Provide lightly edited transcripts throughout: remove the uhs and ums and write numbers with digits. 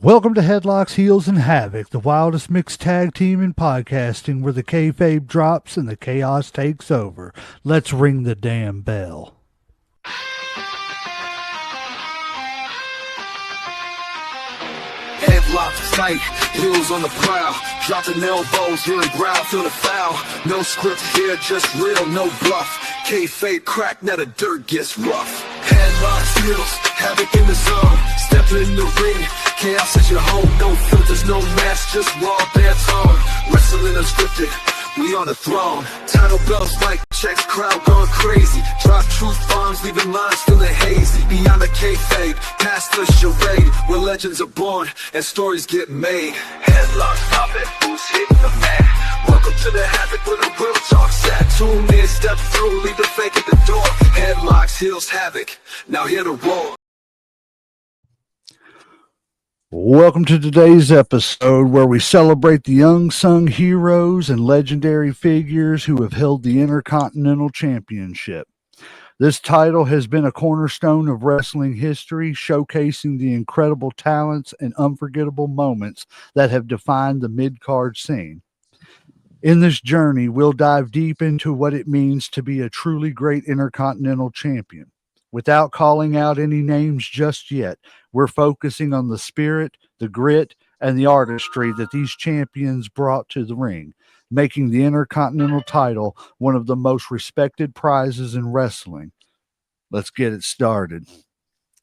Welcome to Headlocks, Heels, and Havoc, the wildest mixed tag team in podcasting where the kayfabe drops and the chaos takes over. Let's ring the damn bell. Headlock tight, heels on the prowl, dropping elbows, hearing growl, feel the foul. No script here, just real, no bluff. Kayfabe crack, now the dirt gets rough. Headlocks, heels, havoc in the zone. Stepping in the ring, chaos at your home. No filters, no mask, just raw, bare tone. Wrestling unscripted, we on the throne. Title belts, mic checks, crowd going crazy. Drop truth bombs, leaving lines feeling hazy. Beyond the kayfabe, past the charade, where legends are born and stories get made. Headlock, stop it, who's hitting the mat? Welcome to the havoc where the real talk's at. Tune in, step through, leave the fake at the door. Headlocks, heels, havoc, now hear the roar. Welcome to today's episode where we celebrate the unsung heroes and legendary figures who have held the Intercontinental Championship. This title has been a cornerstone of wrestling history, showcasing the incredible talents and unforgettable moments that have defined the mid-card scene. In this journey, we'll dive deep into what it means to be a truly great Intercontinental Champion. Without calling out any names just yet, we're focusing on the spirit, the grit, and the artistry that these champions brought to the ring, making the Intercontinental title one of the most respected prizes in wrestling. Let's get it started.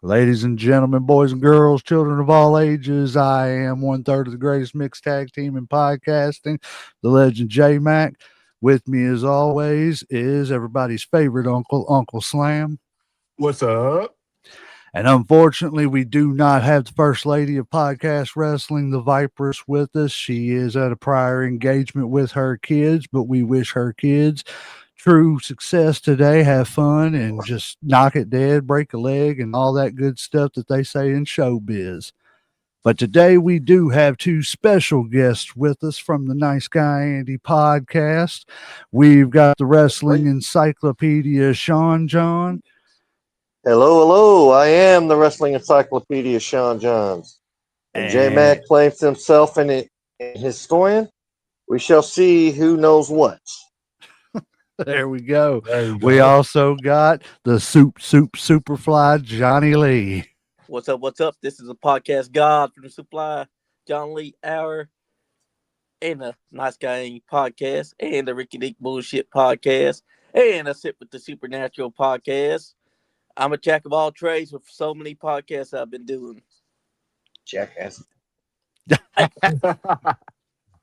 Ladies and gentlemen, boys and girls, children of all ages, I am 1/3 of the greatest mixed tag team in podcasting, the legend J-Mac. With me, as always, is everybody's favorite uncle, Uncle Slam. What's up? And unfortunately, we do not have the First Lady of Podcast Wrestling, the Viperess, with us. She is at a prior engagement with her kids, but we wish her kids true success today. Have fun and just knock it dead, break a leg, and all that good stuff that they say in showbiz. But today we do have two special guests with us from the Nice Guy Andy podcast. We've got the Wrestling Encyclopedia, Sean John. Hello. I am the Wrestling Encyclopedia, Sean Johns. And J-Mac claims himself an historian. We shall see who knows what. There we go. We also got the Superfly, Johnny Lee. What's up? This is a podcast god from the Supply, John Lee Hour, and the Nice Guy podcast, and the Ricky Dick Bullshit podcast, and a Sip with the Supernatural podcast. I'm a jack of all trades with so many podcasts I've been doing. Jackass.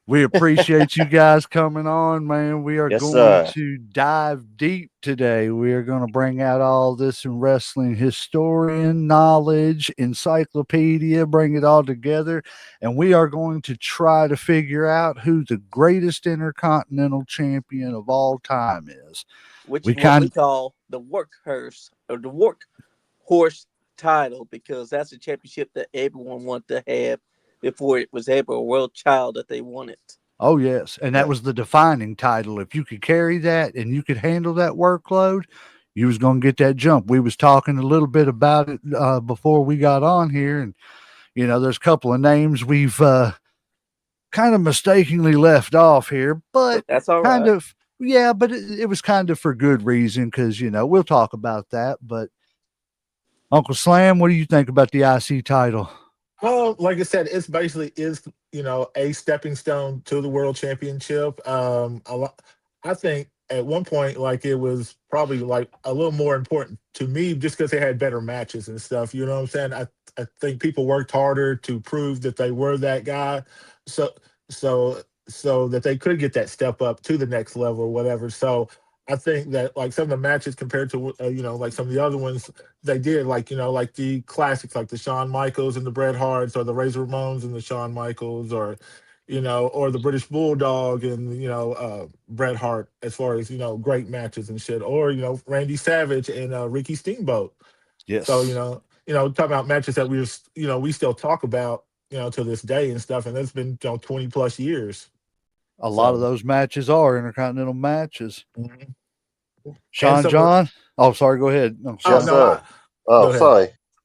We appreciate you guys coming on, man. We are going to dive deep today. We are going to bring out all this in wrestling historian knowledge, encyclopedia, bring it all together. And we are going to try to figure out who the greatest Intercontinental Champion of all time is. Which is what we call the workhorse or the workhorse title, because that's a championship that everyone wanted to have before it was ever a world child that they wanted. Oh, yes. And that was the defining title. If you could carry that and you could handle that workload, you was going to get that jump. We was talking a little bit about it before we got on here. And, you know, there's a couple of names we've kind of mistakenly left off here, but that's all right. Yeah, but it was kind of for good reason because, you know, we'll talk about that. But Uncle Slam, what do you think about the IC title? Well, like I said, it's basically a stepping stone to the world championship. I think at one point, like, it was probably like a little more important to me just because they had better matches and stuff. You know what I'm saying? I think people worked harder to prove that they were that guy. So that they could get that step up to the next level or whatever. So I think that, like, some of the matches compared to, like some of the other ones they did, like, like the classics, like the Shawn Michaels and the Bret Harts, or the Razor Ramones and the Shawn Michaels, or, or the British Bulldog and, Bret Hart, as far as, great matches and shit, or, Randy Savage and Ricky Steamboat. Yes. So, talking about matches that we still talk about, to this day and stuff. And it's been 20 plus years. A lot of those matches are Intercontinental matches. Mm-hmm. Sean John? Oh, sorry. Go ahead. No, sorry. Go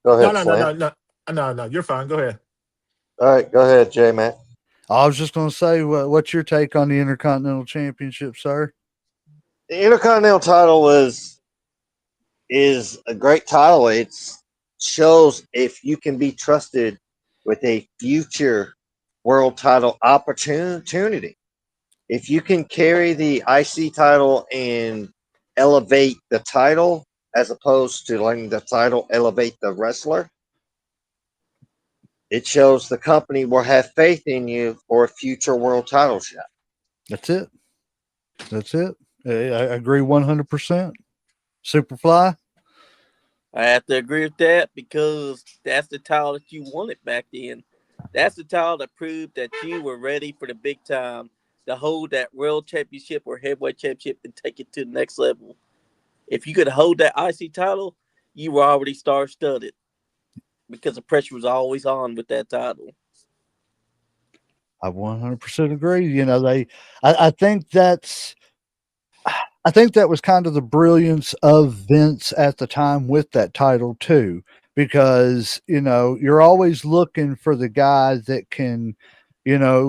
ahead. No. You're fine. Go ahead. All right, go ahead, J Mac. I was just going to say, what's your take on the Intercontinental Championship, sir? The Intercontinental title is a great title. It shows if you can be trusted with a future world title opportunity. If you can carry the IC title and elevate the title as opposed to letting the title elevate the wrestler, it shows the company will have faith in you for a future world title shot. That's it. That's it. I agree 100%. Superfly? I have to agree with that because that's the title that you wanted back then. That's the title that proved that you were ready for the big time to hold that world championship or heavyweight championship and take it to the next level. If you could hold that IC title, you were already star studded because the pressure was always on with that title. I 100% agree. I think I think that was kind of the brilliance of Vince at the time with that title too, because you're always looking for the guy that can,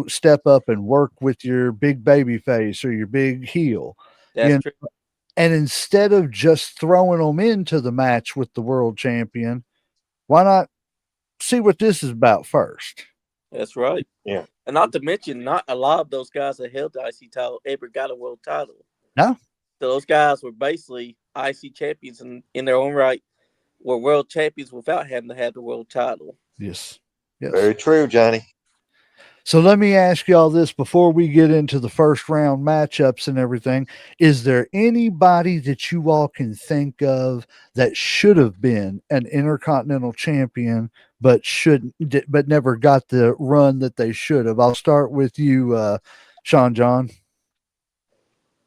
step up and work with your big baby face or your big heel. That's You true. and instead of just throwing them into the match with the world champion, why not see what this is about first? That's right. Yeah. And not to mention, not a lot of those guys that held the IC title ever got a world title. No, So those guys were basically IC champions in their own right, were world champions without having to have the world title. yes, yes. Very true, Johnny. So let me ask y'all this before we get into the first round matchups and everything. Is there anybody that you all can think of that should have been an intercontinental champion but but never got the run that they should have? I'll start with you, Sean John.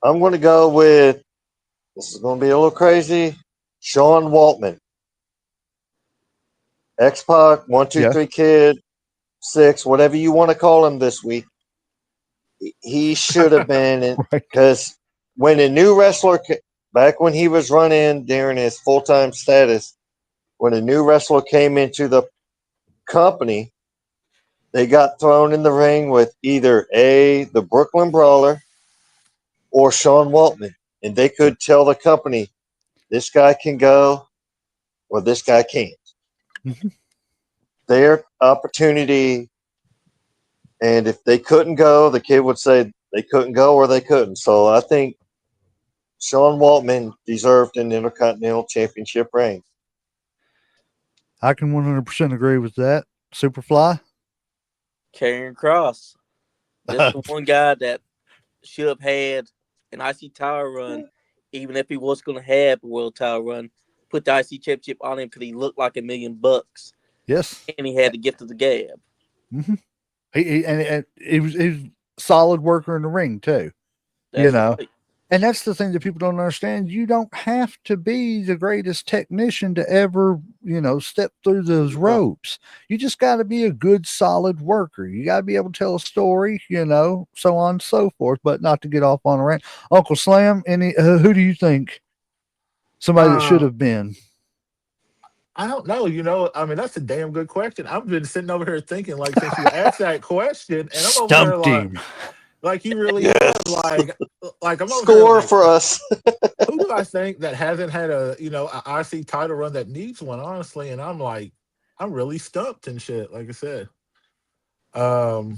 I'm going to go with this is going to be a little crazy. Sean Waltman, X Pac, one two Yeah, three Kid, six, whatever you want to call him this week. He should have been in right. because when a new wrestler back when he was running during his full time status, when a new wrestler came into the company, they got thrown in the ring with either the Brooklyn Brawler or Sean Waltman, and they could tell the company this guy can go or this guy can't. Mhm. Their opportunity, and if they couldn't go, the kid would say they couldn't go or they couldn't. So I think Sean Waltman deserved an Intercontinental Championship reign. I can 100% agree with that. Superfly. Karrion Cross. This is the one guy that should have had an IC title run, even if he was going to have a world title run. Put the IC championship on him because he looked like $1,000,000, Yes. and he had the gift of the gab. Hmm. And he was a solid worker in the ring too. You That's know, right. and that's the thing that people don't understand. You don't have to be the greatest technician to ever, step through those No. ropes. You just got to be a good, solid worker. You got to be able to tell a story, so on and so forth, but not to get off on a rant. Uncle Slam, who do you think somebody that should Uh, have been? I don't know. I mean, that's a damn good question. I've been sitting over here thinking, like, since you asked that question, and I'm over here Stumped him. like he really has. Yes. Like I'm over here, Score like, for us. who do I think that hasn't had a IC title run that needs one, honestly? And I'm like, I'm really stumped and shit. Like I said, um,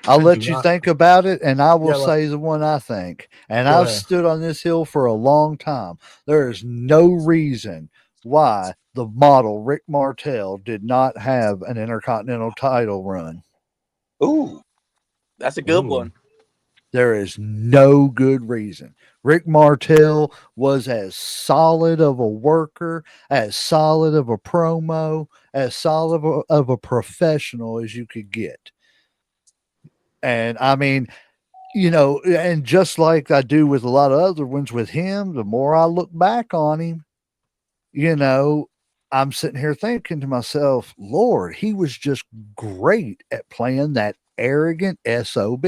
I'll I do let you not. think about it, and I will Yeah, say the one I think. And go I've ahead. stood on this hill for a long time. There is no reason why the model Rick Martel did not have an intercontinental title run. Ooh. That's a good Ooh, one. There is no good reason. Rick Martel was as solid of a worker, as solid of a promo, as solid of a professional as you could get. And I mean, and just like I do with a lot of other ones with him, the more I look back on him, you know, I'm sitting here thinking to myself, Lord, he was just great at playing that arrogant SOB.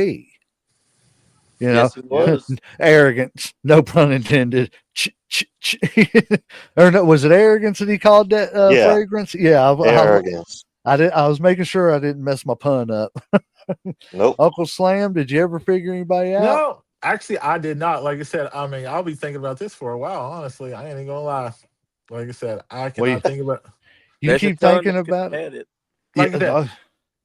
You know, Yes, he Yeah. was. arrogance, no pun intended. Or no, was it arrogance that he called that Yeah. fragrance? Yeah, Arrogance. I was making sure I didn't mess my pun up. Nope. Uncle Slam, did you ever figure anybody out? No, actually, I did not. Like I said, I mean, I'll be thinking about this for a while. Honestly, I ain't even gonna lie. Like I said, I Well, cannot think about. you There's a keep ton thinking that could about have it. had it. Like I said, Yeah,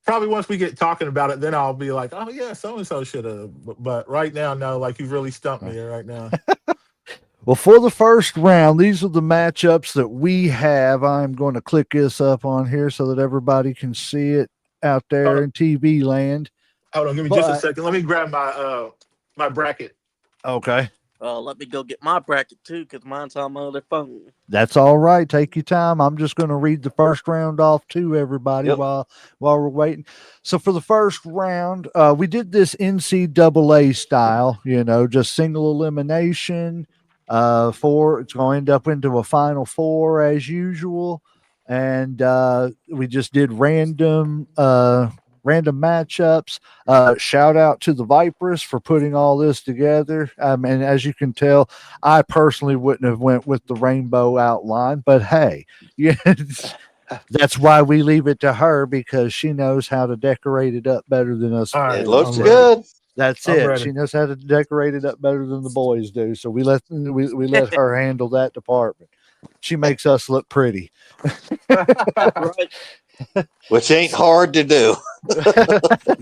probably once we get talking about it, then I'll be like, oh yeah, so and so should have. But right now, no. Like you really stumped me right now. well, for the first round, these are the matchups that we have. I'm going to click this up on here so that everybody can see it out Hold there in TV land. on, give me just a But second. Let me grab my bracket. okay, Let me go get my bracket too, because mine's on my other phone. that's all right. Take your time. I'm just going to read the first round off to everybody Yep. while we're waiting. So for the first round, we did this NCAA style. Just single elimination. It's going to end up into a final four as usual, and we just did random matchups. Shout out to the Vipers for putting all this together. And as you can tell, I personally wouldn't have went with the rainbow outline, but hey, yeah, that's why we leave it to her because she knows how to decorate it up better than us. All It right, looks I'm ready. good. That's I'm it. ready. She knows how to decorate it up better than the boys do. So we let her handle that department. She makes us look pretty. That's right. Which ain't hard to do.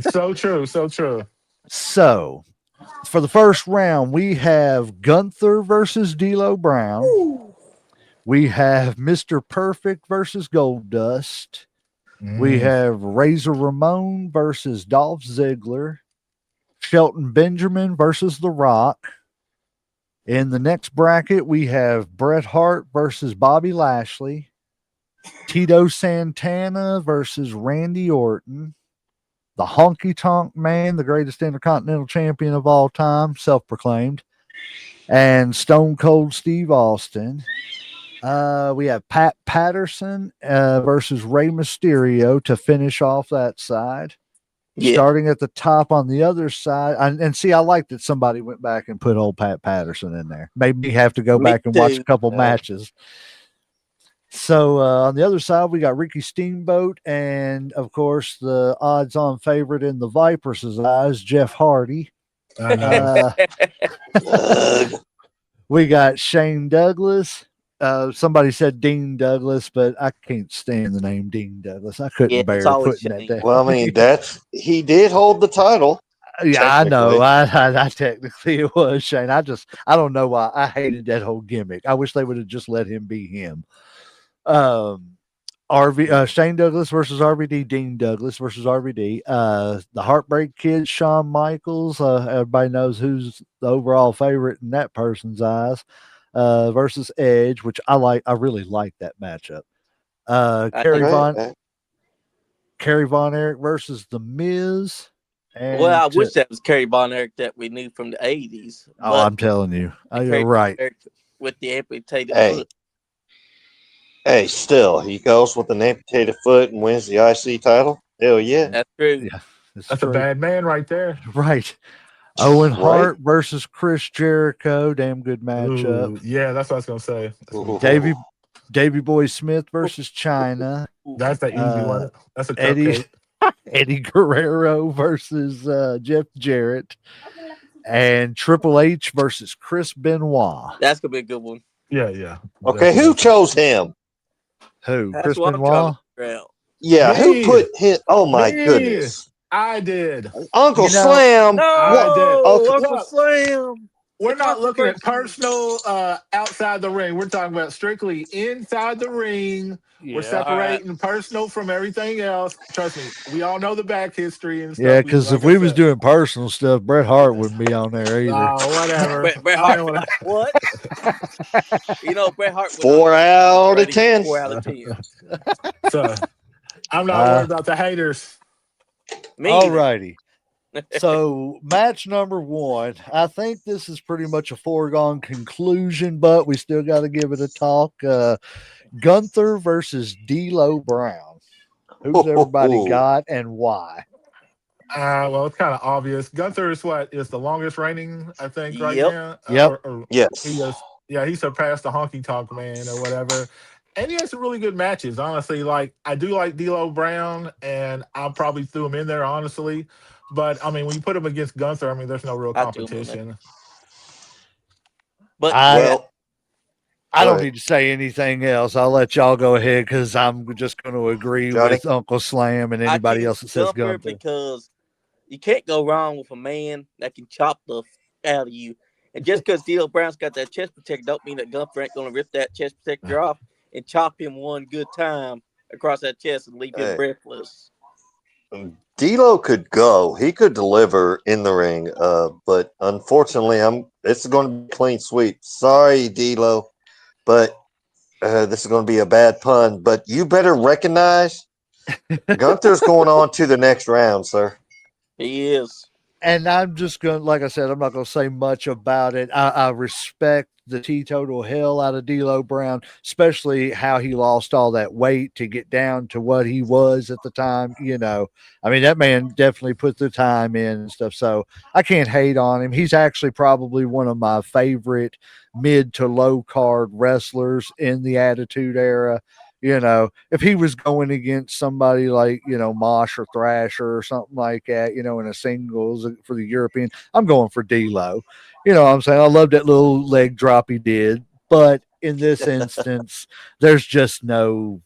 So true. So true. So for the first round, we have Gunther versus D'Lo Brown. We have Mr. Perfect versus Gold Dust. We Mm. have Razor Ramon versus Dolph Ziggler. Shelton Benjamin versus The Rock. In the next bracket, we have Bret Hart versus Bobby Lashley. Tito Santana versus Randy Orton. The Honky Tonk Man, the greatest Intercontinental Champion of all time, self proclaimed. And Stone Cold Steve Austin. We have Pat Patterson versus Rey Mysterio to finish off that side. Yeah. Starting at the top on the other side, and see, I like that somebody went back and put old Pat Patterson in there. Made me have to go Me back and watch a too. couple Yeah. matches. So on the other side, we got Ricky Steamboat, and of course, the odds-on favorite in the Vipers' eyes, Jeff Hardy. I know. Ugh. We got Shane Douglas. Somebody said Dean Douglas, but I can't stand the name Dean Douglas. I couldn't Yeah, it's bear always putting that Shane. down. Well, I mean, he did hold the title. Yeah, I know. Technically. I technically it was Shane. I don't know why. I hated that whole gimmick. I wish they would have just let him be him. Um, Shane Douglas versus RVD, Dean Douglas versus RVD. The Heartbreak Kid, Shawn Michaels. Everybody knows who's the overall favorite in that person's eyes. Versus Edge, which I like. I really like that matchup. I Kerry think. Von Erich versus The Miz. Well, And I wish that was Kerry Von Erich that we knew from the '80s, oh, but I'm telling you, you're Kerry Von right. Erich with the amputated Hey. foot. Hey, still, he goes with an amputated foot and wins the IC title. Hell yeah. That's true. Yeah, it's That's a true. bad man right there. Right. Owen Right? Hart versus Chris Jericho. Damn good matchup. Ooh, yeah, that's what I was gonna say. That's gonna be Ooh. good. Davy Boy Smith versus China. That's the easy Uh, one. That's a Eddie cupcake. Eddie Guerrero versus Jeff Jarrett. And Triple H versus Chris Benoit. That's gonna be a good one. Yeah, yeah. Okay, who chose him? Who? That's Chris what I'm trying Benoit? to figure out. Yeah, who Me. put him? Oh my Me. goodness. I did. Uncle You know- Slam. No, I did. Okay. Uncle Look, Slam. we're The not looking at controversy. personal outside the ring. We're talking about strictly inside the ring. We're Yeah. separating personal from everything else. Trust me, we all know the back history and Yeah, stuff. because if Like I we was said, doing personal stuff, Bret Hart wouldn't be on there either. oh, whatever. Bret I Hart. don't wanna- What? Bret Hart would not 4 be out of ready. 10. 4 out of 10. so I'm not Uh, worried about the haters. Me All either. righty. So, match number one, I think this is pretty much a foregone conclusion, but we still got to give it a talk. Gunther versus D'Lo Brown. Who's everybody got and why? Well, it's kind of obvious. Gunther is the longest reigning, I think, right Yep. now. Yep. Or he Yes. is. Yeah, he surpassed the Honky Tonk Man or whatever. And he had some really good matches, honestly. Like I do like D'Lo Brown, and I probably threw him in there, honestly. But I mean, when you put him against Gunther, I mean, there's no real I threw him in there. competition. But I Well, I go don't ahead, need to say anything else. I'll let y'all go ahead because I'm just going to agree Johnny. with Uncle Slam and I anybody choose else that says Gunther Gunther. because you can't go wrong with a man that can chop the out of you. And just because D'Lo Brown's got that chest protector, don't mean that Gunther ain't gonna rip that chest protector off and chop him one good time across that chest and leave him Hey, breathless. D'Lo could go. He could deliver in the ring. But unfortunately, it's going to be a clean sweep. Sorry, D'Lo, but this is going to be a bad pun. But you better recognize Gunther's going on to the next round, sir. He is. And I'm just going to, like I said, I'm not going to say much about it. I respect the teetotal hell out of D'Lo Brown, especially how he lost all that weight to get down to what he was at the time. I mean, that man definitely put the time in and stuff. So I can't hate on him. He's actually probably one of my favorite mid to low card wrestlers in the Attitude Era. If he was going against somebody like, Mosh or Thrasher or something like that, in a singles for the European, I'm going for D'Lo. You know what I'm saying? I love that little leg drop he did. But in this instance, there's just no,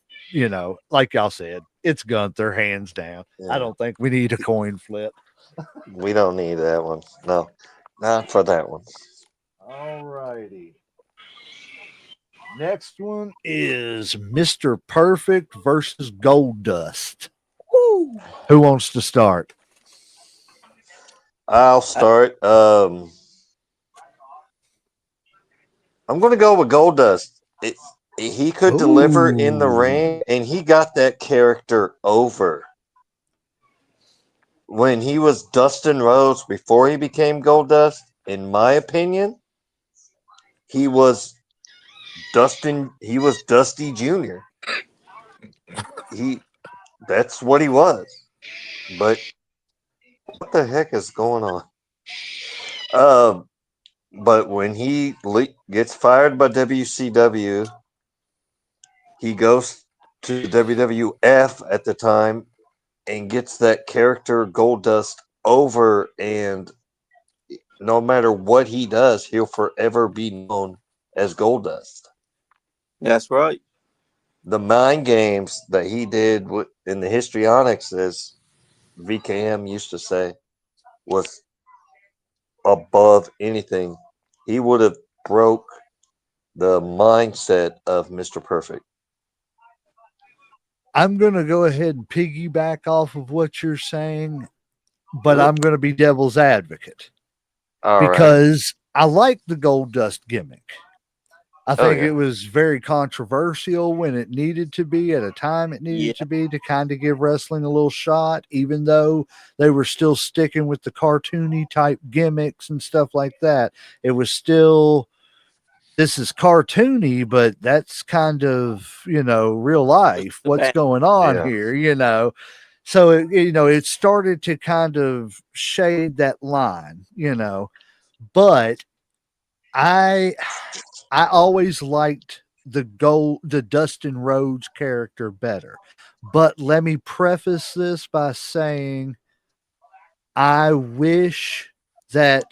like y'all said, it's Gunther, hands down. I Yeah, don't think we need a coin flip. we don't need that one. No, not for that one. All righty. Next one is Mr. Perfect versus Gold Dust. Woo! Who wants to start? I'll I, start. I'm going to go with Goldust. He could deliver in the Ooh. ring, and he got that character over. When he was Dustin Rhodes before he became Goldust, in my opinion, he was He was Dusty Jr. He That's what he was. But what the heck is going on? Uh, but when gets fired by WCW, he goes to the WWF at the time and gets that character Goldust over, and no matter what he does, he'll forever be known as Goldust. that's right. The mind games that he did in the histrionics, as VKM used to say, was above anything. He would have broke the mindset of Mr. Perfect. I'm going to go ahead and piggyback off of what you're saying, but Yep. I'm going to be devil's advocate All right. because I like the Gold Dust gimmick. I Oh think it yeah. was very controversial when it needed to be at a time it Yeah. needed to be to kind of give wrestling a little shot, even though they were still sticking with the cartoony type gimmicks and stuff like that. It was still, this is cartoony, but that's kind of, real It's life. the What's back. going on Yeah. here? So it started to kind of shade that line. But I I always liked the Dustin Rhodes character better. But let me preface this by saying I wish that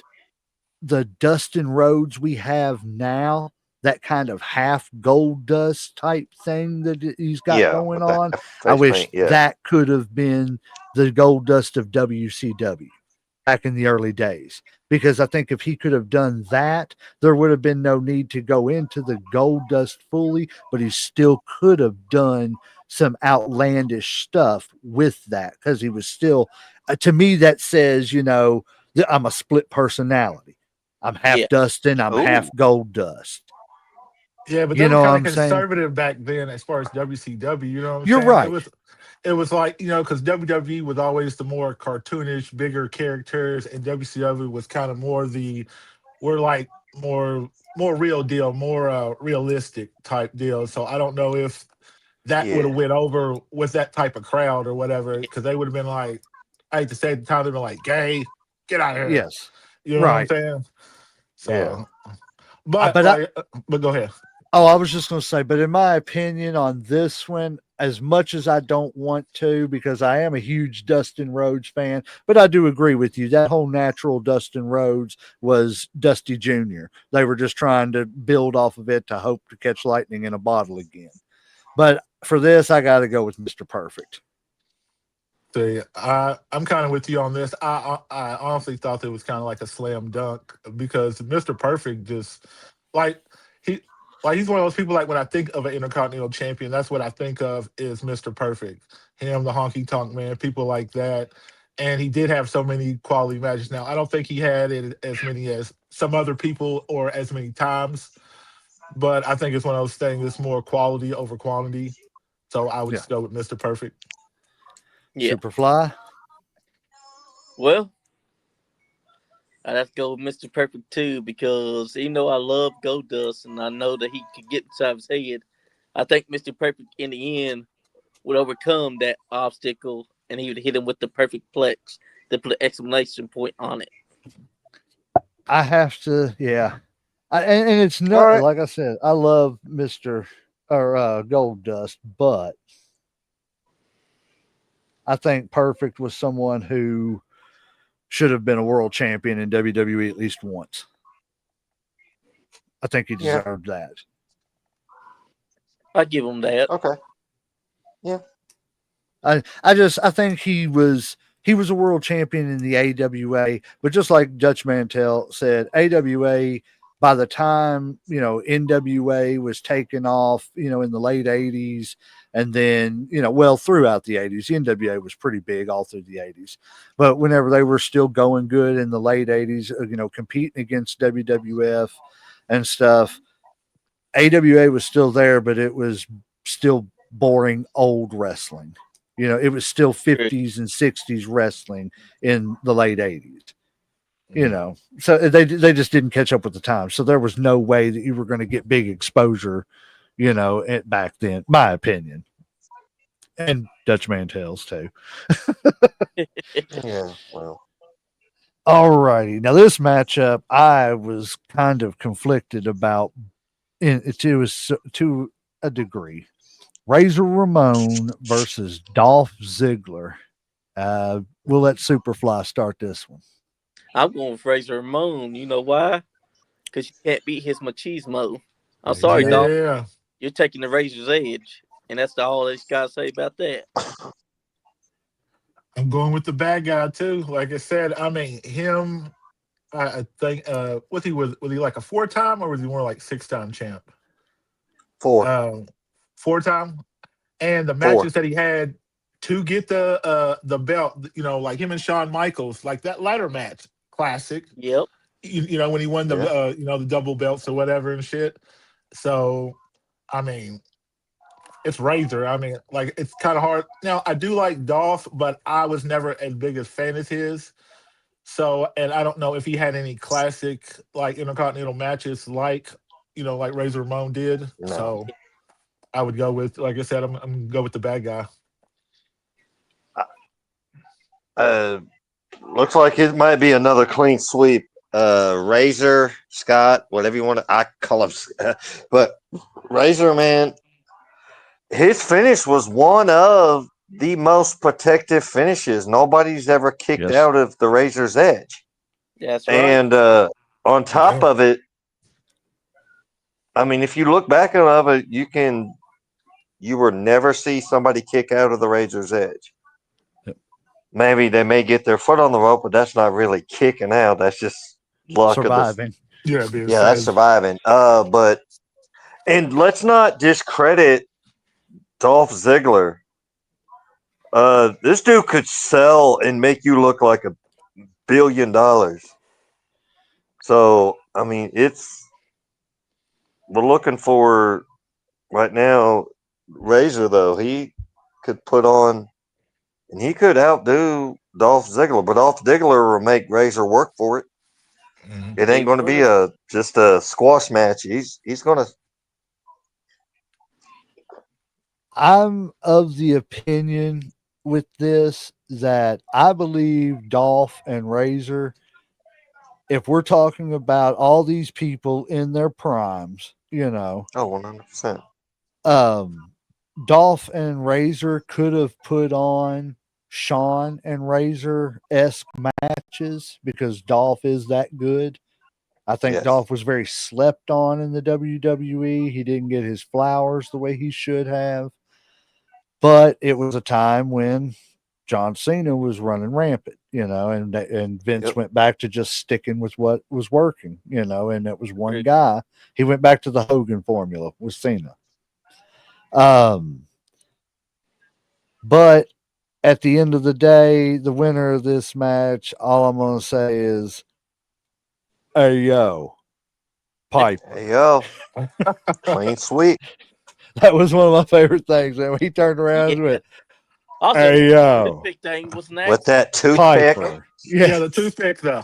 the Dustin Rhodes we have now, that kind of half gold dust type thing that he's got Yeah. going With the on, I face wish paint. Yeah. that could have been the gold dust of WCW back in the early days. Because I think if he could have done that, there would have been no need to go into the gold dust fully, but he still could have done some outlandish stuff with that because he was still, to me, that says, I'm a split personality. I'm half Yeah. Dustin, I'm half Ooh. gold dust. Yeah, but they You were know what kind of I'm saying? conservative back then as far as WCW. You know what I'm You're saying? right. It was like, because WWE was always the more cartoonish, bigger characters, and WCW was kind of more we're like more real deal, more realistic type deal. So I don't know if that would Yeah. have went over with that type of crowd or whatever, because they would have been like, I hate to say at the time, they'd been like, gay, get out of here. Yes. You know what I'm Right. saying? Yeah. So, but But like, but go ahead. Oh, I was just going to say, but in my opinion on this one, as much as I don't want to, because I am a huge Dustin Rhodes fan, but I do agree with you. That whole natural Dustin Rhodes was Dusty Jr. They were just trying to build off of it to hope to catch lightning in a bottle again. But for this, I got to go with Mr. Perfect. See, I'm kind of with you on this. I honestly thought it was kind of like a slam dunk because Mr. Perfect just like he he's one of those people like when I think of an Intercontinental Champion, that's what I think of is Mr. Perfect. Him, the honky tonk man, people like that. And he did have so many quality matches. Now I don't think he had it as many as some other people or as many times, but I think it's one of those things that's more quality over quantity. So I would Yeah. just go with Mr. Perfect. Yeah. Superfly. Well, I'd have to go with Mr. Perfect too because even though I love Goldust and I know that he could get inside his head, I think Mr. Perfect in the end would overcome that obstacle and he would hit him with the perfect plex to put an exclamation point on it. I have to, yeah. And it's All not right. like I said. I love Mister or Gold Dust, but I think Perfect was someone who should have been a world champion in WWE at least once. I think he Yeah. deserved that. I give him that. Okay. Yeah. I think he was a world champion in the AWA, but just like Dutch Mantel said, AWA by the time NWA was taken off, in the late '80s, and then well throughout the '80s, NWA was pretty big all through the '80s, but whenever they were still going good in the late '80s, competing against WWF and stuff, AWA was still there, but it was still boring old wrestling. It was still 50s and 60s wrestling in the late 80s. So they just didn't catch up with the time. So there was no way that you were going to get big exposure, back then, my opinion. And Dutch Mantels too. Yeah. Well. All righty. Now this matchup, I was kind of conflicted about to a degree. Razor Ramon versus Dolph Ziggler. We'll let Superfly start this one. I'm going with Razor Ramon. You know why? Because you can't beat his machismo. I'm sorry, Amen. dog. Yeah. You're taking the Razor's edge. And that's all I just got to say about that. I'm going with the bad guy too. Like I said, I mean him. I think was he like a 4 time or was he more like 6 time champ? Four. Um, 4 time, and the Four. matches that he had to get the belt. Like him and Shawn Michaels, like that ladder match, classic. Yep. When he won the Yeah. the double belts or whatever and shit. So I mean, it's Razor. I mean, like it's kind of hard. Now I do like Dolph, but I was never as big a fan as his. So, and I don't know if he had any classic like intercontinental matches like Razor Ramon did. No. So I would go with, like I said, I'm gonna go with the bad guy. Uh, looks like it might be another clean sweep. Razor Scott, whatever you want to, I call him, but Razor man, his finish was one of the most protective finishes. Nobody's ever kicked Yes. out of the Razor's Edge, That's right. and on top Yeah. of it, I mean, if you look back on it, you will never see somebody kick out of the Razor's Edge. Yep. Maybe they may get their foot on the rope, but that's not really kicking out. That's just luck of the. Surviving. Yeah, being Yeah, that's saved. surviving. But and let's not discredit Dolph Ziggler. This dude could sell and make you look like $1 billion. So I mean, we're looking for right now. Razor though, he could put on and he could outdo Dolph Ziggler, but Dolph Ziggler will make Razor work for it. Mhm. It He ain't going to be will. just a squash match. He's going to. I'm of the opinion with this that I believe Dolph and Razor, if we're talking about all these people in their primes, You know, 100%. Dolph and Razor could have put on Shawn and Razor esque matches because Dolph is that good. I think Yes. Dolph was very slept on in the WWE. He didn't get his flowers the way he should have. But it was a time when John Cena was running rampant, and Vince Yep. went back to just sticking with what was working, and it was one True. guy. He went back to the Hogan formula with Cena. Um, but at the end of the day, the winner of this match, all I'm going to say is, hey, yo, Piper. Hey, yo. Clean sweep. That was one of my favorite things. And when he turned around Yeah. and went, Also, hey, his yo, toothpick thing was With next. that toothpick. Piper. Yeah, the toothpick though.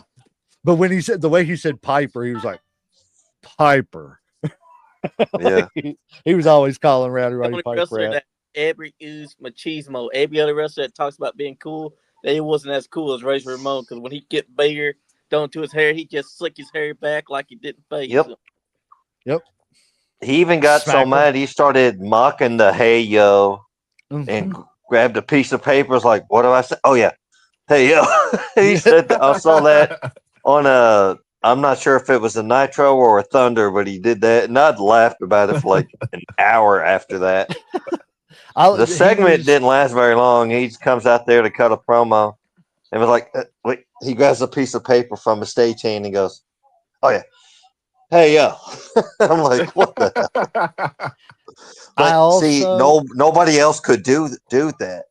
But when he said the way he said Piper, he was like, Piper. Yeah. He was always calling Rowdy The Roddy only Piper wrestler out. that ever used machismo. Every other wrestler that talks about being cool, they wasn't as cool as Razor Ramon. Because when he get bigger, done to his hair, he just slick his hair back like he didn't phase Yep. him. Yep. He even got so Smack him. mad he started mocking the hey yo and Mhm. grabbed a piece of paper. Was like, what do I say? Oh yeah, hey yo. He Yeah. said that. I saw that on a. I'm not sure if it was a Nitro or a Thunder, but he did that, and I'd laughed about it for like an hour after that. The He segment was, didn't last very long. He just comes out there to cut a promo, and was like, wait. He grabs a piece of paper from a stagehand and goes, "Oh yeah, hey yo." I'm like, what the hell? I But see, also, nobody else could do that.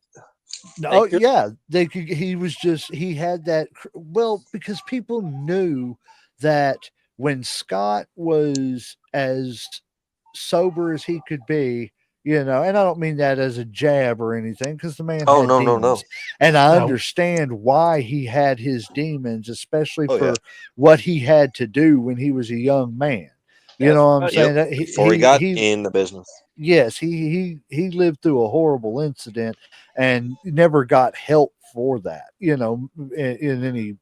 They oh, could. yeah, he was just, he had that, well, because people knew that when Scott was as sober as he could be, and I don't mean that as a jab or anything because the man Oh had no, no, demons. no. And I No. understand why he had his demons, especially Oh yeah. for what he had to do when he was a young man. You That's know what I'm right. Yep. saying? That Before he got in the business. yes, he lived through a horrible incident and never got help for that, in any,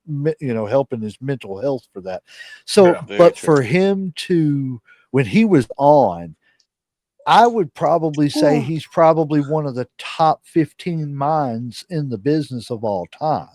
helping his mental health for that. So, Yeah. Very but true. for him to, when he was on, I would probably say Whew. he's probably one of the top 15 minds in the business of all time.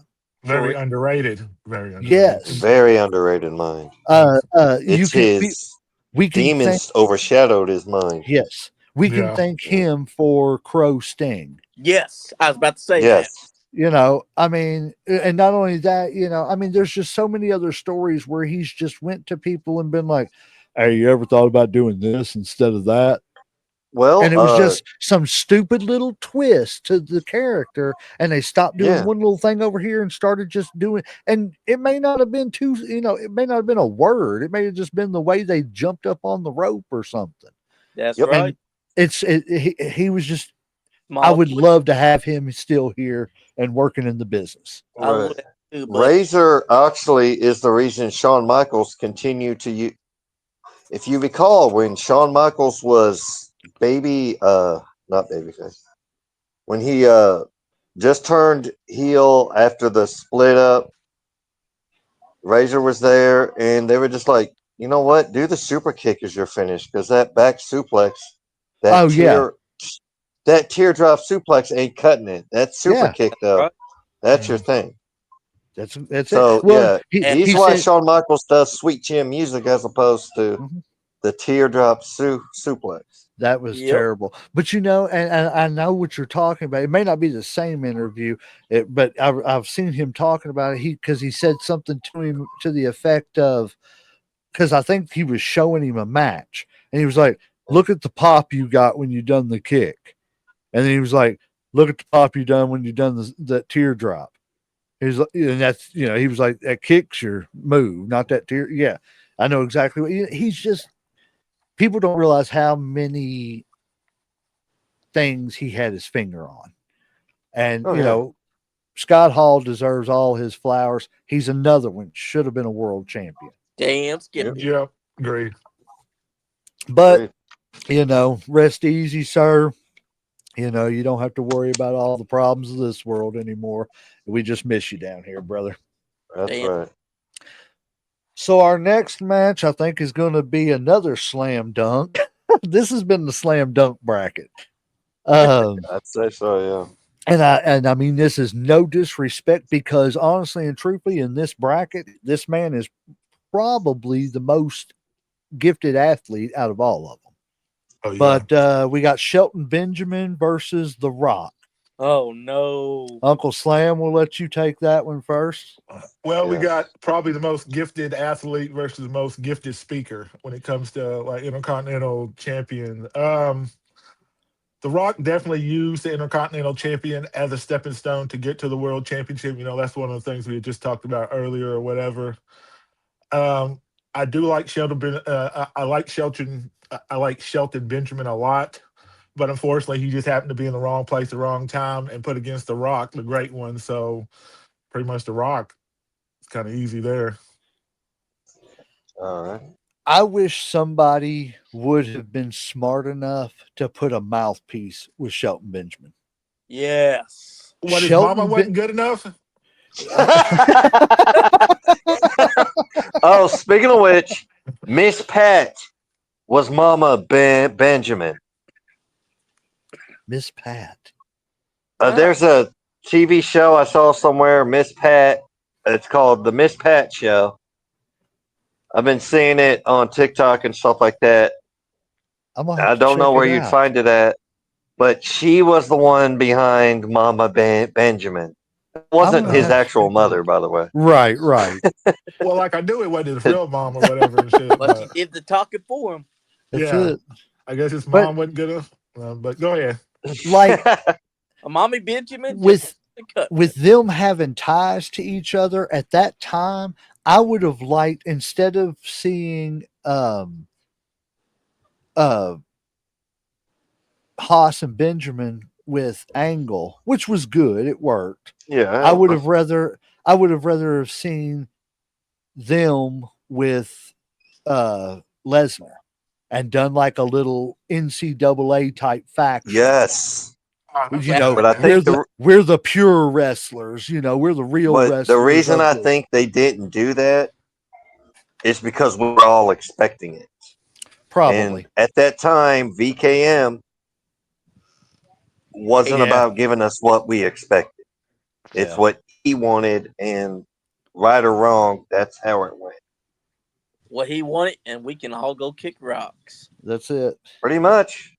Very For underrated. Very underrated. Yes. Very underrated mind. You It's can, his we can thank, demons overshadowed his mind. yes, we can Yeah. thank Yeah. him for Crow Sting. yes, I was about to say that. Yes. I mean, and not only that, I mean, there's just so many other stories where he's just went to people and been like, hey, you ever thought about doing this instead of that? Well, And it was just some stupid little twist to the character, and they stopped doing yeah. one little thing over here and started just doing, and it may not have been too, it may not have been a word, it may have just been the way they jumped up on the rope or something. That's Yep. right. And he was just, I Small would twist. love to have him still here and working in the business. I Right. would too, but Razor actually is the reason Shawn Michaels continued to use. If you recall, when Shawn Michaels was not babyface, when he just turned heel after the split up, Razor was there, and they were just like, you know what? Do the super kick as your finish, because that back suplex, that Oh yeah, that teardrop suplex ain't cutting it. That super yeah. kick though, right. that's your Mm. thing. That's it. So Well, yeah, And he's he why said, Shawn Michaels does sweet chin music as opposed to mhm, the teardrop suplex. that was yep. terrible. But and I know what you're talking about. It may not be the same interview, but I've seen him talking about it. Because he said something to him to the effect of, because I think he was showing him a match, and he was like, "Look at the pop you got when you done the kick," and then he was like, "Look at the pop you done when you done that teardrop." He's like, and that's, he was like, that kicks your move, not that tear. Yeah, I know exactly what he's just. People don't realize how many things he had his finger on, and Oh yeah, Scott Hall deserves all his flowers. He's another one. Should have been a world champion, Damn yep, Skippy. Yep. Agreed. but great. rest easy, sir. You don't have to worry about all the problems of this world anymore. We just miss you down here, brother. That's Damn. right. So our next match, I think, is going to be another slam dunk. This has been the slam dunk bracket. I'd say so. And I mean, this is no disrespect because honestly and truthfully, in this bracket, this man is probably the most gifted athlete out of all of them. Oh yeah. But we got Shelton Benjamin versus The Rock. Oh no. Uncle Slam, we'll let you take that one first. Well, we Yes. got probably the most gifted athlete versus the most gifted speaker when it comes to like Intercontinental champion. The Rock definitely used the Intercontinental champion as a stepping stone to get to the World Championship. You know, that's one of the things we had just talked about earlier or whatever. Um, I do like Shelton. I like Shelton. I like Shelton Benjamin a lot, but unfortunately, he just happened to be in the wrong place, the wrong time, and put against the Rock, the great one. So, pretty much the Rock. It's kind of easy there. All right. I wish somebody would have been smart enough to put a mouthpiece with Shelton Benjamin. Yes. What his mama Shelton wasn't good enough? Oh, speaking of which, Miss Pat was Mama Benjamin. Miss Pat. There's a TV show I saw somewhere, Miss Pat. It's called The Miss Pat Show. I've been seeing it on TikTok and stuff like that. I'm gonna have I to don't check know where it you'd out. find it at, but she was the one behind Mama Benjamin. It I'm wasn't gonna his have to actual check it mother, out. by the way. Right, right. Well, like I knew it wasn't his real mom or whatever and shit, But she but did the talking for him. That's yeah, it. I guess his But mom wasn't good enough. But go ahead. like A mommy Benjamin just with the cut. with them having ties to each other at that time, I would have liked instead of seeing uh Haas and Benjamin with Angle, which was good, it worked. Yeah, I would have rather have seen them with Lesnar and done like a little NCAA type faction. yes. You Yeah. know, But I think we're the pure wrestlers. You know, we're the real the wrestlers reason of I the think they didn't do that is because we were all expecting it. And probably. at that time, VKM wasn't Yeah. about giving us what we expected. It's Yeah, what he wanted, and right or wrong, that's how it went. What he wanted, and we can all go kick rocks. that's it. Pretty much.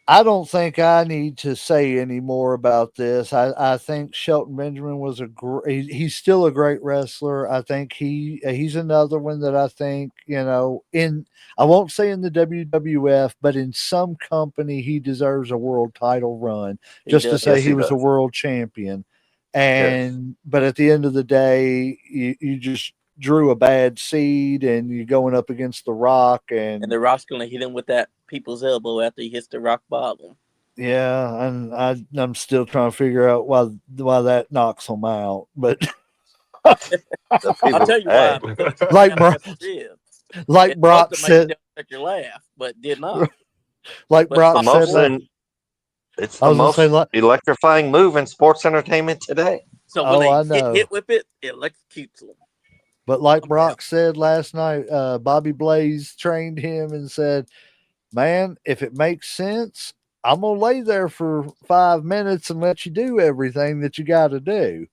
I don't think I need to say any more about this. I think Shelton Benjamin was he's still a great wrestler. I think he's another one that I think, in I won't say in the WWF, but in some company he deserves a world title run He just to does. say Yes, he he was a does. world champion. Yes. But at the end of the day, you just drew a bad seed and you're going up against the Rock And and the Rock's gonna hit him with that people's elbow after he hits the rock bottom. yeah, and I'm still trying to figure out why that knocks them out. But The I'll people, tell you why, hey, because he's a like bad Bro- wrestler is. like It's supposed Brock to make said, the Undertaker laugh, but did not. like But Brock the said, most popcorn. like in, it's I the was gonna say, most like, electrifying move in sports entertainment today. So when oh, they I get know, hit with it, it electrocutes them. but like Somehow. Brock said last night, Bobby Blaze trained him and said, "Man, if it makes sense, I'm gonna lay there for 5 minutes and let you do everything that you got to do."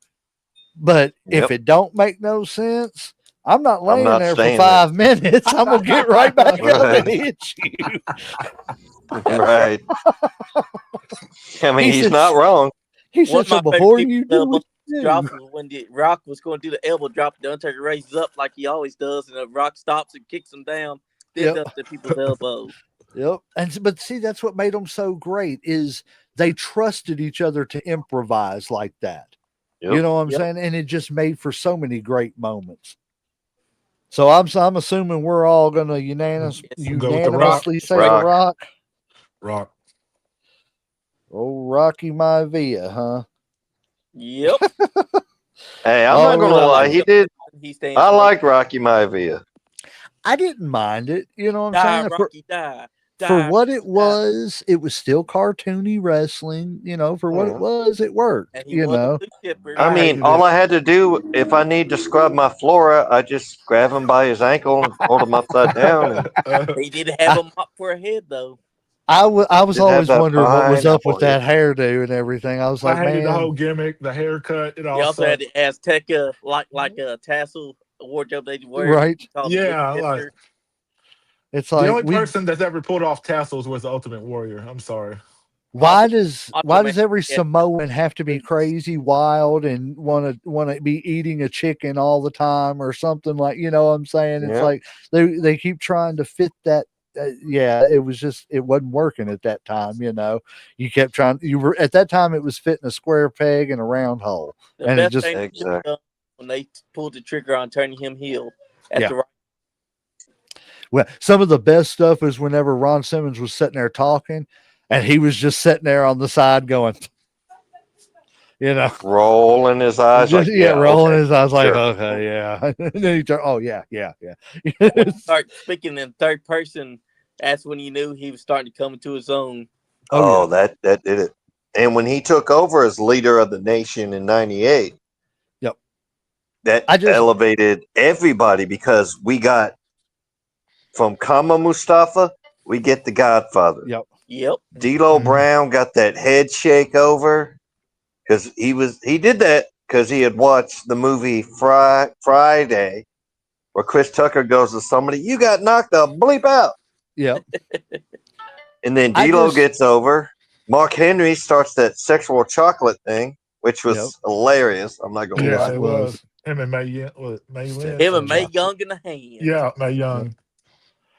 But if Yep. it don't make no sense, I'm not I'm laying not there for staying there. 5 minutes. I'm gonna get right back up and Right. hit you. Right. I mean, He he's said. not wrong. He One said of so. my favorite Before people's you do elbow what you drops do, was when the Rock was going to do the elbow drop. The Undertaker raises up like he always does, and the Rock stops and kicks him down. Then yep, does the people's elbow. yep. But see, that's what made them so great is they trusted each other to improvise like that. You Yep. know what I'm Yep. saying? And it just made for so many great moments. So I'm assuming we're all gonna Yes. We'll go with the Rock. unanimously say the Rock. Rock. Rock. Oh, Rocky Maivia, huh? Yep. Hey, I'm not All gonna I right. lie. like He Shelton did. Benjamin. He stands I for like Rocky Maivia. I didn't mind it. You know what I'm die, saying? Rocky, die. for Die, what it die. was still cartoony wrestling. For what it was, it worked. And he was a blue chipper. I I mean, hated all it. I had to do if I need to scrub my flora, I just grab him by his ankle and hold him upside down, and He did have I, a mop for a head though. I was did have always that wondering what was up with pineapple head. that hairdo and everything. I was I like, hated the man, whole gimmick, the haircut. It He all also had sucked. the Azteca like a tassel wardrobe they wear right? called the blue Yeah, like chipper. It's the like only person that's ever pulled off tassels was the Ultimate Warrior. I'm sorry. Also why Aquaman does every had Samoan have to be boots. crazy, wild, and want to be eating a chicken all the time or something like what I'm saying? It's Yeah. like they keep trying to fit that. Yeah, it wasn't working at that time. You kept trying. You were at that time. It was fitting a square peg in a round hole, The and it best just thing they could have Exactly. done when they pulled the trigger on turning him heel at yeah. the right. Well, some of the best stuff is whenever Ron Simmons was sitting there talking, and he was just sitting there on the side going, you know. Rolling his eyes Just like, yeah, rolling okay, his eyes like, sure. okay, yeah. And then he turned, oh yeah, yeah, yeah. When he started speaking in third person, that's when you knew he was starting to come into his own. Oh yeah, Oh, that did it. And when he took over as leader of the nation in '98, yep. that I just, elevated everybody because we got from Kama Mustafa, we get the Godfather. yep. Yep. D'Lo Mhm. Brown got that head shake over because he did that because he had watched the movie Friday where Chris Tucker goes to somebody, you got knocked the bleep out. Yep. And then I D'Lo just, gets over. Mark Henry starts that sexual chocolate thing, which yep. was hilarious. I'm not gonna Yeah, Yes, lie. it it was was. him and May Sexual Lynch Him and and May chocolate. Young in the hand. yeah, May Yep. Young.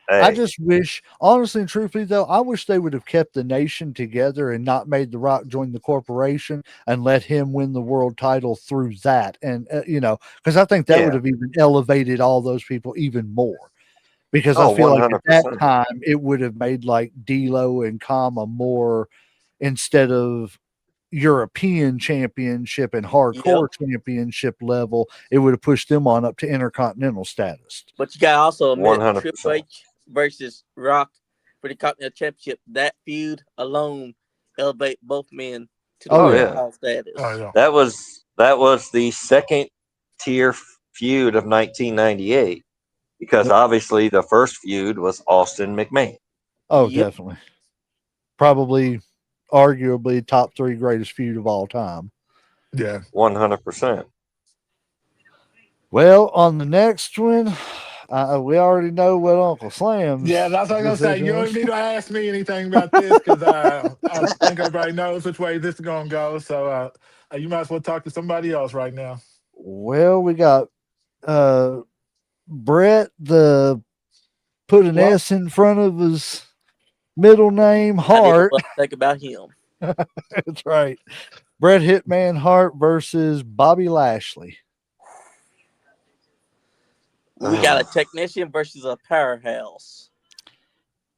I Hey, just wish, honestly and truthfully, though, I wish they would have kept the nation together and not made The Rock join the corporation and let him win the world title through that. And, because I think that would yeah. have even elevated all those people even more. Because I Oh, feel like at that 100%. time it would have made like D'Lo and Kama more instead of European championship and Yep. hardcore championship level, it would have pushed them on up to intercontinental status. But you gotta also admit 100%. Triple H versus Rock for the Continental Championship, that feud alone elevate both men to the Oh Oh, world yeah, yeah. title Oh status. yeah. That was the second tier feud of 1998 because yep. obviously the first feud was Austin McMahon. Oh Yep. definitely, probably, arguably top three greatest feud of all time. Yeah. 100%. Well, on the next one, we already know what Uncle Yeah, Sam's that's what I was gonna say. decision You don't was. even need to ask me anything about this because I think everybody knows which way this is gonna go. So you might as well talk to somebody else right now. Well, we got uh Brett, the put an Well, S in front of his middle name, I didn't Hart. want to think about him. That's right. Bret Hitman Hart versus Bobby Lashley. We got a technician versus a powerhouse.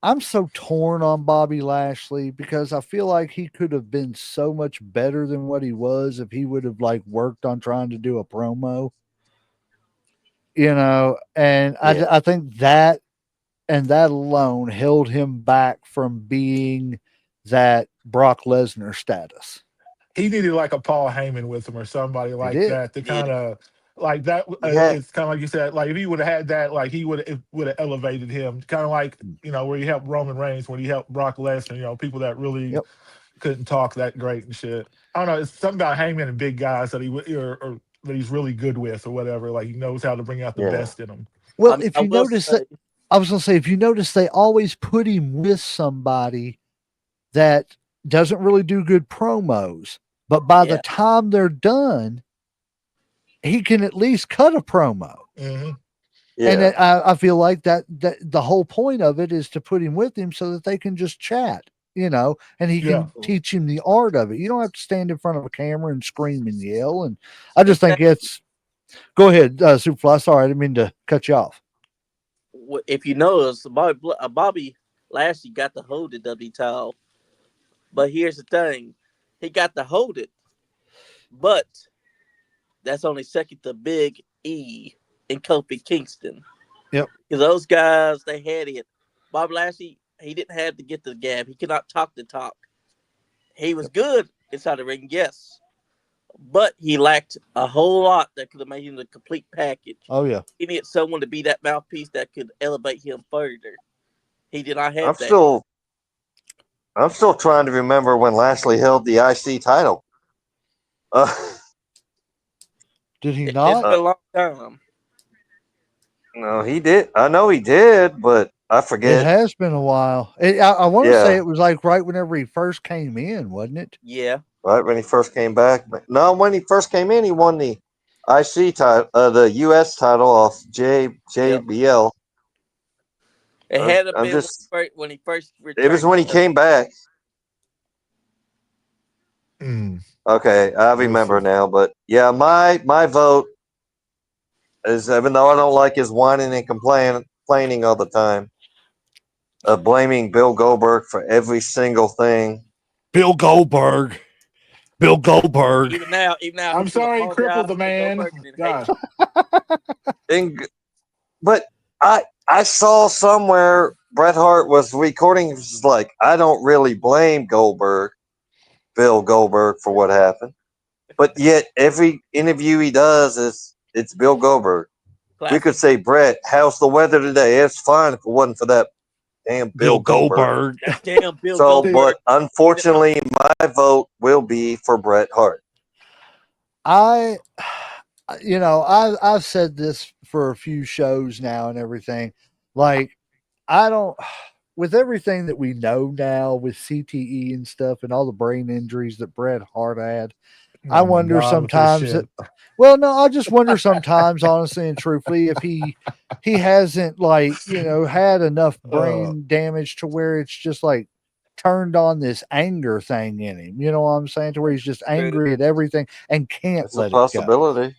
I'm so torn on Bobby Lashley because I feel like he could have been so much better than what he was if he would have like worked on trying to do a promo, and Yeah. I think that and that alone held him back from being that Brock Lesnar status. he needed like a Paul Heyman with him or somebody He like did. that to Did kind it. of like that. Yeah. It's kind of like you said, like if he would have had that, like he would have elevated him. Kind of like where he helped Roman Reigns, when he helped Brock Lesnar. People that really Yep. couldn't talk that great and shit. I don't know. It's something about Heyman and big guys that or that he's really good with or whatever. Like he knows how to bring out the Yeah. best in them. Well, I mean, if I you will notice that, say, I was going to say, if you notice, they always put him with somebody that doesn't really do good promos, but by the yeah, time they're done, he can at least cut a promo. Hmm. And Yeah. I feel like that the whole point of it is to put him with him so that they can just chat, and he Yeah. can teach him the art of it. You don't have to stand in front of a camera and scream and yell. And I just think exactly. it's go ahead, Superfly. Sorry, I didn't mean to cut you off. If you notice, Bobby Lashley got to hold the W title, but here's the thing: he got to hold it, but that's only second to Big E and Kofi Kingston. Yep. Because those guys, they had it. Bob Lashley, He didn't have to get the gab. He could not talk the talk. He was good inside the ring, yes, but he lacked a whole lot that could have made him the complete package. Oh yeah. He needed someone to be that mouthpiece that could elevate him further. He did not I'm have that. still I'm still trying to remember when Lashley held the IC title. Uh, Did he It's not? been a long time. no, he did. I know he did, but I It forget. has been a while. I want to say Yeah, it was like right whenever he first came in, wasn't it? Yeah, right when he first came back. No, when he first came in, he won the IC title, the US title off yep. JBL. It I'm, had to I'm been just. when he first It was returned. when he came back. Mm, Okay, I let's remember see. now. But yeah, my vote is, even though I don't like his whining and complaining all the time, blaming Bill Goldberg for every single thing. Bill Goldberg. Bill Goldberg. Even now, I'm he still sorry, he crippled apologized the to man. Goldberg and then hates God. And, but I saw somewhere Bret Hart was recording. Was like, I don't really blame Bill Goldberg, for what happened. But yet every interview he does is it's Bill Goldberg. We could classic. say, Brett, how's the weather today? It's fine if it wasn't for that damn Bill Bill Goldberg. Goldberg. That damn Bill So, See, Goldberg. but unfortunately, my vote will be for Bret Hart. I, I've said this for a few shows now and everything. Like, I don't, with everything that we know now with CTE and stuff and all the brain injuries that Bret Hart had, I oh my wonder God, with this sometimes shit. that, well, no, I just wonder sometimes, honestly and truthfully, if he hasn't like, had enough Uh, brain damage to where it's just like turned on this anger thing in him. You know what I'm saying? To where he's just True. angry at everything and can't It's a let it go. possibility.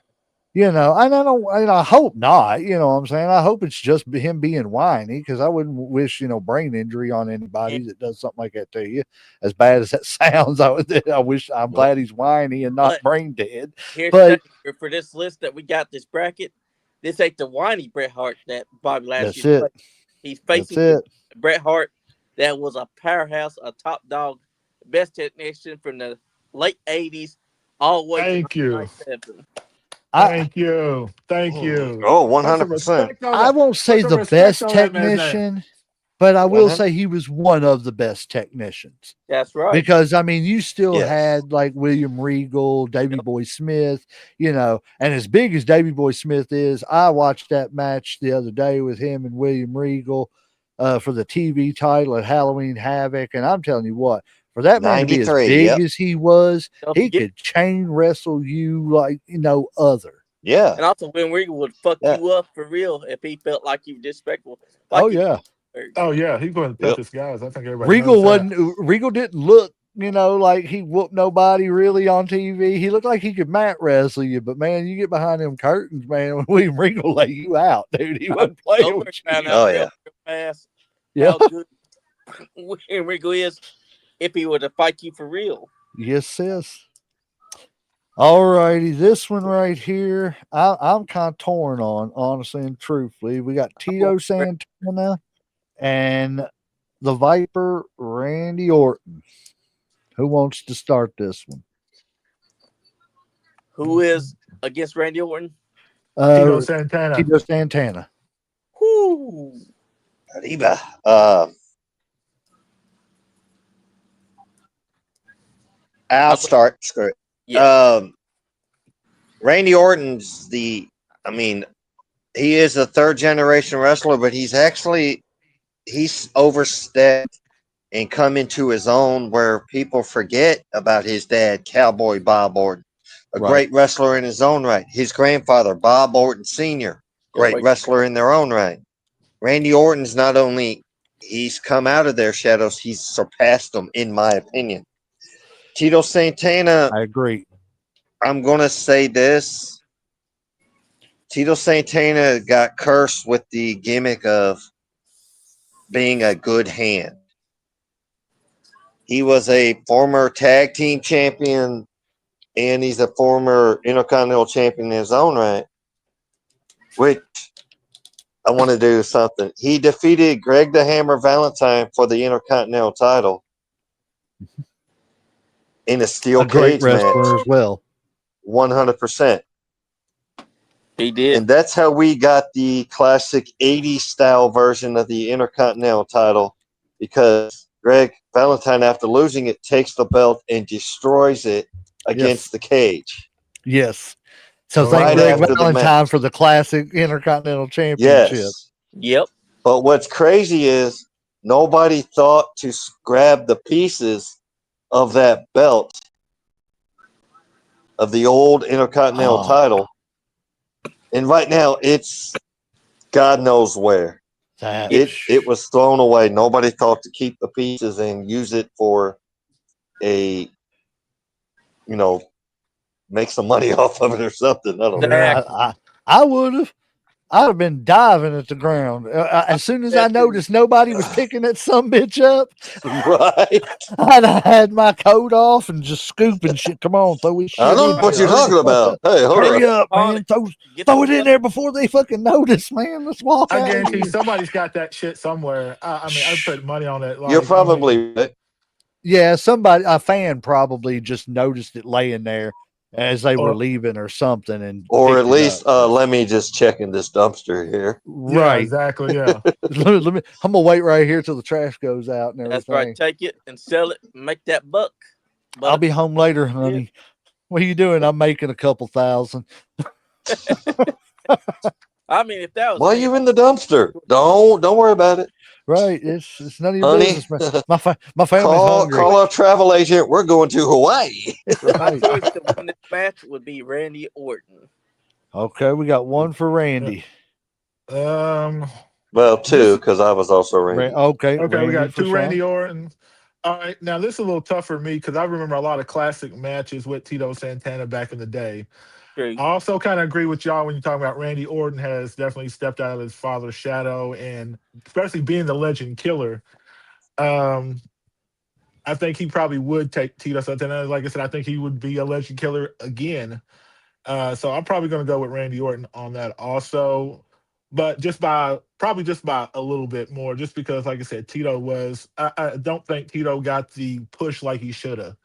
And I don't, and I hope not. You know what I'm saying? I hope it's just him being whiny because I wouldn't wish brain injury on And anybody that does something like that to you. As bad as that sounds, I'm Yep. glad he's whiny and not but brain dead. here's the But thing for this list that we got this bracket. This ain't the whiny Bret Hart that Bobby that's Lashley's it. playing. He's That's facing it. Bret Hart that was a powerhouse, a top dog, best technician from the late '80s all the way to thank you. 1997. I Thank you. Thank Mm. you. Oh, Put some 100%. respect on I that. won't Put say some the respect best on that man's name. technician, but I will 100. say he was one of the best technicians. That's right. Because I mean, you still Yes. had like William Regal, Davy Yep. Boy Smith, and as big as Davy Boy Smith is, I watched that match the other day with him and William Regal for the TV title at Halloween Havoc, and I'm telling you what, for that man to be as 93. big Yep. as he was, Don't he forget. could chain wrestle you like no other. Yeah. And also, William Regal would fuck Yeah. you up for real if he felt like you were disrespectful, like Oh he yeah, did. Oh yeah, he's going to touch Yep. his guys. I think everybody knows Regal that. wasn't. Regal didn't look, like he whooped nobody really on TV. He looked like he could mat wrestle you, but man, you get behind them curtains, man. When William Regal lay you out, dude, he wasn't playing Goldberg with found you. out Oh, real, yeah. real fast Yeah, how good William Regal is if he were to fight you for real. yes, sis. All righty, this one right here, I'm kind of torn on, honestly and truthfully. We got Oh, Tito Santana and the Viper Randy Orton. Who wants to start this one? who is against Randy Orton? Tito Uh, Santana. Tito Santana. Whoo! Arriba. I'll I'm, start. Screw it. yeah, Randy Orton's I mean, he is a third generation wrestler, but he's overstepped and come into his own where people forget about his dad, Cowboy Bob Orton, a Right. great wrestler in his own right. His grandfather, Bob Orton Sr., go great break. wrestler in their own right. Randy Orton's not only he's come out of their shadows, he's surpassed them, in my opinion. Tito Santana, I agree. I'm gonna say this. Tito Santana got cursed with the gimmick of being a good hand. He was a former tag team champion and he's a former Intercontinental champion in his own right, which I want to do something. He defeated Greg the Hammer Valentine for the Intercontinental title in a steel A great cage match. wrestler as well. 100%. He did. And that's how we got the classic 80s style version of the Intercontinental title, because Greg Valentine, after losing it, takes the belt and destroys it against Yes. the cage. Yes. So thank Right Greg after the Valentine match. for the classic Intercontinental Championship. Yes. Yep. But what's crazy is nobody thought to grab the pieces of that belt of the old Intercontinental Oh, title. And right now it's God knows where. that It was thrown away. Nobody thought to keep the pieces and use it for a, make some money off of it or something. I don't know. Yeah. I would have. I'd have been diving at the ground. As soon as I noticed nobody was picking that some bitch up, Right. I'd have had my coat off and just scooping shit. Come on, throw this I shit don't in know what here. you're Hurry talking the fuck about. up. Hey, hold Hurry up. up, man. Get Throw the it in fuck- there before they fucking notice, man. Let's walk I out of guarantee here. somebody's got that shit somewhere. I mean, I'd put money on it. You're Like, I mean, probably right. Yeah, a fan probably just noticed it laying there as they were or leaving or something and Or at picked it up. least let me just check in this dumpster here. yeah, Right. exactly. Yeah. I'm gonna wait right here till the trash goes out and That's right. everything. Take it and sell it. And make that buck. I'll But be home later, honey. What are you doing? I'm making a couple thousand. I mean, if that was Why are me, you in the dumpster? Don't worry about it, Right. It's none of your honey. business, man. My family's call hungry. call our travel agent. We're going to Hawaii. my Right. choice to win this match would be Randy Orton. Okay, we got one for Yeah. Randy. Well, This two, because I was also Randy. Okay, okay. We Randy got for two Sean. Randy Orton. All right, now this is a little tough for me because I remember a lot of classic matches with Tito Santana back in the day. True. I also kind of agree with y'all when you talk about Randy Orton has definitely stepped out of his father's shadow, and especially being the legend killer. Um, I think he probably would take Tito Santana. Like I said, I think he would be a legend killer again. So I'm probably going to go with Randy Orton on that also, but just by a little bit more, just because, like I said, Tito was. I don't think Tito got the push like he should have.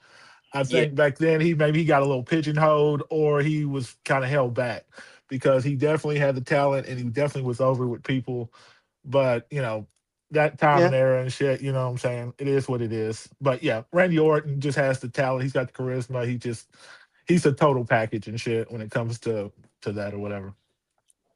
I Yeah. think back then he got a little pigeonholed or he was kind of held back because he definitely had the talent and he definitely was over with people. But that time Yeah, and era and shit, you know what I'm saying? It is what it is. But yeah, Randy Orton just has the talent. He's got the charisma. He's a total package and shit when it comes to that or whatever.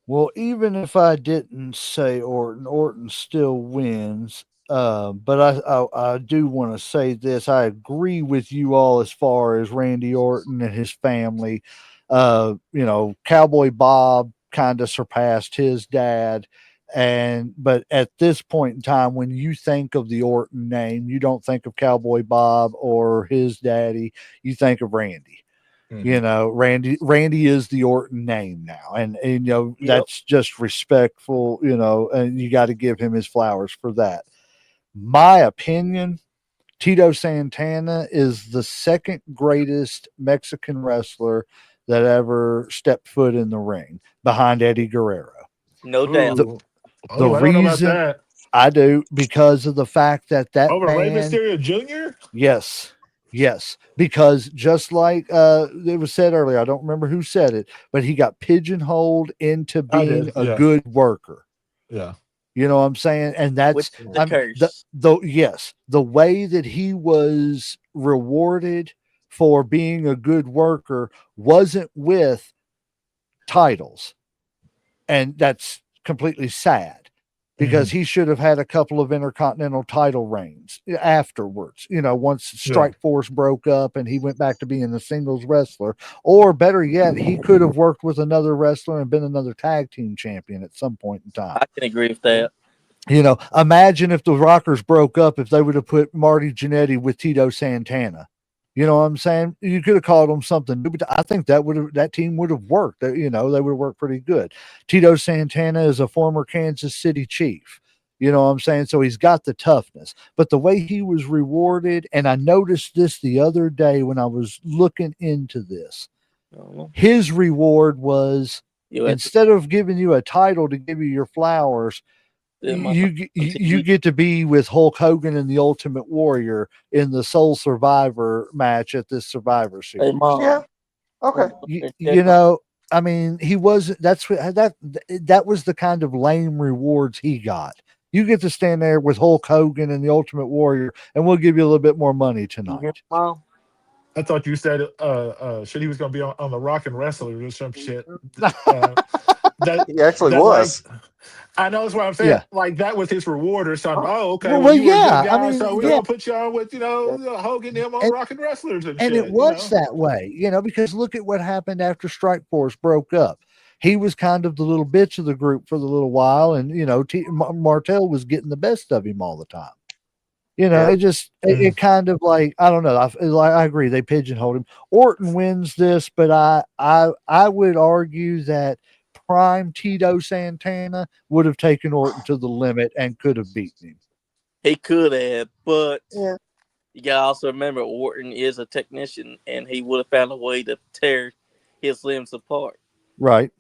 Well, even if I didn't say Orton, Orton still wins. But I do want to say this. I agree with you all as far as Randy Orton and his family. Cowboy Bob kind of surpassed his dad. But at this point in time, when you think of the Orton name, you don't think of Cowboy Bob or his daddy. You think of Randy. Mhm. Randy is the Orton name now, and Yep. that's just respectful, and you got to give him his flowers for that. My opinion, Tito Santana is the second greatest Mexican wrestler that ever stepped foot in the ring behind Eddie Guerrero. No doubt. the, Ooh. the Oh, I don't know about reason that. I do, because of the fact that Over Rey man. Mysterio Jr.? Yes. Yes. Because just like it was said earlier, I don't remember who said it, but he got pigeonholed into I being did. a Yeah. good worker. Yeah. You know what I'm saying? And With that's the curse. the way that he was rewarded for being a good worker wasn't with titles. And that's completely sad because Mhm. he should have had a couple of intercontinental title reigns afterwards. Once Yeah. Strike Force broke up and he went back to being a singles wrestler, or better yet, he could have worked with another wrestler and been another tag team champion at some point in time. I can agree with that. Imagine if the Rockers broke up, if they would have put Marty Jannetty with Tito Santana. You know what I'm saying? You could have called them something new, but I think that team would have worked. They would have worked pretty good. Tito Santana is a former Kansas City Chief. You know what I'm saying? So he's got the toughness. But the way he was rewarded, and I noticed this the other day when I was looking into this, Uh, his reward was You had to Instead of giving you a title to give you your flowers, them on you TV. get to be with Hulk Hogan and the Ultimate Warrior in the Sole Survivor match at this Survivor Hey, Series. mom. Yeah. Okay. Want to look and check You know, I mean, he wasn't. That was the kind of lame rewards he got. You get to stand there with Hulk Hogan and the Ultimate Warrior, and we'll give you a little bit more money you hear me, tonight. mom? I thought you said shit he was gonna be on the Rock and Wrestler or some shit. Uh, that He actually that like was. I know that's what I'm saying. Yeah. Like that was his reward or something. Oh, okay. Well, Well, you were a good yeah. I guy, so mean, we're yeah. gonna put you on with Hogan them on And Rock and Wrestlers and and it shit. was that way, because look at what happened after Strike Force broke up. He was kind of the little bitch of the group for the little while, and Martel was getting the best of him all the time. Yeah. It just it Mm. kind of like I don't know. I agree they pigeonholed him. Orton wins this, but I would argue that prime Tito Santana would have taken Orton to the limit and could have beaten him. He could have, but Yeah. you gotta also remember Orton is a technician, and he would have found a way to tear his limbs apart. Right.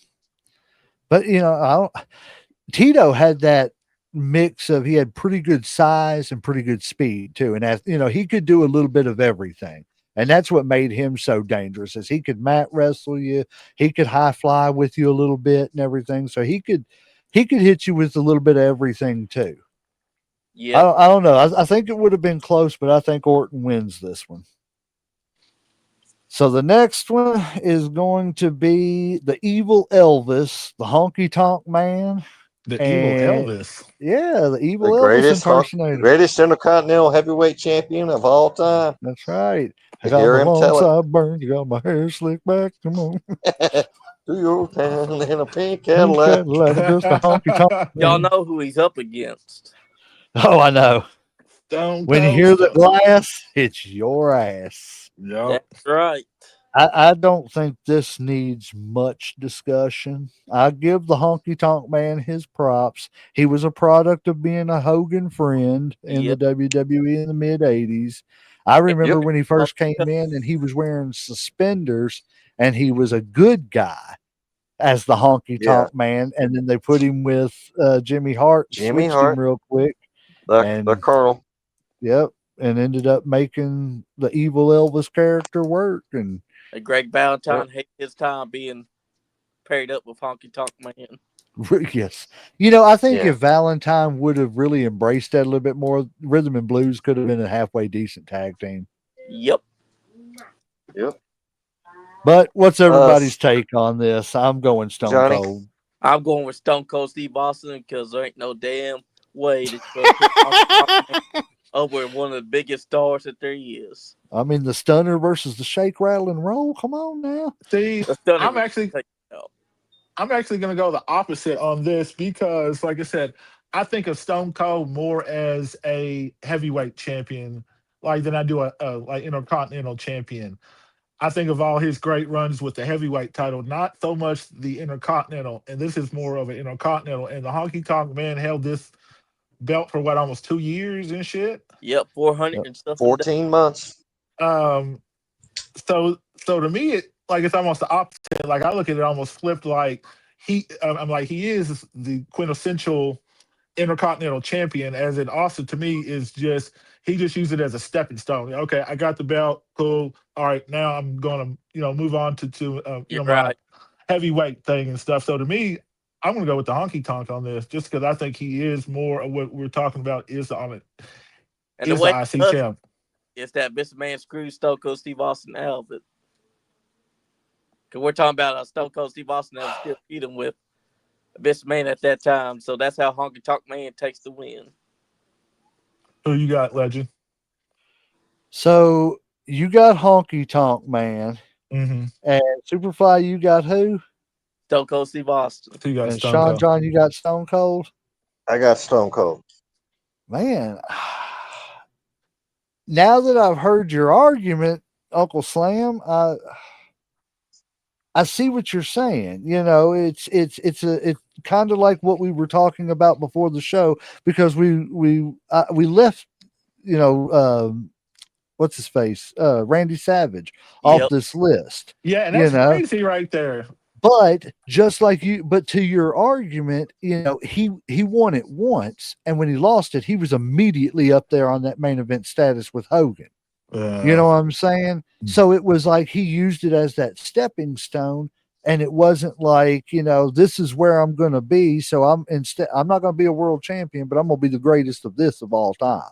But Tito had that mix of he had pretty good size and pretty good speed too, and as he could do a little bit of everything, and that's what made him so dangerous. Is he could mat wrestle you, he could high fly with you a little bit and everything, so he could hit you with a little bit of everything too. I Yep. don't, I don't know. I think it would have been close, but I think Orton wins this one. So the next one is going to be the evil Elvis, the honky tonk man. The evil And Elvis. yeah, the The evil Elvis impersonator. greatest Intercontinental Heavyweight Champion of all time. That's right. I You got hear my him long tell it. sideburns. You got my hair slicked back. Come on. To your town in a pink Pink Cadillac. Cadillac. I'm just a honky tonk Y'all man. know who he's up against. Oh, I know. Stone When you Cold hear the Stone. glass, it's your ass. Yep. That's right. I don't think this needs much discussion. I give the honky tonk man his props. He was a product of being a Hogan friend in the Yep. WWE in the mid 80s. I remember Yep. when he first came in and he was wearing suspenders and he was a good guy as the honky Yeah. tonk man. And then they put him with Jimmy Hart and Jimmy switched him Hart, real quick. the And Colonel. yep, and ended up making the evil Elvis character work. And Greg Yep. Valentine hated his time being paired up with Honky Tonk Man. yes. I think Yeah. if Valentine would have really embraced that a little bit more, Rhythm and Blues could have been a halfway decent tag team. Yep. Yep. But what's Uh, everybody's take on this? I'm going Stone Johnny. Cold. I'm going with Stone Cold Steve Austin because there ain't no damn way that you're going to put Honky Tonk Man over one of the biggest stars that there is. I mean, the Stunner versus the Shake, Rattle, and Roll. Come on now. See, The Stunner I'm was actually take it out. I'm actually going to go the opposite on this because, like I said, I think of Stone Cold more as a heavyweight champion, like than I do a like Intercontinental champion. I think of all his great runs with the heavyweight title, not so much the Intercontinental, and this is more of an Intercontinental. And the Honky Tonk Man held this belt for what almost 2 years and shit. Yep, 400 Yep. and something. 14 months. Um, so to me, it's almost the opposite. Like I look at it almost flipped. Like I'm like he is the quintessential Intercontinental champion, as in Austin to me is just he just used it as a stepping stone. Okay, I got the belt, cool. All right, now I'm gonna move on to You're my right. heavyweight thing and stuff. So to me, I'm gonna go with the honky tonk on this, just because I think he is more of what we're talking about And the is the way he IC does it champ. is that Mr. Man screwed Stone Cold Steve Austin out of it. Because we're talking about Stone Cold Steve Austin that was still feuding with Mr. Man at that time. So that's how Honky Tonk Man takes the win. Who you got, Legend? So you got Honky Tonk Man. Mm-hmm. And Superfly, you got who? Stone Cold Steve Austin. Who you got? And Stone Sean Cold. John, you got Stone Cold? I got Stone Cold. Man, now that I've heard your argument, Uncle Slam, I see what you're saying. It's kind of like what we were talking about before the show because we left, you know, what's his face, Randy Savage off Yep. this list. Yeah, and You that's know, crazy right there. But just like you, but to your argument, he won it once, and when he lost it, he was immediately up there on that main event status with Hogan. You Uh, know what I'm saying? So it was like he used it as that stepping stone, and it wasn't like, this is where I'm going to be. So I'm not going to be a world champion, but I'm going to be the greatest of this of all time.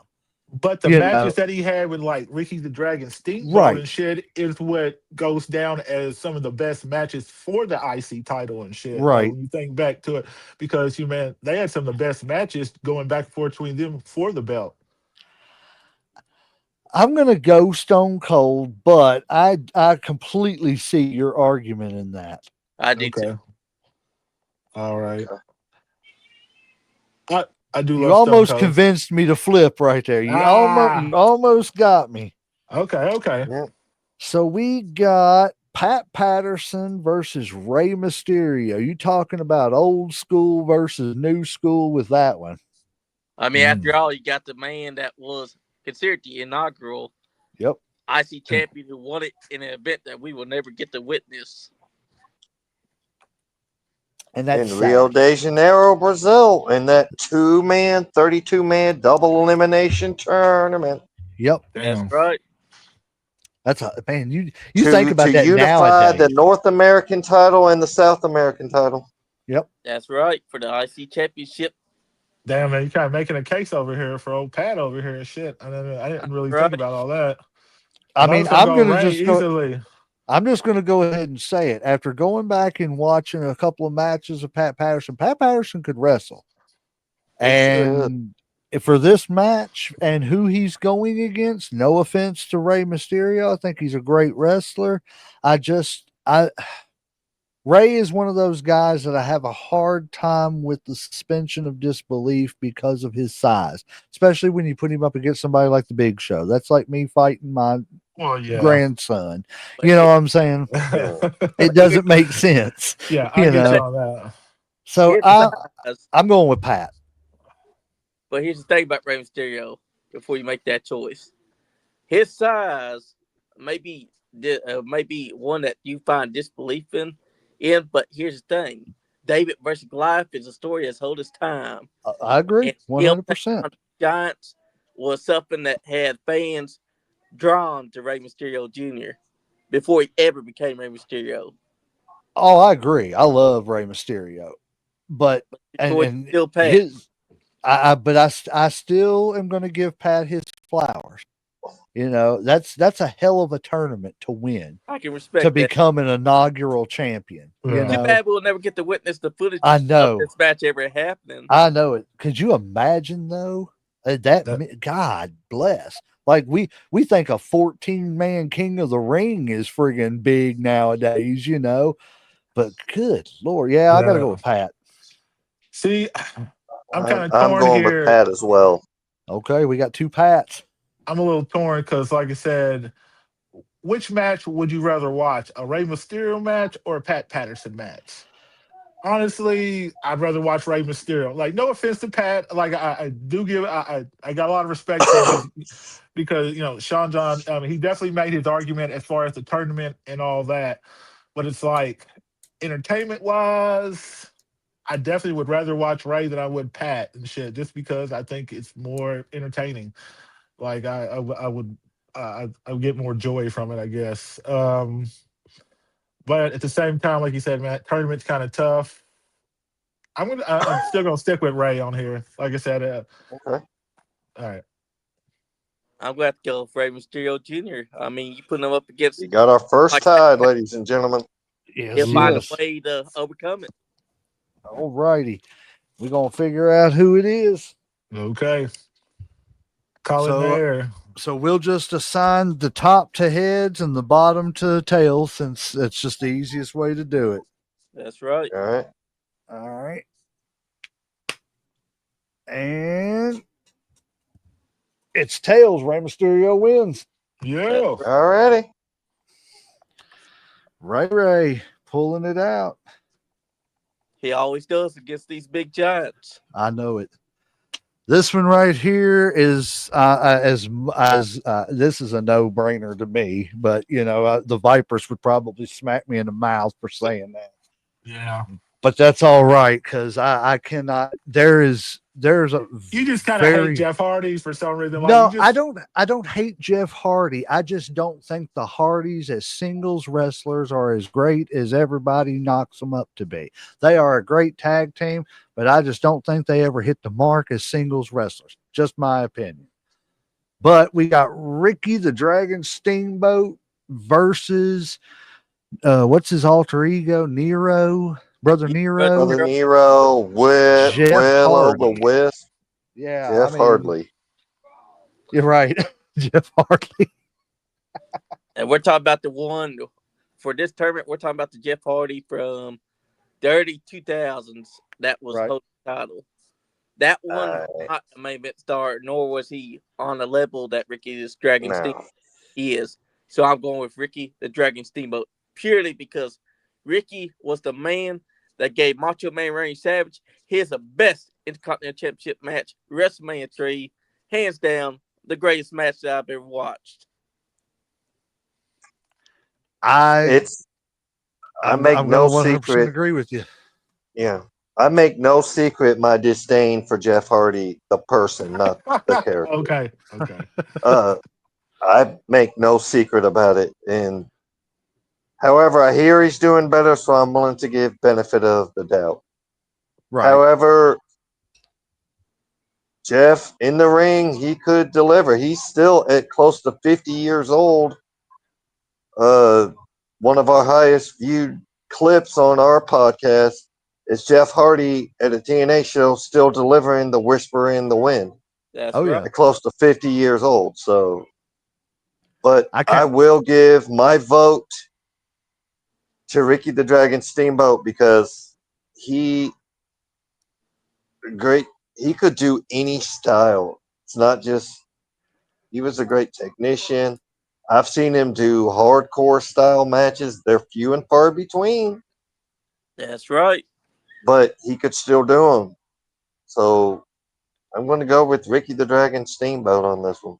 but the You know, matches that he had with like Ricky the Dragon Steamboat and right, shit is what goes down as some of the best matches for the IC title and shit. Like right. when you think back to it, because you man, they had some of the best matches going back and forth between them for the belt. I'm going to go Stone Cold, but I completely see your argument in that. I do too. Okay, all right. Okay. I I do You love Stone almost Cold. convinced me to flip right there. You Ah, almost got me. okay, okay. Yeah. So we got Pat Patterson versus Rey Mysterio. You talking about old school versus new school with that one? I mean, after Mm. all, you got the man that was considered the inaugural Yep. IC champion who won it in an event that we will never get to witness. And that's In Rio sad. de Janeiro, Brazil, in that 32-man double elimination tournament Yep. That's Damn. right. That's a man. You think to about that unify the nowadays. North American title and the South American title. Yep. That's right. For the IC championship. Damn, man, you kind of making a case over here for old Pat over here and shit. I didn't really think Right. about all that. I But I mean, was gonna go Ray easily. I'm just gonna go ahead and say it. After going back and watching a couple of matches of Pat Patterson could wrestle. He could. Good. And for this match and who he's going against, no offense to Rey Mysterio, I think he's a great wrestler. I Ray is one of those guys that I have a hard time with the suspension of disbelief because of his size, especially when you put him up against somebody like the Big Show. That's like me fighting my Well, yeah. grandson. But You know what I'm saying? Yeah. It doesn't make sense, Yeah, I you get you know. on that. So his size. I'm going with Pat. But here's the thing about Rey Mysterio before you make that choice. His size maybe one that you find disbelief in. But here's the thing: David versus Goliath is a story that's old as time, I agree and him taking 100%. on the Giants was something that had fans drawn to Rey Mysterio Jr. before he ever became Rey Mysterio. Oh, I agree. I love Rey Mysterio, but The and choice is and still Pat's. his I still am going to give Pat his flowers. That's a hell of a tournament to win I can to respect that. become an inaugural champion. Yeah. Too bad we'll never get to witness the footage I of know, this match ever happening. I know it. Could you imagine though? That That God bless. Like we think a 14-man King of the Ring is friggin' big nowadays. But good Lord, yeah, I got to go yeah. with Pat. See, I'm kind of I'm torn going with here. Pat as well. Okay, we got two Pats. I'm a little torn because, like I said, which match would you rather watch? A Rey Mysterio match or a Pat Patterson match? Honestly, I'd rather watch Rey Mysterio. Like, no offense to Pat, like I do give I got a lot of respect for him because Sean John, he definitely made his argument as far as the tournament and all that. But it's like entertainment wise, I definitely would rather watch Ray than I would Pat and shit, just because I think it's more entertaining. Like I would get more joy from it, I guess. But at the same time, like you said, man, tournament's kind of tough. I'm still gonna stick with Ray on here. Like I said, Okay. all right, I'm going to have to go with Rey Mysterio Jr. I mean, you put him up against You got our first like tied, that, ladies and gentlemen. Yes, he'll find a yes. yes, way to overcome it. All righty. We're gonna figure out who it is. okay, call it So there. so we'll just assign the top to heads and the bottom to tails, since it's just the easiest way to do it. That's right. All right. All right. And it's tails. Rey Mysterio wins. That's Yeah, right. All righty. Ray pulling it out. He always does against these big giants. I know it. This one right here is as this is a no brainer to me, but the Vipers would probably smack me in the mouth for saying that. Yeah. but that's all right because I cannot. There's a You just kind of hate very Jeff Hardy for some reason. Like you no. I just don't. I don't hate Jeff Hardy. I just don't think the Hardys as singles wrestlers are as great as everybody knocks them up to be. They are a great tag team, but I just don't think they ever hit the mark as singles wrestlers. Just my opinion. But we got Ricky the Dragon Steamboat versus what's his alter ego? Nero, brother Nero, Brother Nero, Jeff Willow the Hardy. Wisp, Yeah, I Jeff mean, Hardley. you're right. Jeff Hardy. And we're talking about the one for this tournament. We're talking about the Jeff Hardy from the early 2000s that was Right. holding the title. That one was Uh, not a main event star, nor was he on the level that Ricky the Dragon Steamboat no. is. So I'm going with Ricky the Dragon Steamboat purely because Ricky was the man that gave Macho Man Randy Savage his best Intercontinental Championship match, WrestleMania 3, hands down the greatest match that I've ever watched. I It's I I'm make I'm gonna no 100% secret. agree with you. Yeah. I make no secret my disdain for Jeff Hardy, the person, not the character. okay. Okay. Uh I make no secret about it. And however, I hear he's doing better, so I'm willing to give benefit of the doubt. Right. However, Jeff in the ring, he could deliver. He's still at close to 50 years old. Uh, one of our highest viewed clips on our podcast is Jeff Hardy at a TNA show still delivering the Whisper in the Wind That's Oh right. yeah. at close to 50 years old. So, but I I can't. will give my vote to Ricky the Dragon Steamboat because he great. He could do any style. It's not just he was a great technician. I've seen him do hardcore style matches. They're few and far between, That's right. but he could still do them. So I'm going to go with Ricky the Dragon Steamboat on this one.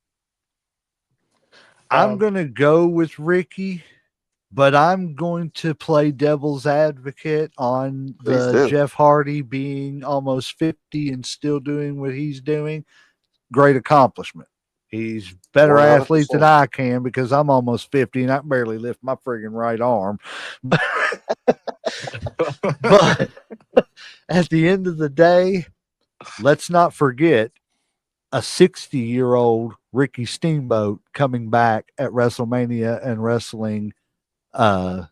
I'm Um, gonna go with Ricky, but I'm going to play devil's advocate on Please the do. Jeff Hardy being almost 50 and still doing what he's doing. Great accomplishment. He's better athlete than 100%. I can because I'm almost 50 and I can barely lift my friggin' right arm. But at the end of the day, let's not forget a 60-year-old Ricky Steamboat coming back at WrestleMania and wrestling uh,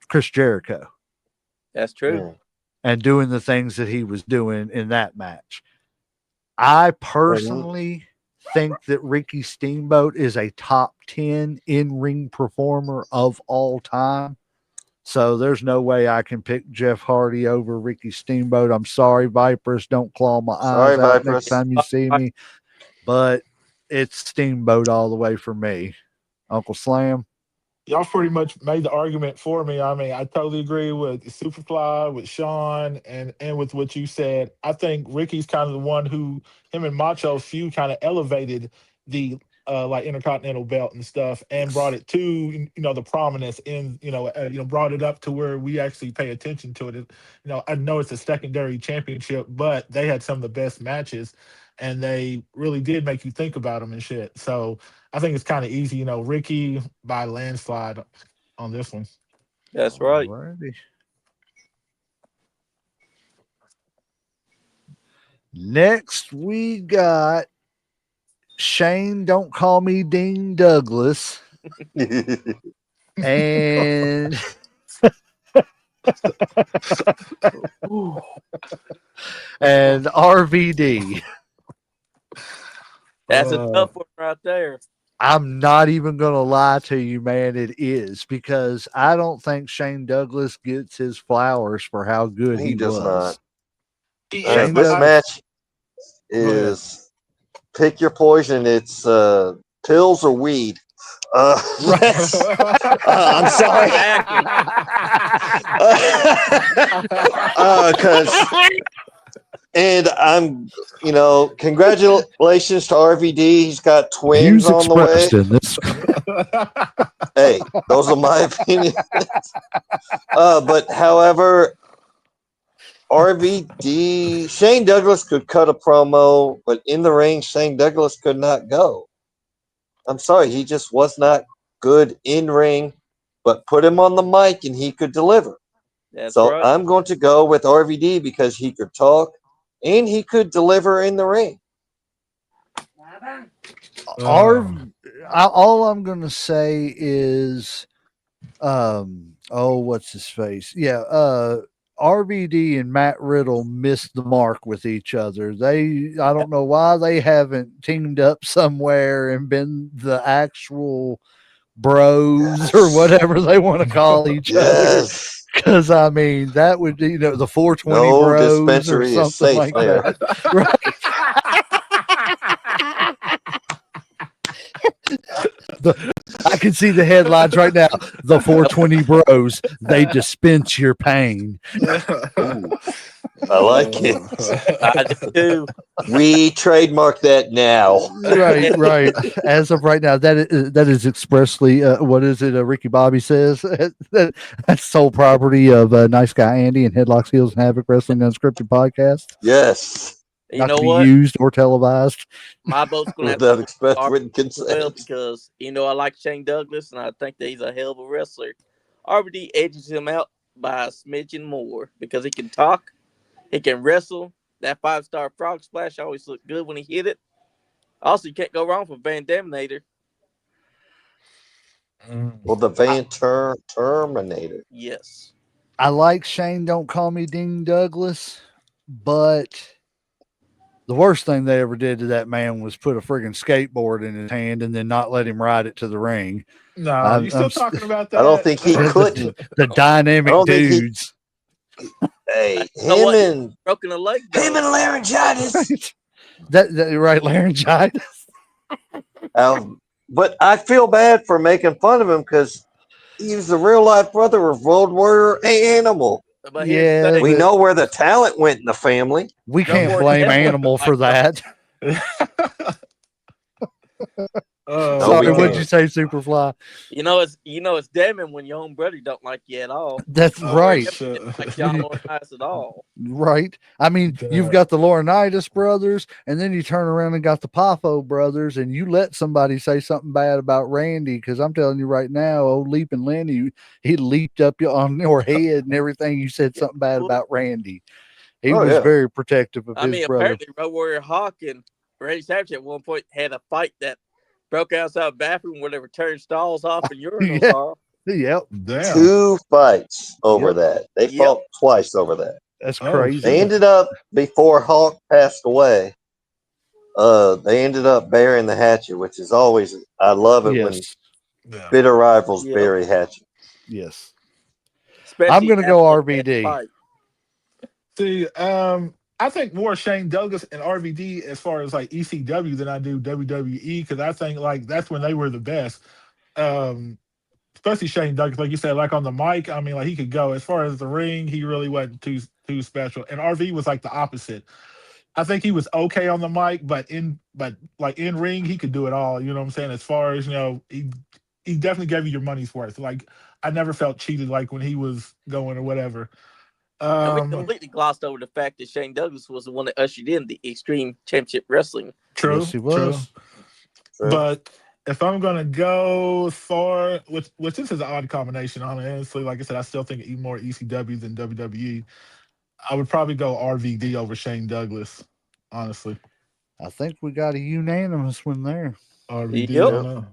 Chris Jericho That's true. Yeah. and doing the things that he was doing in that match. I And personally think that Ricky Steamboat is a top 10 in ring performer of all time. So there's no way I can pick Jeff Hardy over Ricky Steamboat. I'm sorry, Vipers. Don't claw my sorry, eyes out next Vipers. time you see me, but it's Steamboat all the way for me. Uncle Slam. y'all pretty much made the argument for me. I mean, I totally agree with Superfly, with Sean, and with what you said. I think Ricky's kind of the one who him and Macho's feud kind of elevated the like Intercontinental belt and stuff, and brought Yes. it to the prominence in brought it up to where we actually pay attention to it. I know it's a secondary championship, but they had some of the best matches, and they really did make you think about them and shit. So I think it's kind of easy, Ricky by landslide on this one. That's All right. righty. Next, we got Shane, don't call me Dean Douglas, and Ooh, and RVD. that's a Uh, tough one right there. I'm not even going to lie to you, man. It is because I don't think Shane Douglas gets his flowers for how good he he does not. was. yeah, Shane This I Douglas. match go ahead. is pick your poison. It's pills or weed. That's. I'm sorry. Exactly. Because And congratulations to RVD. He's got twins Views on the way. expressed in this. Hey, those are my opinions. But however, RVD, Shane Douglas could cut a promo, but in the ring, Shane Douglas could not go. I'm sorry, he just was not good in ring, but put him on the mic and he could deliver. That's So right. I'm going to go with RVD because he could talk and he could deliver in the ring. All I'm going to say is, what's his face? Yeah, RVD and Matt Riddle missed the mark with each other. I don't know why they haven't teamed up somewhere and been the actual bros or whatever they want to call each other. Yes. Because I mean, that would the 420 No bros or dispensary is something safe like there. that, right? I can see the headlines right now. The 420 bros, they dispense your pain. Ooh, I like it. I do too. We trademark that now. Right, right. As of right now, that is expressly what is it? Ricky Bobby says that's sole property of Nice Guy Andy and Headlocks Heels and Havoc Wrestling Unscripted podcast. Yes. You Not know to be what? used or televised. My vote's gonna have to Without go express RVD written as well consent. because I like Shane Douglas and I think that he's a hell of a wrestler. RVD edges him out by a smidgen more because he can talk, he can wrestle. That 5-star frog splash always looked good when he hit it. Also, you can't go wrong for Van Daminator. Well, the Terminator. Yes. I like Shane. Don't call me Dean Douglas, but the worst thing they ever did to that man was put a friggin' skateboard in his hand and then not let him ride it to the ring. No, you still talking about I don't that? think he couldn't. the I dynamic don't think he. dudes. Hey, So him what? He and broken a leg him though. and laryngitis. That right, laryngitis. But I feel bad for making fun of him because he was the real life brother of Road Warrior Animal. But here's the Yeah, thing: We but know where the talent went in the family. we no can't more blame definitely Animal like for that. No, we Sorry, what'd can't. you say, Superfly? it's damning when your own brother don't like you at all. That's No more right. definitely didn't like John Laurinaitis at all. Right. I mean, you've got the Laurinaitis brothers, and then you turn around and got the Poffo brothers, and you let somebody say something bad about Randy, because I'm telling you right now, old Leaping Lenny, he leaped up on your head and everything. You said something bad about Randy. He Oh was yeah. very protective of I his mean, brother. apparently, Road Warrior Hawk and Randy Savage at one point had a fight that broke outside the bathroom where they were tearing stalls off and urinals Yeah. off. Yep. Damn. 2 fights over Yep. that. They Yep. fought twice over that. That's Oh crazy. They shit. ended up before Hawk passed away. They ended up burying the hatchet, which is always I love it when Yes. Yeah. bitter rivals Yep. bury hatchet. Yes. Especially I'm going to go after that RVD. fight. See, I think more Shane Douglas and RVD as far as like ECW than I do WWE because I think like that's when they were the best. Um, Especially Shane Douglas, like you said, like on the mic. I mean, like he could go as far as the ring. He really wasn't too special. And RV was like the opposite. I think he was okay on the mic, but like in ring, he could do it all. You know what I'm saying? As far as he definitely gave you your money's worth. Like I never felt cheated like when he was going or whatever. And we Um, completely glossed over the fact that Shane Douglas was the one that ushered in the Extreme Championship Wrestling. Yes, true, he true. was. True. But if I'm gonna go for which this is an odd combination, honestly. Like I said, I still think even more ECW than WWE. I would probably go RVD over Shane Douglas. Honestly, I think we got a unanimous one there. RVD. Yep. I know.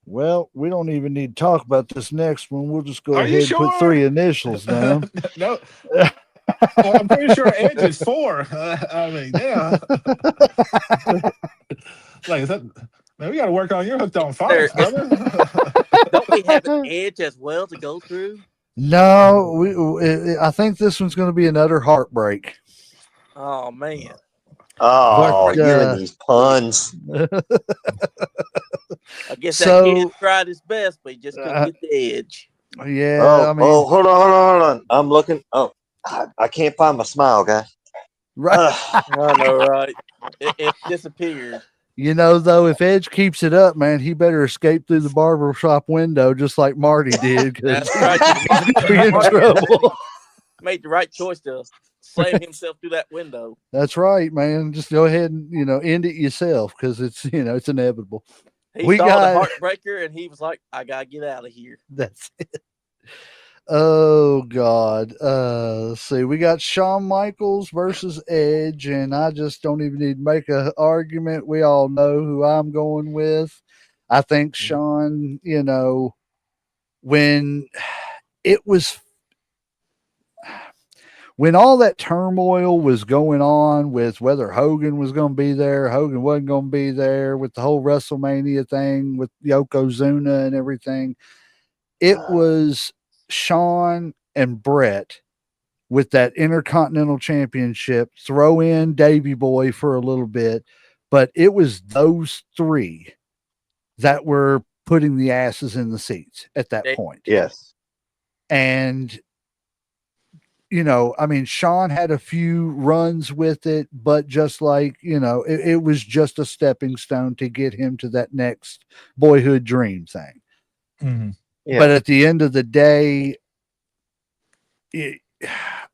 Well, we don't even need to talk about this next one. We'll just go Are you ahead and put 3 sure? initials down. No. Well, I'm pretty sure Edge is 4. I mean, yeah. Like, is that, man, we got to work on your hooked on There, phonics, brother. don't we have an edge as well to go through? No, I think this one's going to be another heartbreak. Oh man, But Oh, heartbreak. you and these puns. I guess that kid so tried his best, but he just couldn't get the edge. yeah, Oh, I mean, hold on. I'm looking. Oh, I can't find my smile, guys. Right. I know, right? It disappeared. You know, though, if Edge keeps it up, man, he better escape through the barber shop window just like Marty did, because That's right. he's going to be in Marty trouble. made the right choice to slam himself through that window. That's right, man. Just go ahead and end it yourself, because it's it's inevitable. He We saw the got heartbreaker and he was like, "I gotta get out of here." that's Oh God. Let's see. We got Shawn Michaels versus Edge, and I just don't even need to make an argument. We all know who I'm going with. I think Shawn, when it was when all that turmoil was going on with whether Hogan was going to be there, Hogan wasn't going to be there, with the whole WrestleMania thing with Yokozuna and everything, it was Shawn and Brett with that Intercontinental Championship. Throw in Davy Boy for a little bit, but it was those three that were putting the asses in the seats at that point. Yes. And I mean, Shawn had a few runs with it, but just like, it was just a stepping stone to get him to that next boyhood dream thing. Mm-hmm. Yeah. But at the end of the day,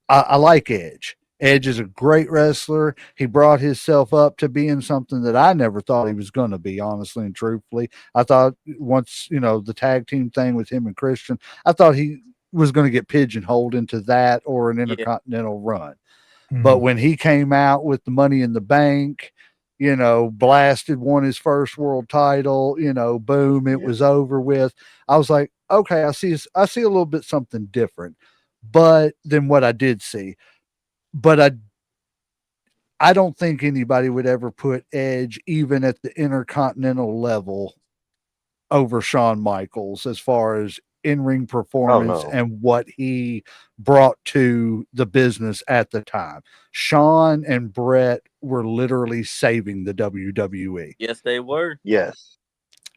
I like Edge. Edge is a great wrestler. He brought himself up to being something that I never thought he was going to be, honestly and truthfully. I thought once, the tag team thing with him and Christian, I thought he was going to get pigeonholed into that or an Yeah. Intercontinental run. Mm-hmm. But when he came out with the Money in the Bank, blasted, won his first world title, boom, it was over with. I was like, okay, I see a little bit something different, but than what I did see. But I don't think anybody would ever put Edge even at the Intercontinental level over Shawn Michaels as far as in-ring performance and what he brought to the business at the time. Shawn and Brett were literally saving the WWE. Yes, they were. Yes.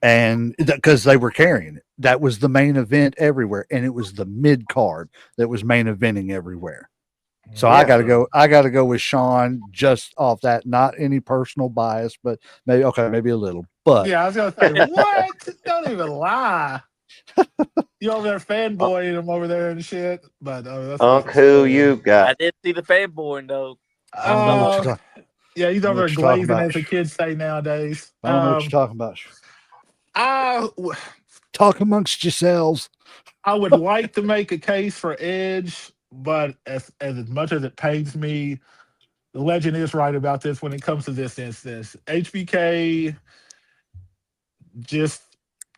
And because they were carrying it. That was the main event everywhere. And it was the mid card that was main eventing everywhere. So I gotta go with Shawn just off that. Not any personal bias, but maybe a little. But yeah, I was gonna say, what? Don't even lie. You over there fanboying him over there and shit. But that's who you I got? did see the fanboy though. I don't know what you're talking. Yeah, he's I don't know over what there you're talking glazing, about. as the kids say nowadays. I don't know what you're talking about. I Talk amongst yourselves. I would like to make a case for Edge, but as much as it pains me, the legend is right about this when it comes to this instance. HBK, just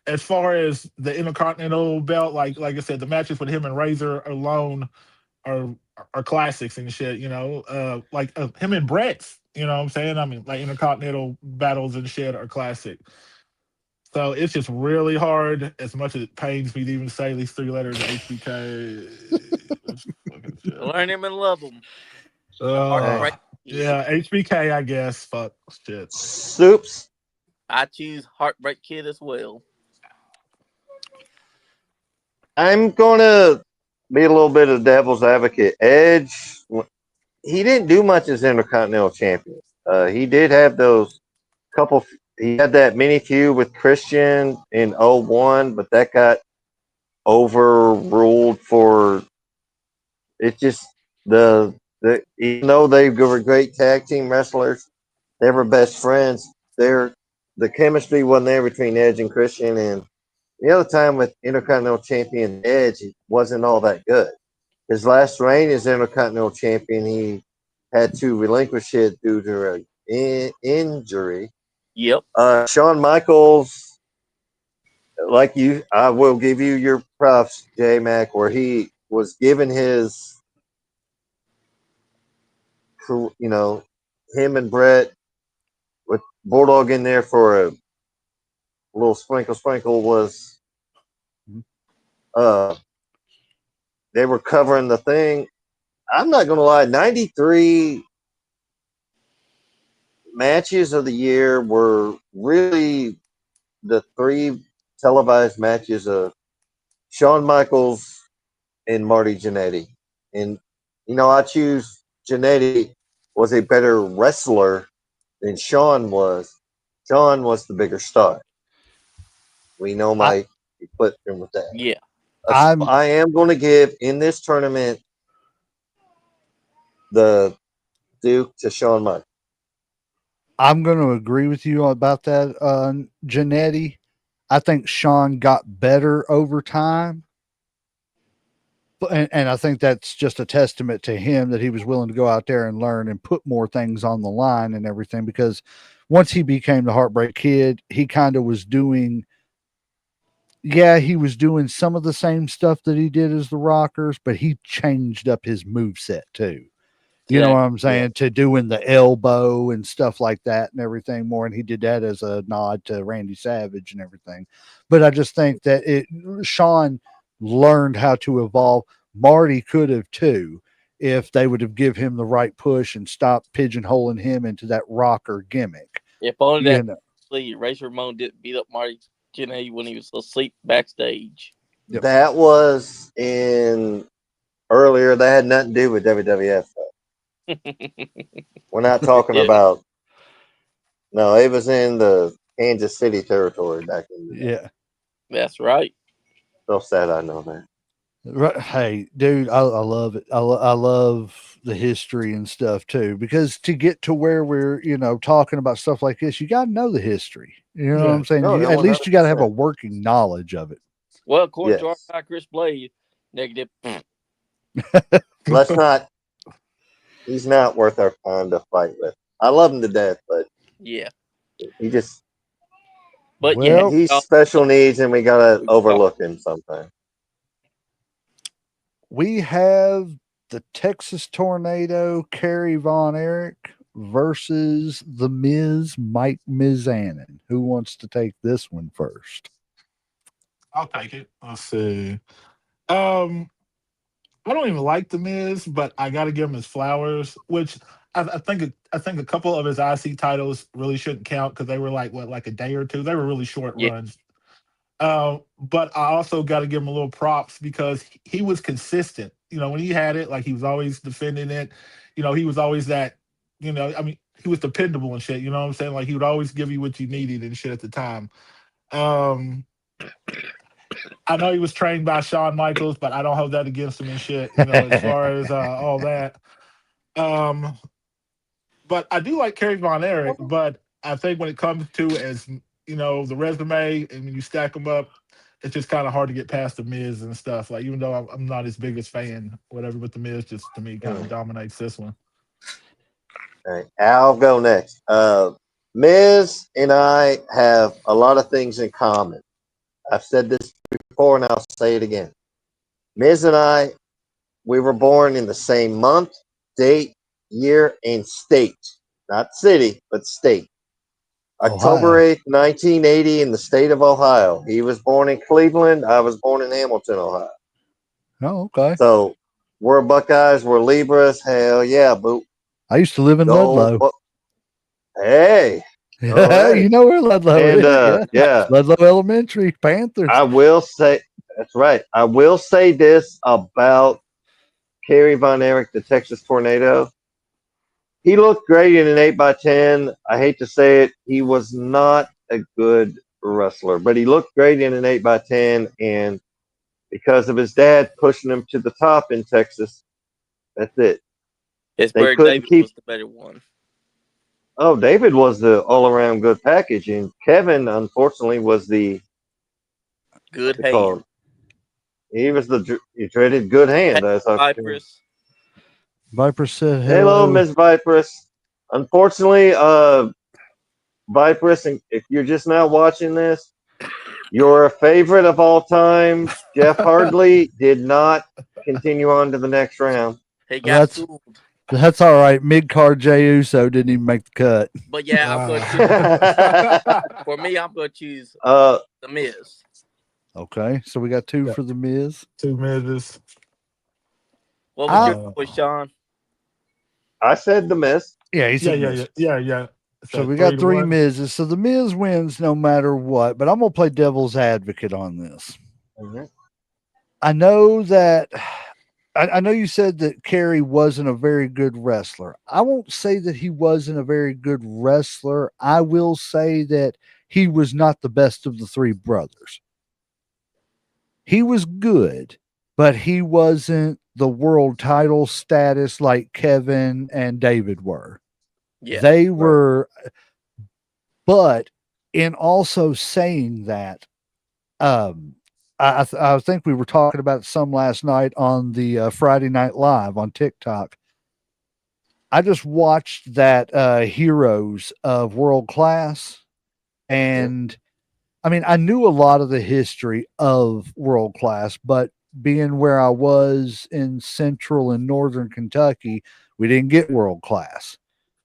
as far as the Intercontinental belt, like I said, the matches with him and Razor alone are are classics and shit. Him and Brett's. You know what I'm saying? I mean, like Intercontinental battles and shit are classic. So it's just really hard, as much as it pains me to even say these three letters HBK. It's fucking shit. Learn him and love him. Uh, Heartbreak Kid. yeah, HBK, I guess. Fuck shit. Soups. I choose Heartbreak Kid as well. I'm gonna be a little bit of devil's advocate. Edge, he didn't do much as Intercontinental Champion. He did have those couple. He had that mini feud with Christian in '01, but that got overruled for it. Just the even though they were great tag team wrestlers, they were best friends. The chemistry wasn't there between Edge and Christian, and the other time with Intercontinental Champion Edge, he wasn't all that good. His last reign as Intercontinental Champion, he had to relinquish it due to an injury. Yep. Shawn Michaels, like you, I will give you your props, J Mac, where he was given his, him and Brett with Bulldog in there for a little sprinkle was, uh, they were covering the thing. I'm not gonna lie, 93 matches of the year were really the three televised matches of Shawn Michaels and Marty Jannetty. And I choose Janetti was a better wrestler than Sean was. Sean was the bigger star. We know I, my put him with that. Yeah. I'm I am going to give in this tournament the Duke to Shawn Michaels. I'm going to agree with you about that, Janetti. I think Sean got better over time. And I think that's just a testament to him that he was willing to go out there and learn and put more things on the line and everything. Because once he became the Heartbreak Kid, he kind of was doing, yeah, he was doing some of the same stuff that he did as the Rockers, but he changed up his move set too. You know what Exactly. I'm Yeah. saying? To doing the elbow and stuff like that and everything more. And he did that as a nod to Randy Savage and everything. But I just think that Sean learned how to evolve. Marty could have too, if they would have give him the right push and stopped pigeonholing him into that rocker gimmick. If only You that know. Razor Ramon didn't beat up Marty Jannetty when he was asleep backstage. Yep. That was in earlier. That had nothing to do with WWF. We're not talking Yeah, about. No, it was in the Kansas City territory back in the day. Yeah. that's right. So sad I know that. Right. Hey, dude, I love it. I love the history and stuff too, because to get to where we're, talking about stuff like this, you got to know the history. You know what Yeah. I'm saying? No, You no, at one least hundred you got to have a percent. working knowledge of it. Well, according to our Yes. guy Chris Blade, negative. Let's not. He's not worth our time to fight with. I love him to death, but Yeah, he just but you have Well, he's also special needs, and we gotta we talk. overlook him sometimes. we have the Texas Tornado, Kerry Von Erich versus the Miz, Mike Mizanin. Who wants to take this one first? I'll take it. Let's see. Um, I don't even like the Miz, but I got to give him his flowers. Which I think a couple of his IC titles really shouldn't count because they were like what, like a day or two. They were really short Yeah, runs. But I also got to give him a little props because he was consistent. When he had it, like he was always defending it. He was always that. I mean, he was dependable and shit. You know what I'm saying? Like he would always give you what you needed and shit at the time. Um, I know he was trained by Shawn Michaels, but I don't hold that against him and shit. As far as all that. Um, but I do like Kerry Von Erich. But I think when it comes to the resume and when you stack them up, it's just kind of hard to get past the Miz and stuff. Like even though I'm not his biggest fan, whatever, but the Miz just to me kind of Hmm. dominates this one. All right, I'll go next. Miz and I have a lot of things in common. I've said this before, and I'll say it again. Miz and I, we were born in the same month, date, year, and state. Not city, but state. October Ohio. 8th, 1980, in the state of Ohio. He was born in Cleveland. I was born in Hamilton, Ohio. Oh, okay. So we're Buckeyes. We're Libras. Hell yeah, boo. I used to live in Go. Ludlow. Hey. All You right. know where Ludlow And is. Yeah. yeah, Ludlow Elementary, Panthers. I will say, that's right. I will say this about Kerry Von Erich, the Texas Tornado. He looked great in an 8x10. I hate to say it. He was not a good wrestler, but he looked great in an 8x10. And because of his dad pushing him to the top in Texas, that's it. They Pittsburgh couldn't David keep. was the better one. Oh, David was the all around good package. And Kevin, unfortunately, was the, Good what's it called? hand. He was the he dreaded good Hey, hand. As I Cypress. Viper said Hello, hello. Miss Viperous. Unfortunately, Viperous, and if you're just now watching this, your favorite of all time, Jeff Hardley, did not continue on to the next round. He got That's schooled. that's all right. Mid card Jey Uso didn't even make the cut. But yeah, I'm going to choose. For me, I'm going to choose uh, the Miz. Okay, so we got two Yeah, for the Miz. two Mizes. What was I your Uh, choice, Sean? I said the miss. Yeah, he yeah, said yeah, yeah, Miz. yeah, yeah. Is So that we three got to three one? Mizes. So the Miz wins no matter what. But I'm gonna play devil's advocate on this. Mhm. I know that I know you said that Kerry wasn't a very good wrestler. I won't say that he wasn't a very good wrestler. I will say that he was not the best of the three brothers. He was good, but he wasn't the world title status like Kevin and David were. Yeah. They Right. were, but in also saying that, um, I think we were talking about some last night on the Friday Night Live on TikTok. I just watched that Heroes of World Class, Yeah. and I mean, I knew a lot of the history of World Class, but being where I was in central and northern Kentucky, we didn't get World Class.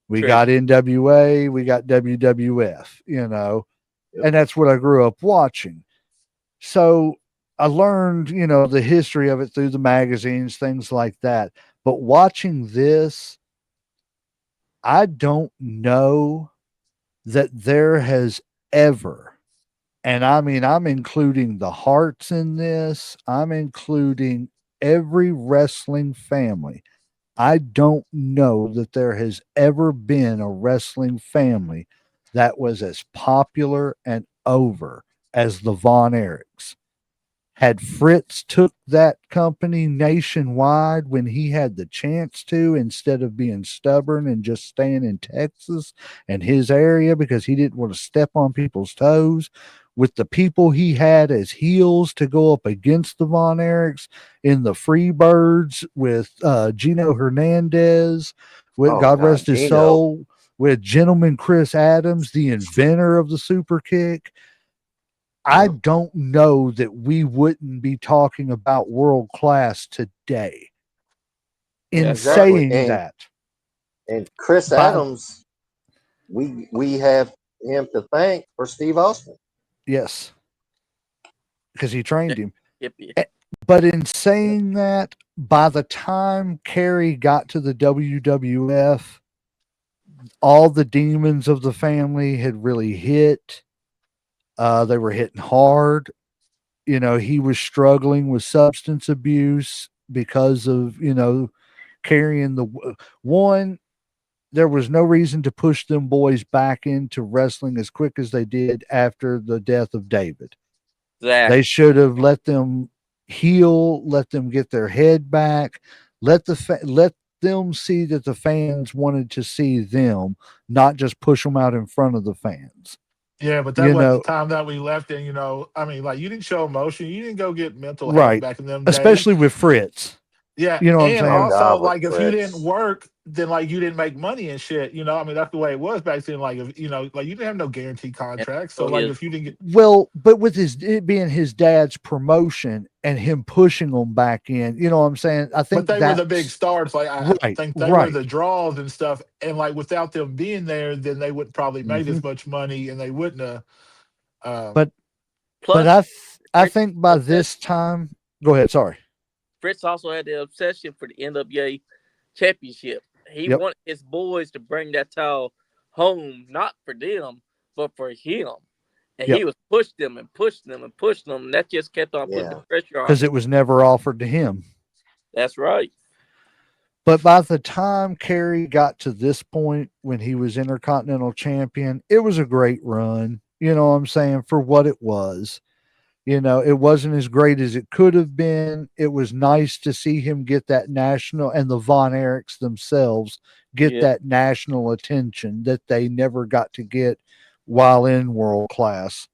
We True. got NWA, we got WWF, Yep. and that's what I grew up watching. So I learned, the history of it through the magazines, things like that. But watching this, I don't know that there has ever, and I mean, I'm including the Hearts in this, I'm including every wrestling family. I don't know that there has ever been a wrestling family that was as popular and over as the Von Erichs. Had Fritz took that company nationwide when he had the chance to, instead of being stubborn and just staying in Texas and his area because he didn't want to step on people's toes, with the people he had as heels to go up against the Von Erichs in the Freebirds with Gino Hernandez, with Oh God God, rest his Gino. soul, with Gentleman Chris Adams, the inventor of the super kick. I Yeah. don't know that we wouldn't be talking about world class today. In That's right. Exactly. saying that, And Chris by Adams, we have him to thank for Steve Austin. yes, because he Yeah. trained him. Yep. Yeah. Eh, But in saying that, by the time Kerry got to the WWF, all the demons of the family had really hit. They were hitting hard. He was struggling with substance abuse because of, carrying the one. There was no reason to push them boys back into wrestling as quick as they did after the death of David. They Exactly. should have let them heal, let them get their head back, let them see that the fans wanted to see them, not just push them out in front of the fans. Yeah, but that You wasn't the know, time that we left in, I mean, like you didn't show emotion, you didn't go get mental help right? back in them days. Especially with Fritz. Yeah, You know what I'm and Oh saying? also God, with like if you didn't Fritz. work, then like you didn't make money and shit. I mean that's the way it was back then. Like if like you didn't have no guaranteed And contracts. So so like his if you didn't get, Well, but with it being his dad's promotion and him pushing them back in, you know what I'm saying? I but think they were the big that's stars. Like I right, think they were right. the draws and stuff. And like without them being there, then they wouldn't probably made hmm as much money, and they wouldn't have. Um, But plus I Fritz think by obsession. this time, go ahead. Sorry. Fritz also had the obsession for the NWA championship. He Yep. wanted his boys to bring that title home, not for them, but for him. And Yep. he was pushing them and pushing them and pushing them. And that just kept on putting the Yeah. pressure on Because him. it was never offered to him. That's right. But by the time Kerry got to this point when he was Intercontinental Champion, it was a great run. You know what I'm saying? For what it was. It wasn't as great as it could have been. It was nice to see him get that national, and the Von Erichs themselves get Yeah. that national attention that they never got to get while in world class.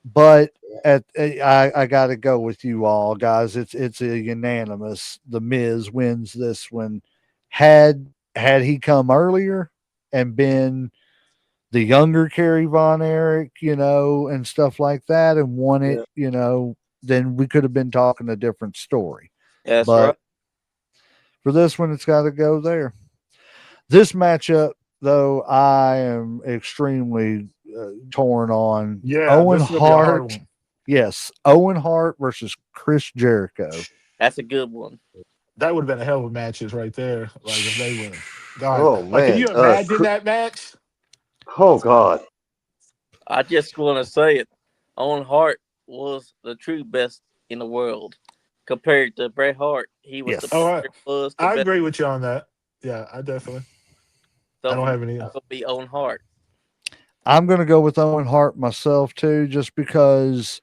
But I got to go with you all, guys. It's a unanimous. The Miz wins this one. Had he come earlier and been the younger Kerry Von Erich, and stuff like that, and won it, Yeah. then we could have been talking a different story. That's right. But for this one, it's got to go there. This matchup, though, I am extremely torn on. yeah, Owen this is gonna be a hard Hart, one. yes, Owen Hart versus Chris Jericho. That's a good one. That would have been a hell of a matches right there. Like if they would have, God, Oh like can man. you imagine that match? Oh God. I just want to say it. Owen Hart was the true best in the world. compared to Bret Hart. He was the Yes. Oh, bigger, was the I better. agree with you on that. Yeah, I definitely. I So don't for me, have any. it's gonna be Owen Hart. I'm going to go with Owen Hart myself too, just because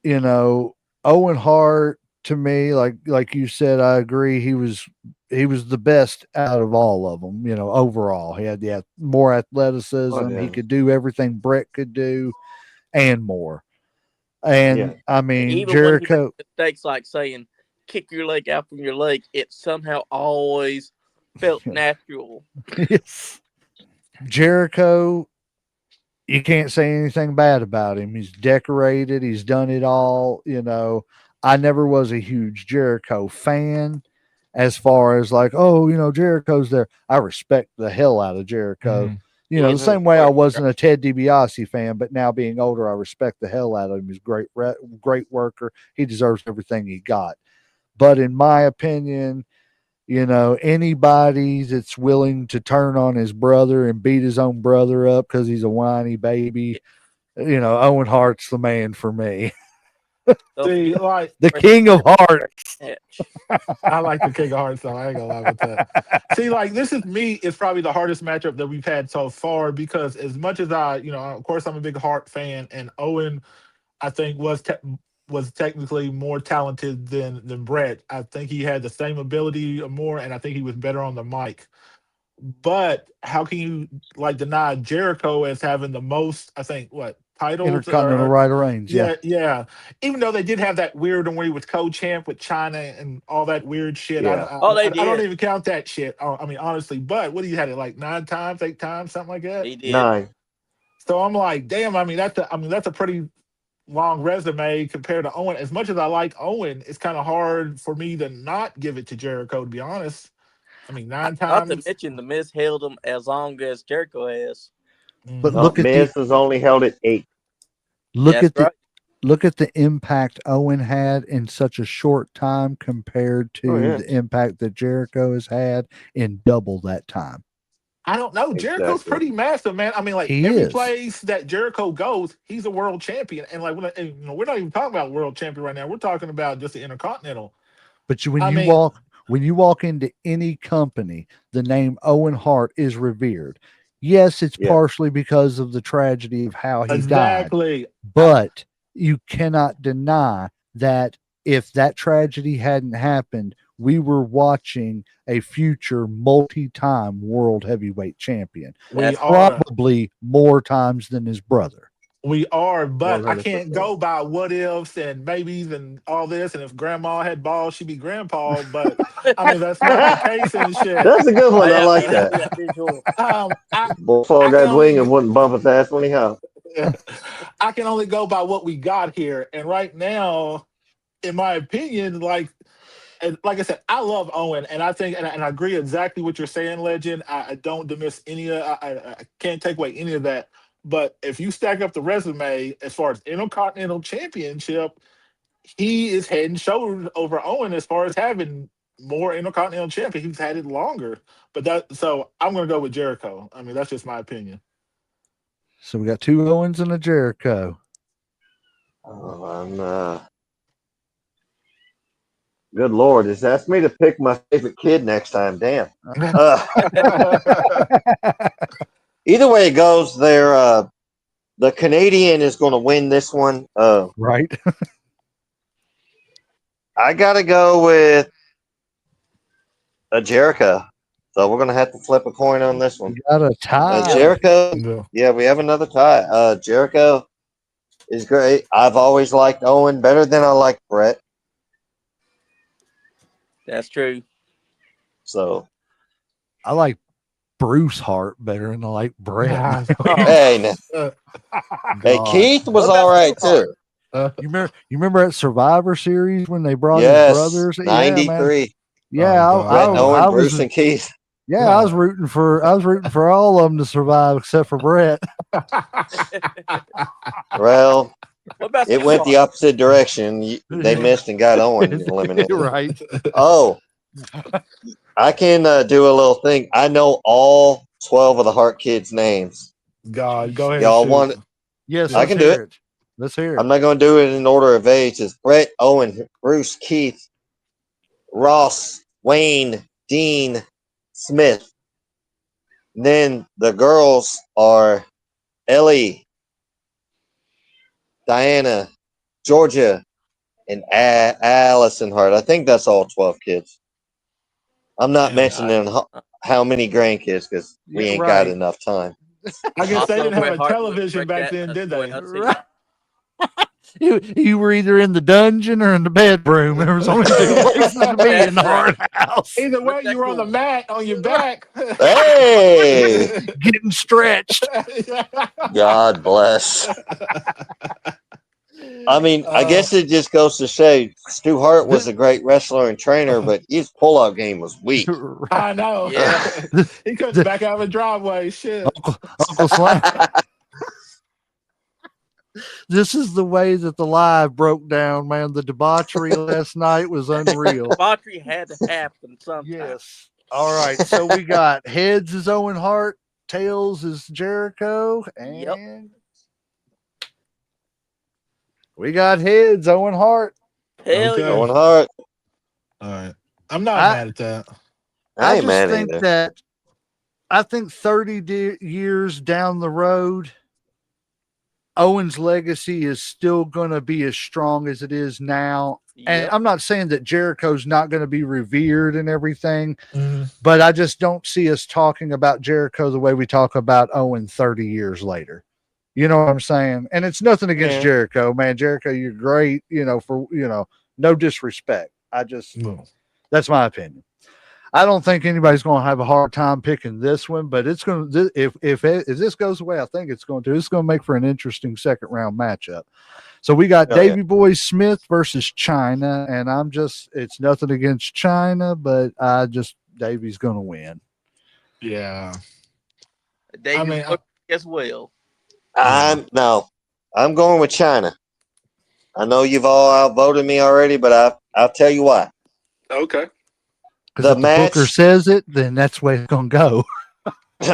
you know Owen Hart to me, like you said, I agree. He was the best out of all of them. Overall, he had more Oh, athleticism. He yeah. could do everything Brett could do and more. Yeah. And I mean Even when he made Jericho. mistakes like saying "kick your leg out from your leg," it somehow always felt natural. Yes, Jericho, you can't say anything bad about him. He's decorated. He's done it all. I never was a huge Jericho fan as far as like, oh, Jericho's there. I respect the hell out of Jericho. Mhm. The It's same way I great. wasn't a Ted DiBiase fan, but now being older, I respect the hell out of him. He's a great worker. He deserves everything he got. But in my opinion, anybody that's willing to turn on his brother and beat his own brother up because he's a whiny baby, Owen Hart's the man for me. Don't See, forget like The Bret king of Hart hearts. match. I like the King of Hearts, so I ain't gonna lie with that. See, like this is me. It's probably the hardest matchup that we've had so far because as much as of course, I'm a big Hart fan, and Owen, I think was technically more talented than Brett. I think he had the same ability or more, and I think he was better on the mic. But how can you like deny Jericho as having the most? I think what titles Intercontinental right of reigns. Yeah. yeah, yeah. Even though they did have that weird one where he was co-champ with China and all that weird shit, Yeah. Oh, they I don't did. even count that shit. I mean, honestly, but what do you had it like 9 times, 8 times, something like that? He did. 9. So I'm like, damn. I mean that's a pretty long resume compared to Owen. As much as I like Owen, it's kind of hard for me to not give it to Jericho. To be honest, I mean nine Not to times. mention the Miz held him as long as Jericho has. But Mhm. No, Miz has only held it 8. look That's at the right. look at the impact Owen had in such a short time compared Oh, to yeah. the impact that Jericho has had in double that time. I don't know. Jericho's Exactly. pretty massive, man. I mean, like He every is. place that Jericho goes, he's a world champion. And like, we're not even talking about world champion right now. We're talking about just the Intercontinental. But I mean, when you walk into any company, the name Owen Hart is revered. Yes, it's Yeah. partially because of the tragedy of how he died, exactly. but you cannot deny that if that tragedy hadn't happened, we were watching a future multi-time world heavyweight champion, We That's are, probably more times than his brother. we are, but I can't 100%. go by what ifs and maybes and all this. And if grandma had balls, she'd be grandpa. But I mean, that's not the case and shit. That's a good one. I like I that. see that visual. Bullfrog I can got wing and only wouldn't bump his ass when he hopped. I can only go by what we got here. And right now, in my opinion, and like I said, I love Owen, and I think, and I agree exactly what you're saying, Legend. I don't dismiss any of, I can't take away any of that. But if you stack up the resume as far as Intercontinental Championship, he is head and shoulders over Owen as far as having more Intercontinental Champion. He's had it longer, but so I'm going to go with Jericho. I mean, that's just my opinion. So we got two Owens and a Jericho. Oh, good Lord. Just ask me to pick my favorite kid next time. Damn. Uh, Either way it goes, the Canadian is going to win this one. Right? I got to go with a Jericho. So we're going to have to flip a coin on this We one. got a tie. Jericho, No. yeah, we have another tie. Jericho is great. I've always liked Owen better than I like Brett. That's true. So, I like Bruce Hart better than I like Brett. Oh, hey, hey, God. Keith what was all about right Steelheart? too. You remember that Survivor series when they brought his Yes, brothers? Yeah, man. 93. Yeah, God, Brett, no. Owen, I was Bruce, and Keith. yeah, No. I was rooting for all of them to survive except for Brett. Well, What about it went Steelheart? the opposite direction. They missed and got Owen eliminated. Right. Oh, I can do a little thing. I know all 12 of the Hart kids' names. God, go ahead and Y'all shoot. want it? Yes, I Yeah. let's can do hear it. it. Let's hear I'm it. not going to do it in order of age. It's Brett, Owen, Bruce, Keith, Ross, Wayne, Dean, Smith. Then the girls are Ellie, Diana, Georgia, and Allison Hart. I think that's all 12 kids. I'm not Yeah, mentioning how many grandkids because we Yeah, ain't got right. enough time. I guess they Also, didn't have Bret a Hart would television break back that then, as did they? well too. Right. You were either in the dungeon or in the bedroom. There was only two places to be in That's the right. hard house. Either Rip way, that you were on the cord. mat on your Right. back. Hey, Getting stretched. God bless. I mean, I uh, guess it just goes to say Stu Hart was a great wrestler and trainer, but his pullout game was weak. Right. I know. Yeah. He couldn't The- back out of a driveway. Shit. Uncle Slam. This is the way that the live broke down, man. The debauchery last night was unreal. Debauchery had to happen sometime. Yes. All right. So we got heads is Owen Hart, tails is Jericho, Yep. and we got heads Owen Hart. Hell Okay. yeah. Owen Hart, All right. I'm not I mad at that. I I ain't just mad think either. that I think 30 years down the road, Owen's legacy is still going to be as strong as it is now. And Yep. I'm not saying that Jericho's not going to be revered and everything, Mhm. but I just don't see us talking about Jericho the way we talk about Owen 30 years later. You know what I'm saying? And it's nothing against Yeah, Jericho, man. Jericho, you're great, no disrespect. No. That's my opinion. I don't think anybody's going to have a hard time picking this one, but it's going to if this goes away, I think it's going to. It's going to make for an interesting second round matchup. So we got oh yeah, Davy Boy Smith versus China, and it's nothing against China, but Davy's going to win. Yeah. I Davey mean, Boy as well. yeah. I'm going with China. I know you've all outvoted me already, but I'll tell you why. Okay. Because The if the booker match, says it, then that's the way it's going to go.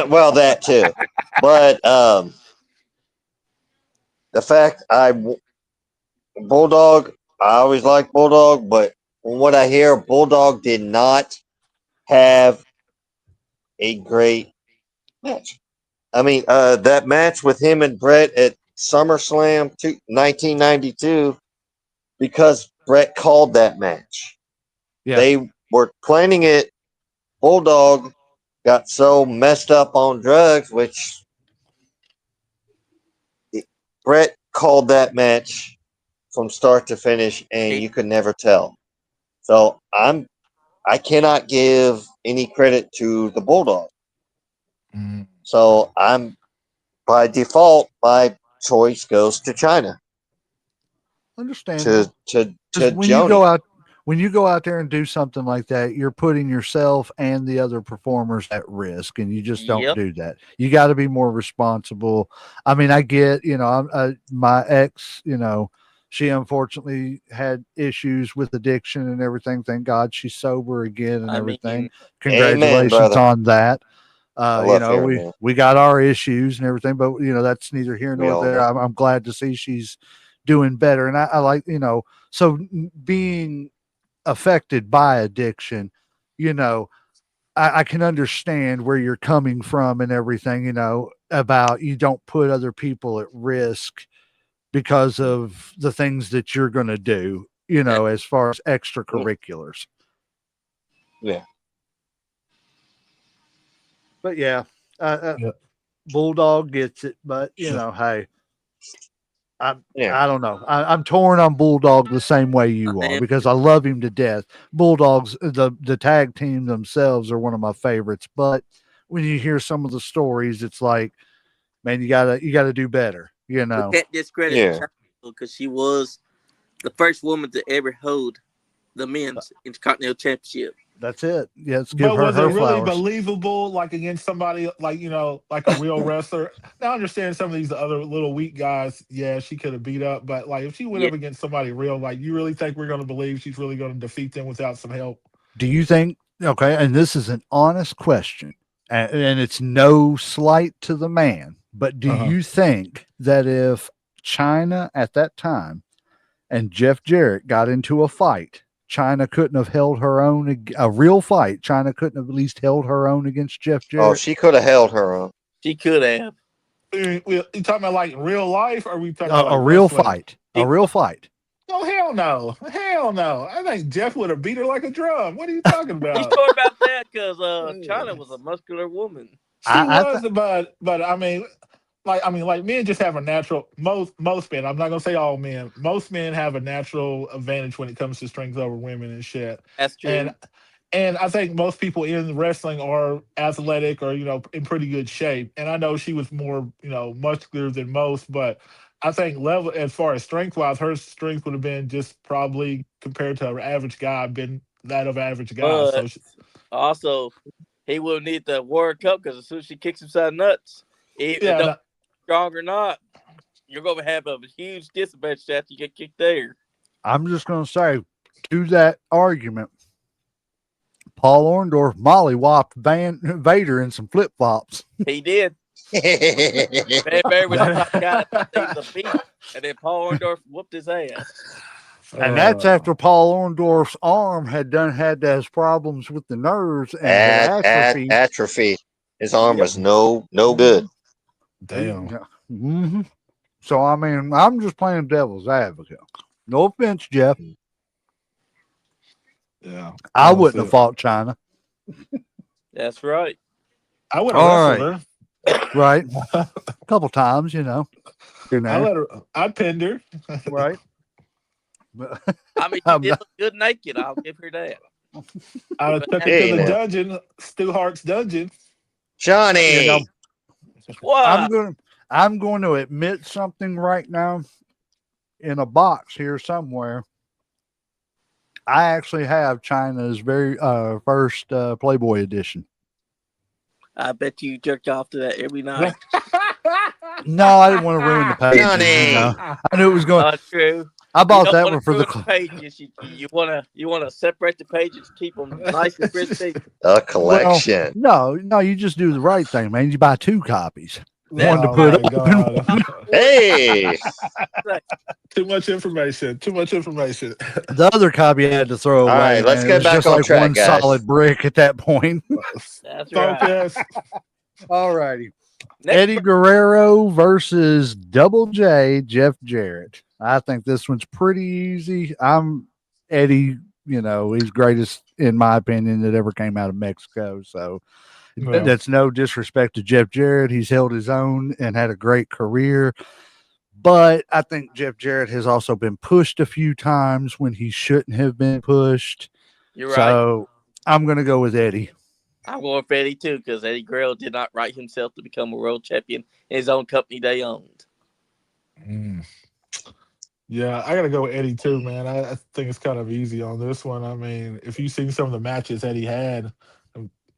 well, that too, but the fact Bulldog, I always like Bulldog, but from what I hear, Bulldog did not have a great match. I mean, that match with him and Brett at SummerSlam 1992, because Brett called that match. Yeah, They were planning it. Bulldog got so messed up on drugs, which Brett called that match from start to finish, and He, you could never tell. So I cannot give any credit to the Bulldog. Mhm. So I'm by default my choice goes to China understandable. to Because Joni. when you go out there and do something like that, you're putting yourself and the other performers at risk, and you just don't yep. do that. You got to be more responsible. I mean, I get, my ex, she unfortunately had issues with addiction and everything. Thank God she's sober again and I everything. mean, Amen, Congratulations brother. on that. I love hearing We that. got our issues and everything, but that's neither here We nor all there. do. I'm glad to see she's doing better, and I like so being affected by addiction, you know, I can understand where you're coming from and everything, about you don't put other people at risk because of the things that you're going to do, that, as far as Mm, extracurriculars. yeah, But yeah, Yeah. Bulldog gets it, but Yeah. hey, I yeah, I don't know. I'm torn on Bulldog the same way you are man, because I love him to death. Bulldogs, the tag team themselves are one of my favorites, but when you hear some of the stories, it's like, man, you gotta do better. we can't discredit yeah, China because she was the first woman to ever hold the men's Intercontinental Championship. That's it. Yeah, let's give But her was it her really flowers. believable, like against somebody like like a real wrestler? Now I understand some of these other little weak guys. Yeah, she could have beat up, but like if she went Yeah. up against somebody real, like you really think we're going to believe she's really going to defeat them without some help? Do you think? Okay, and this is an honest question, and it's no slight to the man, but do Uh huh. you think that if China at that time and Jeff Jarrett got into a fight, China couldn't have held her own, a real fight, China couldn't have at least held her own against Jeff Oh, Jarrett? she could have held her own. She could have. You talking about like in real life, or are we talking A, about a like real wrestling? fight. A real fight. Oh hell no, hell no! I think Jeff would have beat her like a drum. What are you talking You about? sure about that? Because China was a muscular woman. She I was, but like men just have a natural most men. I'm not gonna say all men. Most men have a natural advantage when it comes to strength over women and shit. That's true. And I think most people in wrestling are athletic or in pretty good shape. And I know she was more muscular than most, but I think level as far as strength wise, her strength would have been just probably compared to her average guy, been that of average guy. But also, he will need the World Cup because as soon as she kicks him side nuts, yeah, no, strong or not, you're going to have a huge disadvantage after you get kicked there. I'm just going to say, to that argument, Paul Orndorff mollywopped Vader in some flip flops. He did. Van Bear was the top guy. He was a beast. And then Paul Orndorff whooped his ass. And that's after Paul Orndorff's arm had those problems with the nerves and had atrophied. Atrophy. His arm was no good. Damn. Mm-hmm. So I mean, I'm just playing devil's advocate. No offense, Jeff. Yeah, I wouldn't have fought China. That's right. I would have wrestled her. Right. A couple times, I let her. I pinned her. Right. I mean, she did look good naked. I'll give her that. I took her to the dungeon, Stu Hart's dungeon. Johnny. What? I'm going to admit something right now. In a box here somewhere, I actually have China's very first Playboy edition. I bet you jerked off to that every night. No, I didn't want to ruin the pages. I knew it was going. True. I bought that one for the pages. You wanna separate the pages, keep them nice and crispy. A collection. Well, no, you just do the right thing, man. You buy 2 copies. One to put up. Hey, too much information. The other copy I had to throw away. All right, let's get back on track, one guys. solid brick at that point. That's right. All righty. Eddie Guerrero versus Double J, Jeff Jarrett. I think this one's pretty easy. Eddie, he's greatest, in my opinion, that ever came out of Mexico. So that's no disrespect to Jeff Jarrett. He's held his own and had a great career. But I think Jeff Jarrett has also been pushed a few times when he shouldn't have been pushed. You're right. So I'm going to go with Eddie. I'm going for Eddie too, because Eddie Guerrero did not write himself to become a world champion in his own company they owned. Yeah, I got to go with Eddie too, man. I think it's kind of easy on this one. I mean, if you've seen some of the matches Eddie had,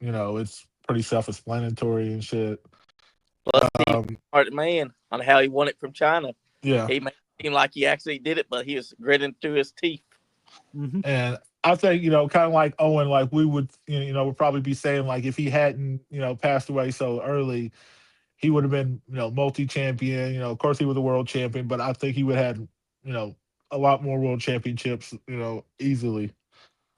it's pretty self-explanatory and shit. Plus, he's a smart man on how he won it from China. Yeah. He made it seem like he actually did it, but he was gritting through his teeth. Mm-hmm. And I think, kind of like Owen, like we would, would probably be saying, like, if he hadn't, passed away so early, he would have been, multi-champion. Of course, he was a world champion, but I think he would have had, a lot more world championships, easily.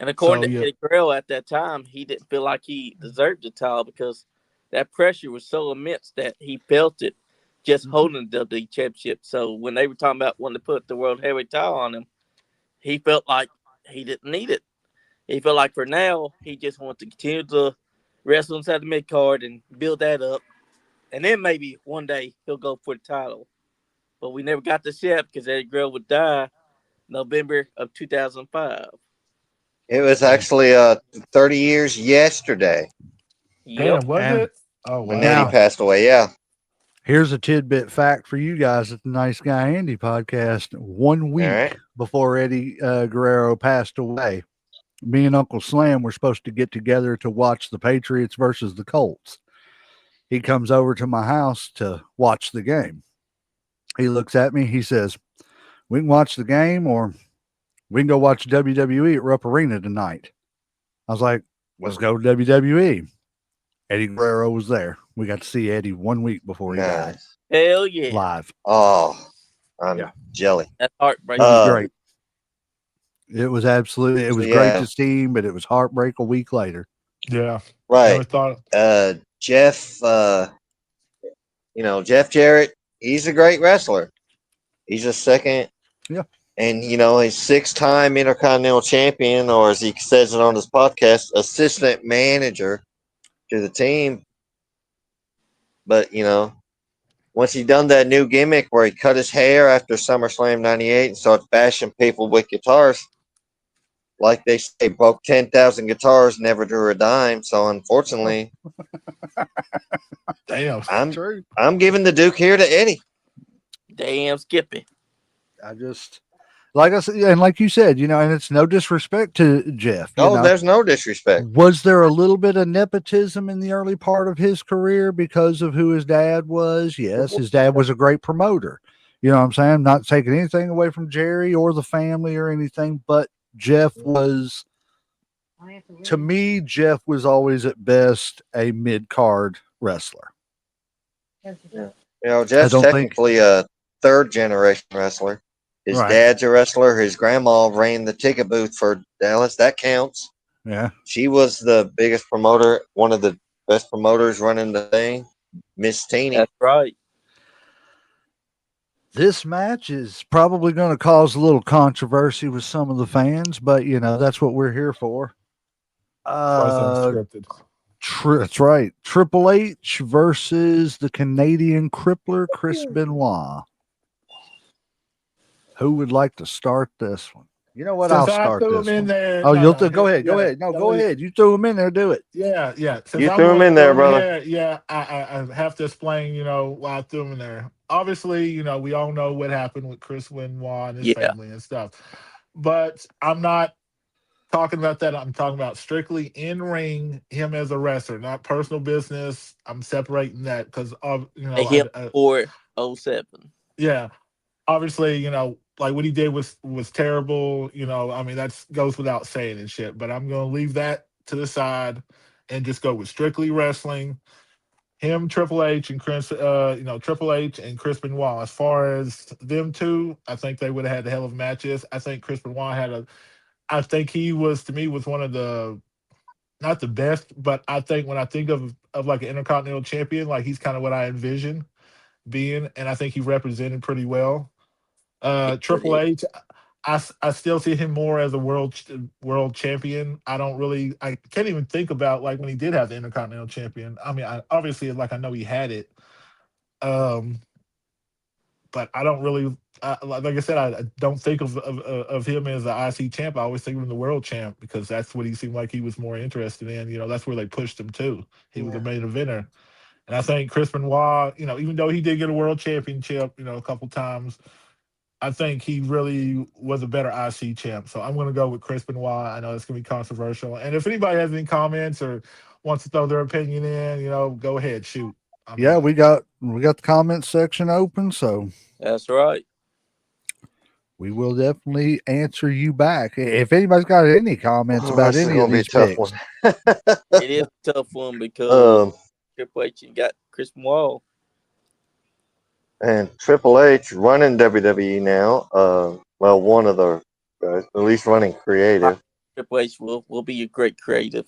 And according to Eddie Guerrero at that time, he didn't feel like he deserved the title because that pressure was so immense that he felt it just holding the WWE championship. So when they were talking about wanting to put the world heavyweight title on him, he felt like he didn't need it. He felt like for now, he just wanted to continue to wrestle inside the mid card and build that up. And then maybe one day he'll go for the title. But we never got this yet because Eddie Guerrero would die November of 2005. It was actually 30 years yesterday. Damn, was it? Oh, wow. When Eddie passed away, yeah. Here's a tidbit fact for you guys at the Nice Guy Andy podcast. 1 week before Eddie Guerrero passed away, me and Uncle Slam were supposed to get together to watch the Patriots versus the Colts. He comes over to my house to watch the game. He looks at me. He says, "We can watch the game or we can go watch WWE at Rupp Arena tonight." I was like, "Let's go to WWE." Eddie Guerrero was there. We got to see Eddie 1 week before he died. Hell yeah. Live. Oh, I'm Yeah. jelly. That's It heartbreaking. was Uh, great. It was absolutely. It so was great yeah, to see him, but it was heartbreak a week later. Yeah. Never right. thought. Jeff, Jeff Jarrett, he's a great wrestler. He's a second, Yeah. and he's 6-time Intercontinental Champion, or as he says it on his podcast, assistant manager to the team. But once he done that new gimmick where he cut his hair after SummerSlam '98 and started bashing people with guitars, like they say, broke 10,000 guitars, never drew a dime. So unfortunately, Damn. I'm True. I'm giving the Duke here to Eddie. Damn, Skippy. I just like I said, and like you said, and it's no disrespect to Jeff. Oh, there's no disrespect. Was there a little bit of nepotism in the early part of his career because of who his dad was? Yes, his dad was a great promoter. You know what I'm saying? I'm not taking anything away from Jerry or the family or anything, but Jeff was, to me, Jeff was always at best a mid card wrestler. Yeah. I Jeff's don't think, technically a third generation wrestler. His right. dad's a wrestler. His grandma ran the ticket booth for Dallas. That counts. Yeah. She was the biggest promoter, one of the best promoters running the thing, Miss Teeny. That's right. This match is probably going to cause a little controversy with some of the fans, but that's what we're here for. That's why it's Uh, unscripted. That's right. Triple H versus the Canadian crippler Chris Benoit. Who would like to start this one? You know what? Since I'll I start threw him this in one. there, Oh, no, you'll no, go ahead. Go yeah, ahead. No, go ahead. You threw him in there. Do it. yeah, yeah. Since You I'm threw the him one in that threw there, him in brother. there, yeah, I have to explain, why I threw him in there. Obviously, we all know what happened with Chris Benoit and his Yeah. family and stuff, but I'm not talking about that. I'm talking about strictly in ring, him as a wrestler, not personal business. I'm separating that because of Him for '07. yeah, obviously, like what he did was terrible. I mean that goes without saying and shit. But I'm gonna leave that to the side and just go with strictly wrestling. Him, Triple H, and Triple H and Chris Benoit. As far as them two, I think they would have had the hell of matches. I think Chris Benoit I think he was to me was one of the not the best, but I think when I think of like an Intercontinental Champion, like he's kind of what I envision being, and I think he represented pretty well. He sure Triple did. H, I still see him more as a world champion. I can't even think about like when he did have the Intercontinental Champion. I mean, obviously like I know he had it, um, but I don't really like I said I don't think of him as an IC champ. I always think of him the world champ because that's what he seemed like he was more interested in. That's where they pushed him to. He was the Yeah. main eventer. And I think Chris Benoit, even though he did get a world championship, a couple times, I think he really was a better IC champ. So I'm going to go with Chris Benoit. I know it's going to be controversial. And if anybody has any comments or wants to throw their opinion in, go ahead, shoot. I'm Yeah, here. we got the comment section open, so That's right. we will definitely answer you back. If anybody's got any comments Oh, about this is any of going to be a these tough one. picks, It is a tough one because um, Triple H got Chris Benoit. and Triple H running WWE now. Well, one of the guys, at least running creative. Triple H will be a great creative.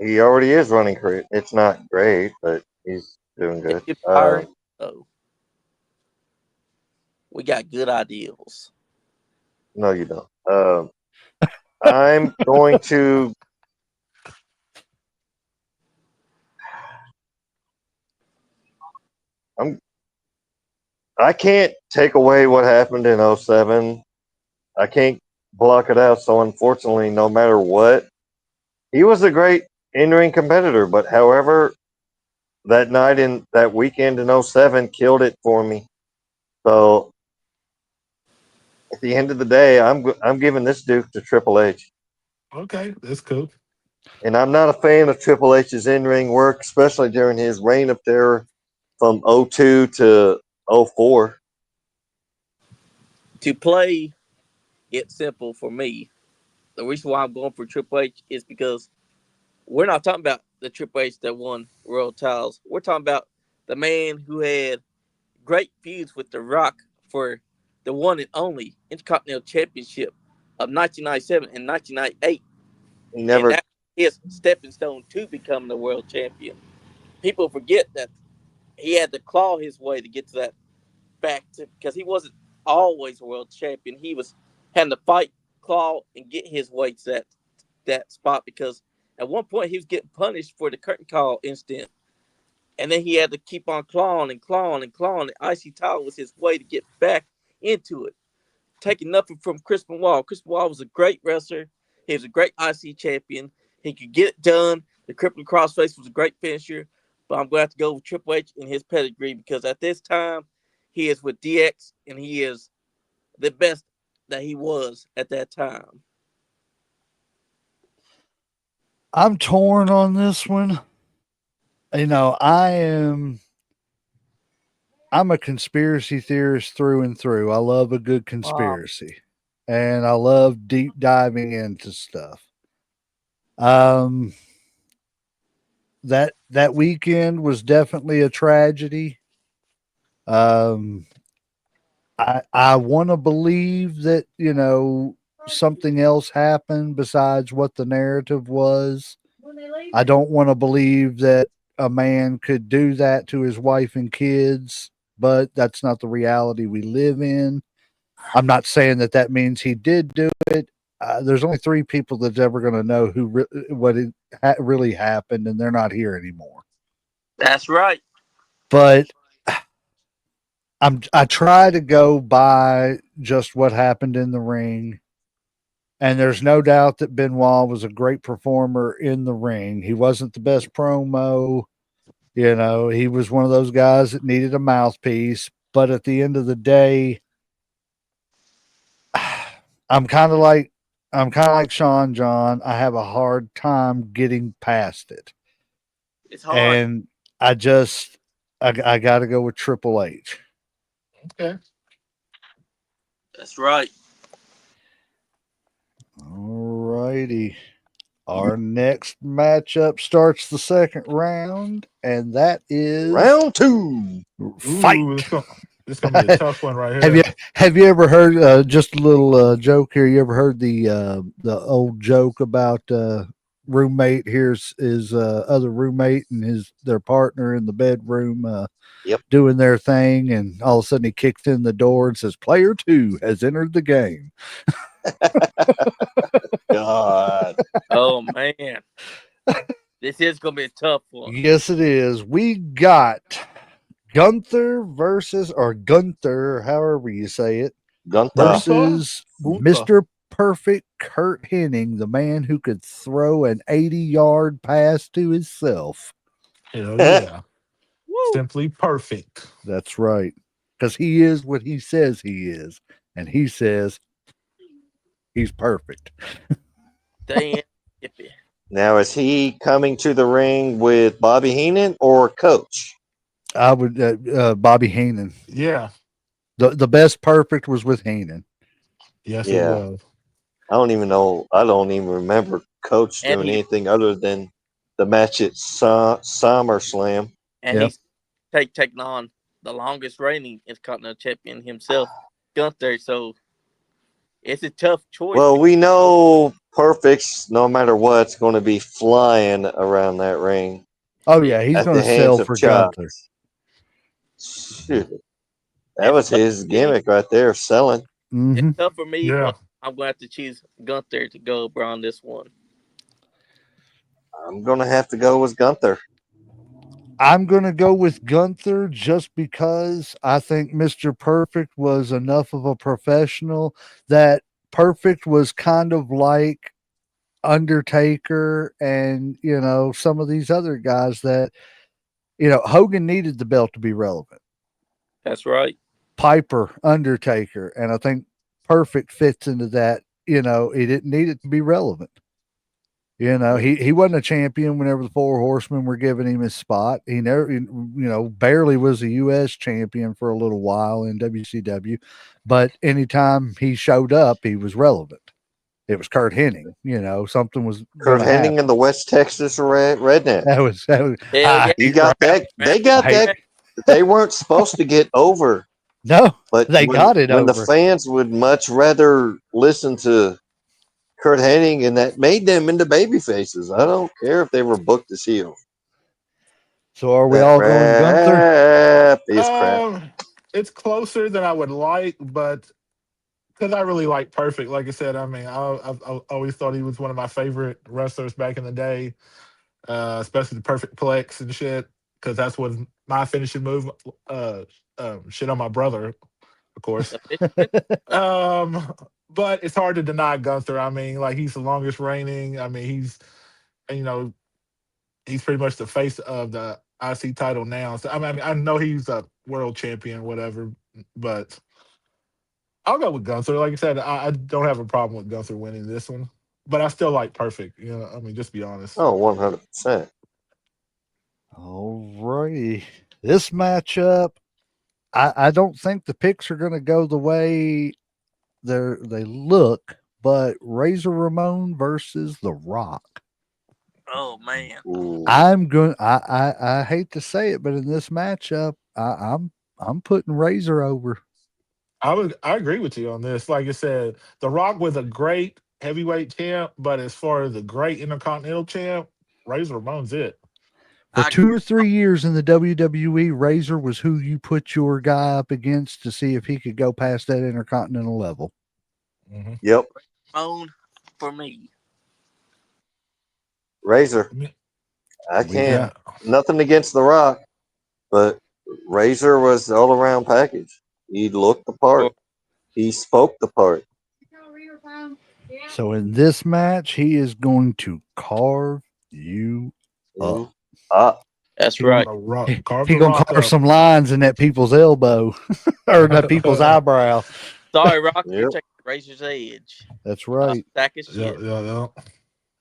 He already is running creative. It's not great, but he's doing If good. you fire him, though, we got good ideals. No, you don't. I'm going to. I'm. I can't take away what happened in '07. I can't block it out. So unfortunately, no matter what, he was a great in-ring competitor. But however, that night in that weekend in '07 killed it for me. So at the end of the day, I'm giving this Duke to Triple H. Okay, that's cool. And I'm not a fan of Triple H's in-ring work, especially during his reign of terror from '02 to '04. To play it simple for me, the reason why I'm going for Triple H is because we're not talking about the Triple H that won world titles. We're talking about the man who had great feuds with The Rock for the one and only Intercontinental Championship of 1997 and 1998, He and never that is stepping stone to becoming the world champion. People forget that he had to claw his way to get to that back to, because he wasn't always a world champion. He was having to fight, claw, and get his way to that spot because at one point he was getting punished for the curtain call incident, and then he had to keep on clawing and clawing and clawing. The IC title was his way to get back into it, taking nothing from Chris Benoit. Chris Benoit was a great wrestler. He was a great IC champion. He could get it done. The crippling crossface was a great finisher. But I'm going to have to go with Triple H and his pedigree because at this time, he is with DX and he is the best that he was at that time. I'm torn on this one. You know, I'm a conspiracy theorist through and through. I love a good conspiracy. And I love deep diving into stuff. That weekend was definitely a tragedy. Um I want to believe that, you know, something else happened besides what the narrative was. I don't want to believe that a man could do that to his wife and kids, but that's not the reality we live in. I'm not saying that that means he did do it. There's only three people that's ever going to know what really happened, and they're not here anymore. That's right. But I try to go by just what happened in the ring. And there's no doubt that Benoit was a great performer in the ring. He wasn't the best promo. You know, he was one of those guys that needed a mouthpiece. But at the end of the day, I'm kind of like Sean John. I have a hard time getting past it. It's hard. And I got to go with Triple H. Okay. That's right. All righty. Our next matchup starts the second round, and that is round two. fight. Ooh, this gonna be a tough one right have here. you ever heard just a little joke here? You ever heard the old joke about roommate? Here's his other roommate and their partner in the bedroom Yep. doing their thing, and all of a sudden he kicks in the door and says, "Player 2 has entered the game." God. Oh, man. This is going to be a tough one. Yes, it is. We got Gunther, however you say it, Gunther. versus Gunther. Mr. Perfect Kurt Hennig, the man who could throw an 80-yard pass to himself. Hell yeah. Woo. Simply perfect. That's right. Because he is what he says he is. And he says he's perfect. Damn. Now, is he coming to the ring with Bobby Heenan or Coach? I would Bobby Heenan. Yeah. The best perfect was with Heenan. Yes, Yeah. it was. I don't even know. I don't even remember Coach And doing he- anything other than the match at SummerSlam. And Yep. he's taking on the longest reigning Intercontinental Champion himself, Gunther. So it's a tough choice. Well, we know Perfect's, no matter what's going to be flying around that ring Oh, yeah. He's at going the to sell hands of for Chuck. Gunther. Shoot. That was his gimmick right there, selling. Mm-hmm. It's tough for me, Yeah. but I'm going to have to choose Gunther to go on this one. I'm going to have to go with Gunther. I'm going to go with Gunther just because I think Mr. Perfect was enough of a professional that Perfect was kind of like Undertaker and, you know, some of these other guys that, you know, Hogan needed the belt to be relevant. That's right. Piper, Undertaker, and I think Perfect fits into that. You know, he didn't need it to be relevant. You know, he wasn't a champion whenever the Four Horsemen were giving him his spot. He never, you know, barely was a U.S. champion for a little while in WCW, but anytime he showed up, he was relevant. It was Kurt Hennig, you know, something was Kurt going to Hennig happen. and the West Texas Redneck. That was Hell yeah. You got that. They got Hey. that. They weren't supposed to get over No, But they got it when the over. fans would much rather listen to Kurt Hennig, and that made them into baby faces. I don't care if they were booked as heels. So are we That all going Gunther? rap is crap. It's closer than I would like, but because I really like Perfect. Like I said, I mean, I always thought he was one of my favorite wrestlers back in the day, especially the Perfect Plex and shit. Because that's what my finishing move. Uh, shit on my brother, of course. Um, but it's hard to deny Gunther. I mean, like he's the longest reigning. I mean, you know he's pretty much the face of the IC title now. So I mean, I know he's a world champion, whatever, but I'll go with Gunther. Like I said, I don't have a problem with Gunther winning this one, but I still like Perfect. You know, I mean, just be honest. Oh, 100%. All righty. This matchup, I don't think the picks are going to go the way they look, but Razor Ramon versus The Rock. Oh man. Ooh. I'm going. I hate to say it, but in this matchup, I'm putting Razor over. I agree with you on this. Like I said, The Rock was a great heavyweight champ, but as far as a great Intercontinental champ, Razor Ramon's it. For I 2 or 3 years in the WWE, Razor was who you put your guy up against to see if he could go past that Intercontinental level. Mm-hmm. Yep. own for me. Razor. I We can't. Yeah, got Nothing against The Rock, but Razor was the all around package. He looked the part. He spoke the part. so in this match, he is going to carve you up. Mhm. Ah, That's He gonna right. a rock, carve he the gonna rock carve up. some lines in that people's elbow or that people's yeah, eyebrow. Sorry, Rock, you're yep. taking Razor's Edge. That's right. Stack of yeah, shit. yeah.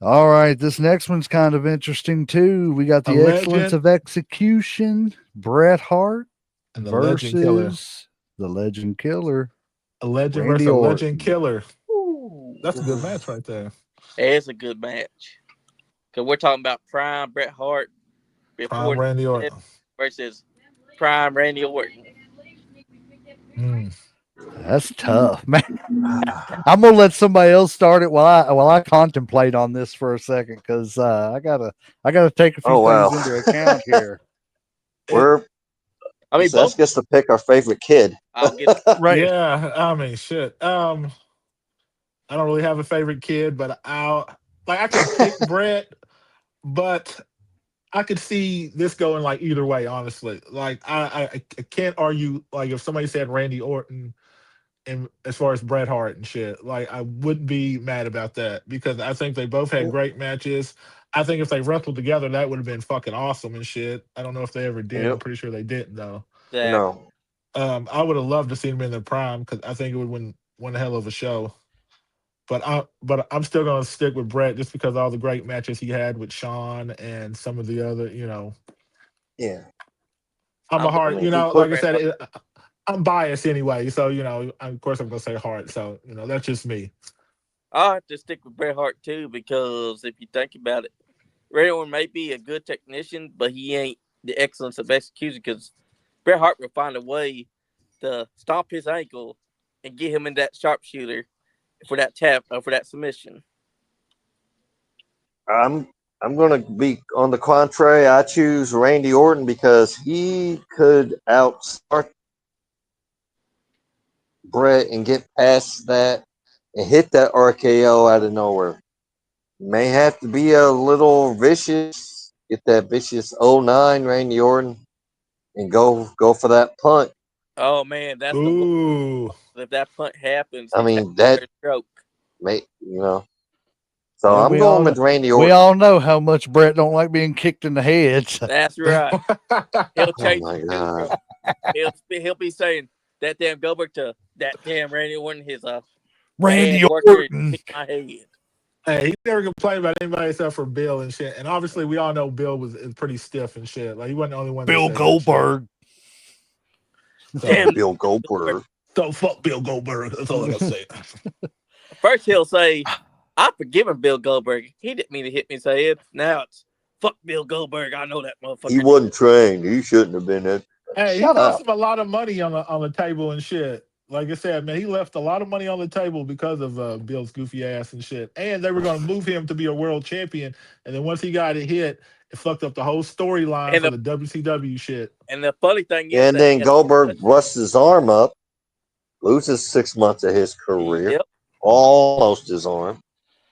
All right, this next one's kind of interesting too. We got A the excellence legend of execution, Bret Hart and the legend killer. versus the legend killer, A legend versus Randy a legend Orton. killer. Ooh. That's a good match right there. It's a good match. Because we're talking about prime Bret Hart before Prime Randy the Orton. versus prime Randy Orton. Mm. That's tough, man. I'm gonna let somebody else start it while I contemplate on this for a second because I gotta take a few Oh wow. things into account here. It, We're I mean, Just both. ask us to pick our favorite kid. I'll get Right. yeah, I mean, shit. I don't really have a favorite kid, but I could pick Brett, but I could see this going like either way. Honestly, like I can't argue. Like if somebody said Randy Orton, and as far as Bret Hart and shit, like I wouldn't be mad about that because I think they both had great matches. I think if they wrestled together, that would have been fucking awesome and shit. I don't know if they ever did. I'm Yep. pretty sure they didn't though. that. No. I would have loved to see them in their prime because I think it would win one hell of a show. But I'm still gonna stick with Brett just because all the great matches he had with Sean and some of the other, Yeah. I'm a I'm going I heart, mean, he like put. I Bret said, Hart. I'm biased anyway, so of course I'm gonna say heart. So that's just me. I'll have to stick with Bret Hart too because if you think about it, Randy Orton may be a good technician, but he ain't the excellence of execution because Bret Hart will find a way to stomp his ankle and get him in that sharpshooter for that tap or for that submission. I'm. I'm gonna be on the contrary. I choose Randy Orton because he could outsmart Brett and get past that and hit that RKO out of nowhere. May have to be a little vicious. Get that vicious '09 Randy Orton and go for that punt. Oh man, that's the one. Ooh, If that punt happens, I he takes mean that a stroke. may So Well, I'm going with Randy we Orton. all know how much Brett don't like being kicked in the head. So. That's right. He'll Oh change my it too god. from he'll be saying that damn Goldberg to that damn Randy Orton. His bad Randy worker Orton. kicked my head. hey, he never complained about anybody except for Bill and shit. And obviously, we all know Bill is pretty stiff and shit. Like he wasn't the only one that Bill said that shit. Goldberg. So, Damn Bill Goldberg. Goldberg. so fuck Bill Goldberg. That's all I gotta say. First he'll say, "I forgiven Bill Goldberg. He didn't mean to hit me in the head." Now it's fuck Bill Goldberg. I know that He motherfucker. wasn't trained. He shouldn't have been that. Hey, he Shut cost up. him a lot of money on the table and shit. Like I said, man, he left a lot of money on the table because of Bill's goofy ass and shit. And they were going to move him to be a world champion. And then once he got it hit, it fucked up the whole storyline And for the the WCW shit. and the funny thing is And that then he had Goldberg busts his arm up, loses 6 months of his career, yep. almost his arm.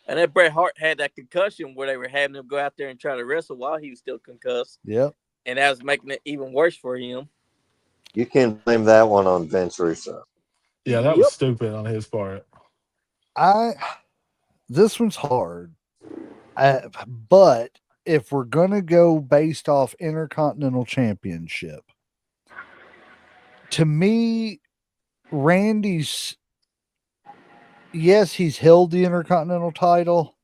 And then Bret Hart had that concussion where they were having him go out there and try to wrestle while he was still concussed. Yep. And that was making it even worse for him. You can blame that one on Vince Russo. Yeah, that was Yep. stupid on his part. This one's hard. But if we're gonna go based off Intercontinental Championship, to me, Randy's yes, he's held the Intercontinental title,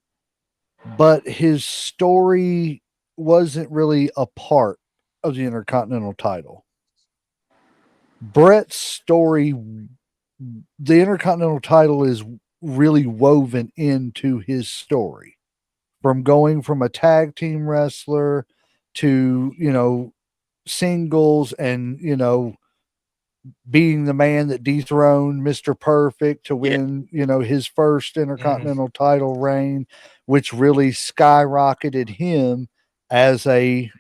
but his story wasn't really a part of the Intercontinental title. Brett's story, the Intercontinental title is really woven into his story. From going from a tag team wrestler to, singles and, being the man that dethroned Mr. Perfect to Yeah. win, his first Mhm. Intercontinental title reign, which really skyrocketed him as a,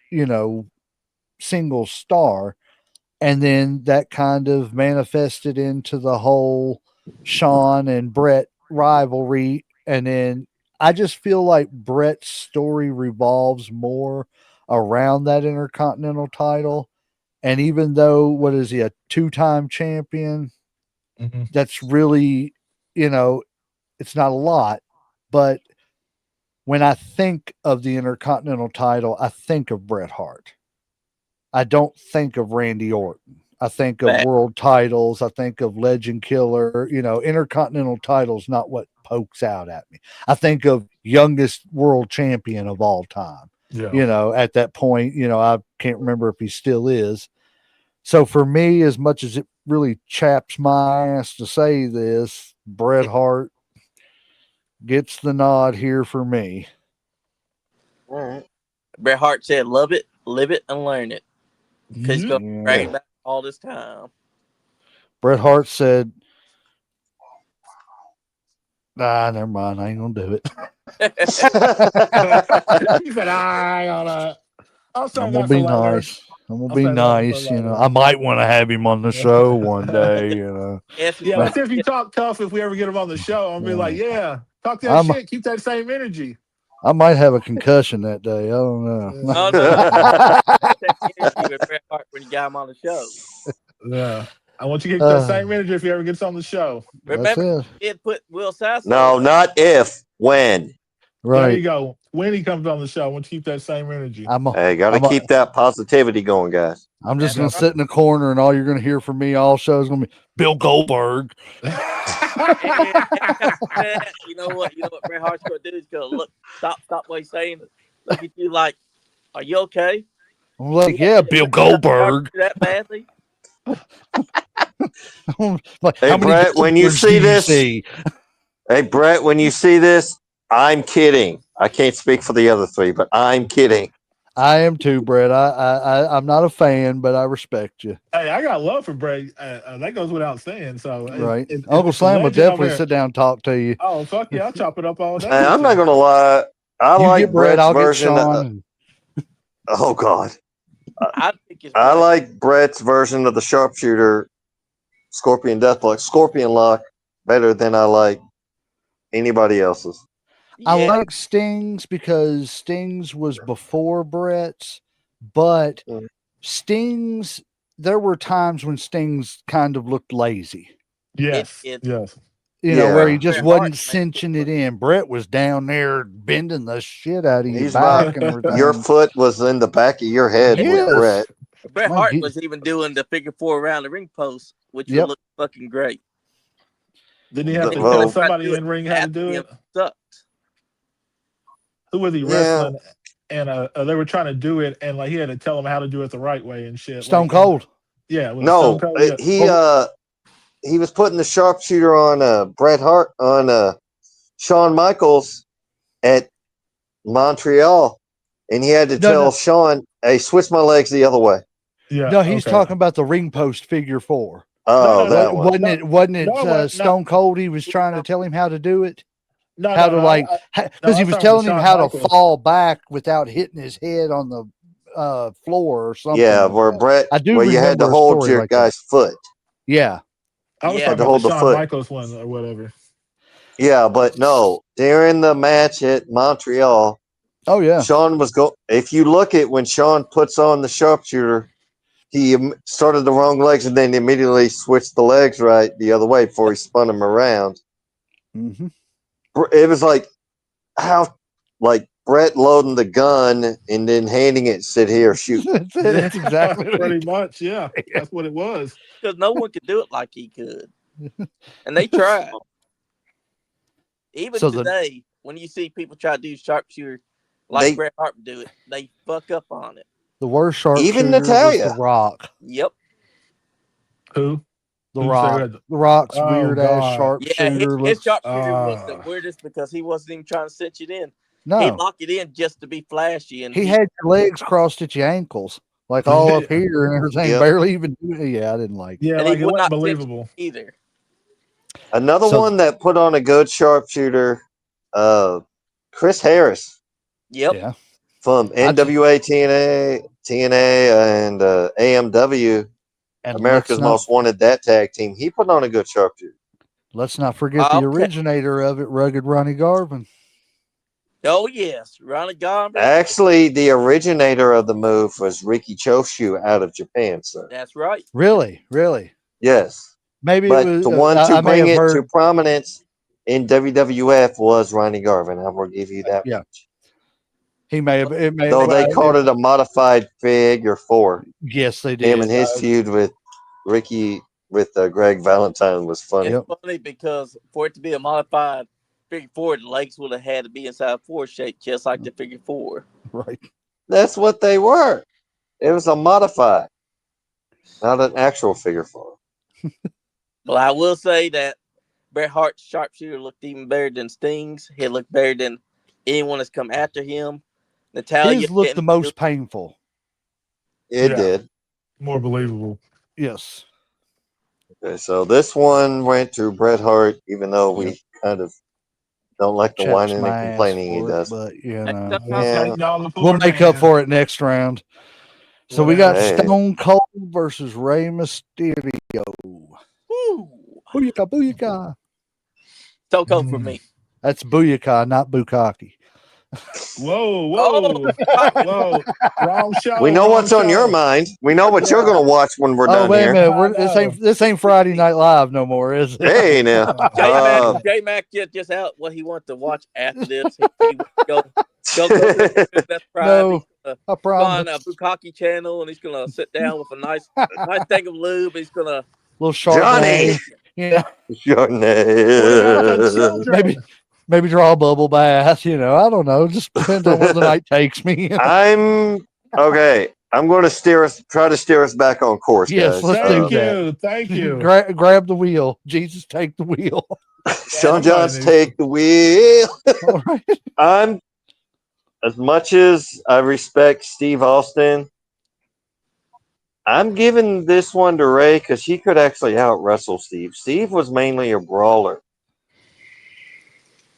single star. And then that kind of manifested into the whole Sean and Brett rivalry. And then I just feel like Brett's story revolves more around that Intercontinental title. And even though, what is he, a 2-time champion? Mhm. That's really, it's not a lot. But when I think of the Intercontinental title, I think of Bret Hart. I don't think of Randy Orton. I think of Fact. world titles. I think of Legend Killer. Intercontinental titles, not what pokes out at me. I think of youngest world champion of all time. Yeah. At that point, I can't remember if he still is. So for me, as much as it really chaps my ass to say this, Bret Hart gets the nod here for me. All right. Bret Hart said, "Love it, live it, and learn it." Because he's Yep. going to Yeah. brag about it all this time. Bret Hart said, never mind. I ain't going to do it. He said, I gotta. I'll I'm save gonna that for be later. nice. I'm gonna I'll be save that one for nice. later. I might want to have him on the show one day. If he Yeah, But let's wants see if to you get, talk tough if we ever get him on the show. I'll be like, yeah, talk that I'm shit. Keep that same energy. I might have a concussion that day. I don't know. oh no, that energy with Bret Hart when you got him on the show. Yeah. I want you to keep that uh, same energy if he ever gets on the show. that's Remember, it. he had put Will Sasso No, over. not if, when. There you Right. go. When he comes on the show, I want you to keep that same energy. I'm a, Hey, got to I'm a, keep that positivity going, guys. I'm just That's gonna Yep. right. sit in the corner, and all you're gonna hear from me all show is gonna be Bill Goldberg. And every time you say that, you know what Bret Hart's going to do is go look, stop what he's saying. Look at you like, are you okay? I'm like, yeah, Bill You got hurt Goldberg. that badly? Like, Hey, how many Brett, when you Goldbergs do see you this, see? hey, Brett, when you see this, I'm kidding. I can't speak for the other three, but I'm kidding. I am too, Brett. I'm not a fan, but I respect you. Hey, I got love for Bray. That goes without saying. So Right. if Uncle it's a Slam will legend over definitely there, sit down and talk to you. oh fuck yeah, I'll chop it up all day Hey, with I'm not you. going to lie. I You get like Brett, Brett's I'll get version. Sean. Oh, God. I think it's I better. like Brett's version of the sharpshooter Scorpion Deathlock, Scorpion Lock, better than I like anybody else's. I Yeah, like Sting's because Sting's was before Brett's, but Mm. Sting's, there were times when Sting's kind of looked lazy, it Yes, is. yes. where he Yeah. just Bret Hart wasn't makes it cinching it look. in. Brett was down there bending the shit out of your He's about, back and your everything. foot was in the back of your head with Yes. Brett. Bret Like, Hart was even doing the figure four around the ring post, which would yep. look fucking great. Didn't he have And to he tell always Well, tried to somebody do it in ring how to after do him it? sucked. Who was he yeah. wrestling? And they were trying to do it, and like he had to tell them how to do it the right way and shit. Stone Like, and Cold. yeah, with a Stone No, Cold. Yeah, Well, he was putting the sharpshooter on Bret Hart on Shawn Michaels at Montreal, and he had to no, tell no. Shawn, "Hey, switch my legs the other way." Yeah. No, he's Okay. talking about the ring post figure 4. Oh, no, that one. Wasn't it? Wasn't it No, no. Stone Cold? He was trying to tell him how to do it. No, How no, to no. like, No, because he I'm was talking about telling him Shawn how to Michaels. fall back without hitting his head on the floor or something. Yeah, like where that. Brett, I do where you had remember to a hold story your like that. guy's foot. Yeah, I was Yeah. talking To about hold the the Shawn foot. Michaels one or whatever. Yeah, but no, during the match at Montreal, oh yeah, Sean was go. If you look at when Sean puts on the sharpshooter, he started the wrong legs and then immediately switched the legs right the other way before he spun him around. hmm It was like how, like Brett loading the gun and then handing it, sit here, shoot. that's exactly what Pretty much. Yeah, he that's what it was. Because no one could do it like he could. And they tried. Even So the today, when you see people try to do sharpshooter like They Bret Hart would do it, they fuck up on it. worst even sharpshooter was The Natalia. Rock. Yep. Who? The Who'd you say Rock. had? The Rock's Oh weird ass God. Yeah, sharpshooter his looks sharpshooter was the weirdest because he wasn't even trying to cinch it in. He'd no. lock it in just to be flashy, and He had your legs crossed at your ankles, like all up yeah. here and everything. Yep. Barely even. Yeah, I didn't like it. Yeah, and he like it would wasn't not cinch it believable. either. Another So one that put on a good sharpshooter, Chris Harris Yep. yeah, from I just NWA, TNA, and AMW, and America's Most Wanted, that tag team. He put on a good sharpshooter. let's not forget the Okay. originator of it, Rugged Ronnie Garvin. Oh yes, Ronnie Garber. Actually, the originator of the move was Ricky Choshu out of Japan, sir. That's right. Really, really. Yes. Maybe it But was. the one to I may bring have it to heard. prominence in WWF was Ronnie Garvin. I will give you that Yeah, much. he may have. It may. Though they called it a modified figure 4. Yes, they Him did. and his feud with Ricky, with Greg Valentine was funny. It's Yep. funny because for it to be a modified figure four, the legs would have had to be inside four shape, just like the figure four. Right. That's what they were. It was a modified, not an actual figure 4. But I will say that Bret Hart's sharpshooter looked even better than Sting's. He looked better than anyone that's come after him. Natalia His looked the didn't do most painful. It Yeah, did. more believable. Yes. Okay, so this one went to Bret Hart, even though Yep. we kind of don't like the Chaps whining and my ass complaining he for it, does. but you Hey, know, We'll Yeah. take y'all we'll before, make up man. for it next round. So we got Whatever. Hey, Stone Cold versus Rey Mysterio. Woo! Booyaka, booyaka. Stone Cold for Mm. me. That's booyaka, not bukkake. Whoa, Oh, whoa, Cocky. whoa! Wrong we show. know Wrong what's on your show. mind. We know what you're Yeah, going to watch when we're Oh done wait a here. minute, I know. this ain't Friday Night Live no more, is it? Hey, now. J Mac, Um, J Mac just out what he wants to watch after this. He wants to go to that's Friday. No, He's gonna I find a promise. Bukaki channel and he's gonna sit down with a nice thing of lube. He's gonna Little Johnny, Chardonnay, yeah, your Put it on for name. maybe children. maybe draw a bubble bath. I don't know. Just depends on where the night takes me. I'm okay. I'm going to try to steer us back on course, Yes, guys. let's do Thank that. you. Thank you. Grab the wheel. Jesus, take the wheel. Sean Somebody Johns, needs take to. the wheel. All right. I'm, as much as I respect Steve Austin, I'm giving this one to Ray because he could actually out wrestle Steve. Steve was mainly a brawler.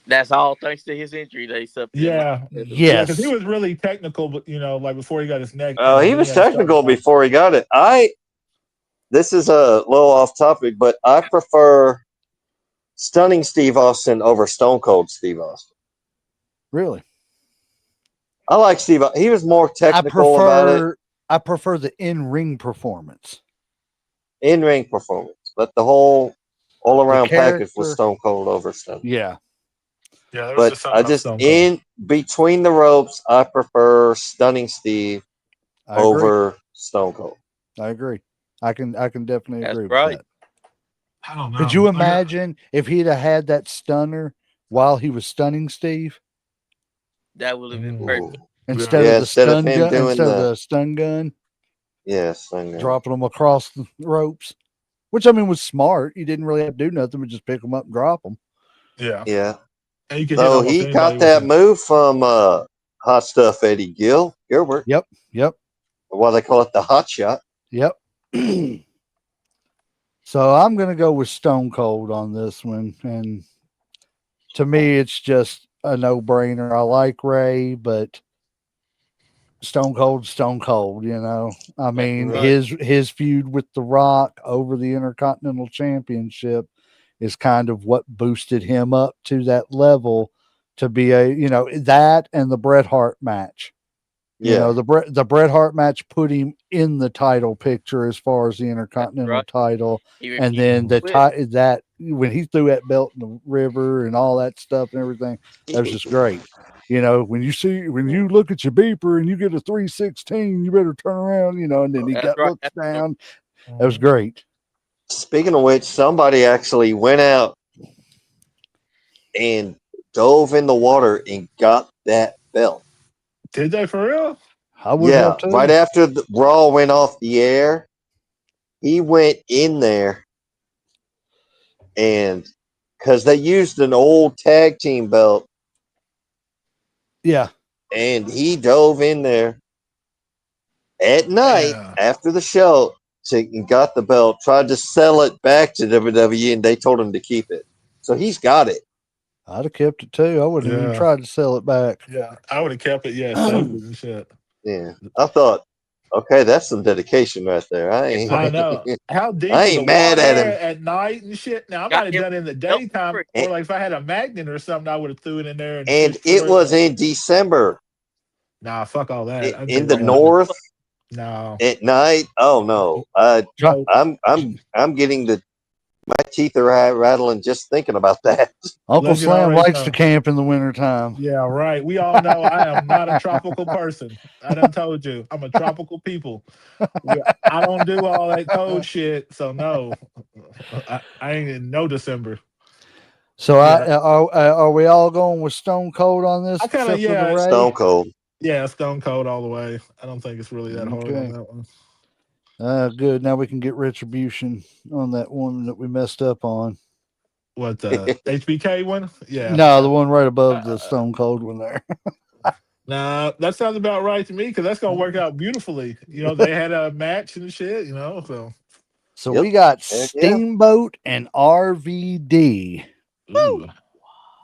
that's all thanks to his injury that he suffered in Yeah, yeah, because he Yes. was really technical, but like before he got his neck, then He he was had to start technical attacking. before he got it. This is a little off topic, but I prefer Stunning Steve Austin over Stone Cold Steve Austin. Really. I like Steve. He was more I technical about it, prefer the in-ring performance. in ring performance, but the whole all The around package was character. Stone Cold over Stunning. Yeah, Yeah, there was But just something I about just Stone Cold. in between the ropes, I prefer Stunning Steve I agree. over Stone Cold. I agree. I can definitely That's agree with right. that. I don't Could know. you imagine if he'd have had that stunner while he was stunning Steve That would have been Mm. perfect. instead Yeah, of the instead of stun him gun doing instead of the stun gun Stunning gun. dropping them across the ropes, which I mean was smart. You didn't really have to do nothing but just pick them up and drop them. Yeah, Yeah. and you could hit So almost he anybody caught with that it. move from Hot Stuff Eddie Gilbert. Yep. Or what they call it, the hot shot. Yep. So I'm going to go with Stone Cold on this one. And to me, it's just a no brainer. I like Ray, but Stone Cold, you know. I That's mean, right. his feud with The Rock over the Intercontinental Championship is kind of what boosted him up to that level to be a, you know, that and the Bret Hart match. You know, Yeah. the Bret Hart match put him in the title picture as far as the That's Intercontinental right. title, He and refused then to quit. that when he threw that belt in the river and all that stuff and everything, that was just great. You know, when you look at your beeper and you get a 316, you better turn around. You know, and then he That's got right. looks That's right. down. That was great. Speaking of which, somebody actually went out and dove in the water and got that belt. Did they for real? I would have Yeah, right too. after the Raw went off the air, he went in there and because they used an old tag team belt, Yeah, and he dove in there at night Yeah. after the show and got the belt, tried to sell it back to WWE, and they told him to keep it. So he's got it. I'd have kept it too. I wouldn't have even Yeah. tried to sell it back. Yeah. I would have kept it. Yeah. Saved it and shit. Yeah, I thought, okay, that's some dedication right there. It's I like know. How deep I was the ain't mad water at there him. at night and shit? Now I got might have him done it in the belt daytime, for free. or And, like if I had a magnet or something, I would have threw it in there and and fished it for it. was But in December nah, fuck all that. I'd in do the that. What? north What? No. at night. Oh no, Jo- No. I'm getting the my teeth are rattling just thinking about that. Uncle Legend Slam already likes to know. camp in the wintertime. Yeah, right. We all know I am not a tropical person. I done told you. I'm a tropical people. I don't do all that cold shit. So no, I ain't in no December. So Yeah, are we all going with Stone Cold on I this kind of except for the yeah Stone Ray? Cold. yeah Stone Cold all the way. I don't think it's really that hard on Okay. that one. Good. Now we can get retribution on that one that we messed up on. What the HBK one? Yeah. No, the one right Uh, above the uh, Stone Cold one there. nah, that sounds about right to me because that's gonna work out beautifully. You know, they had a match and shit. You know, so So Yep. we got Heck yeah. Steamboat and RVD. ooh,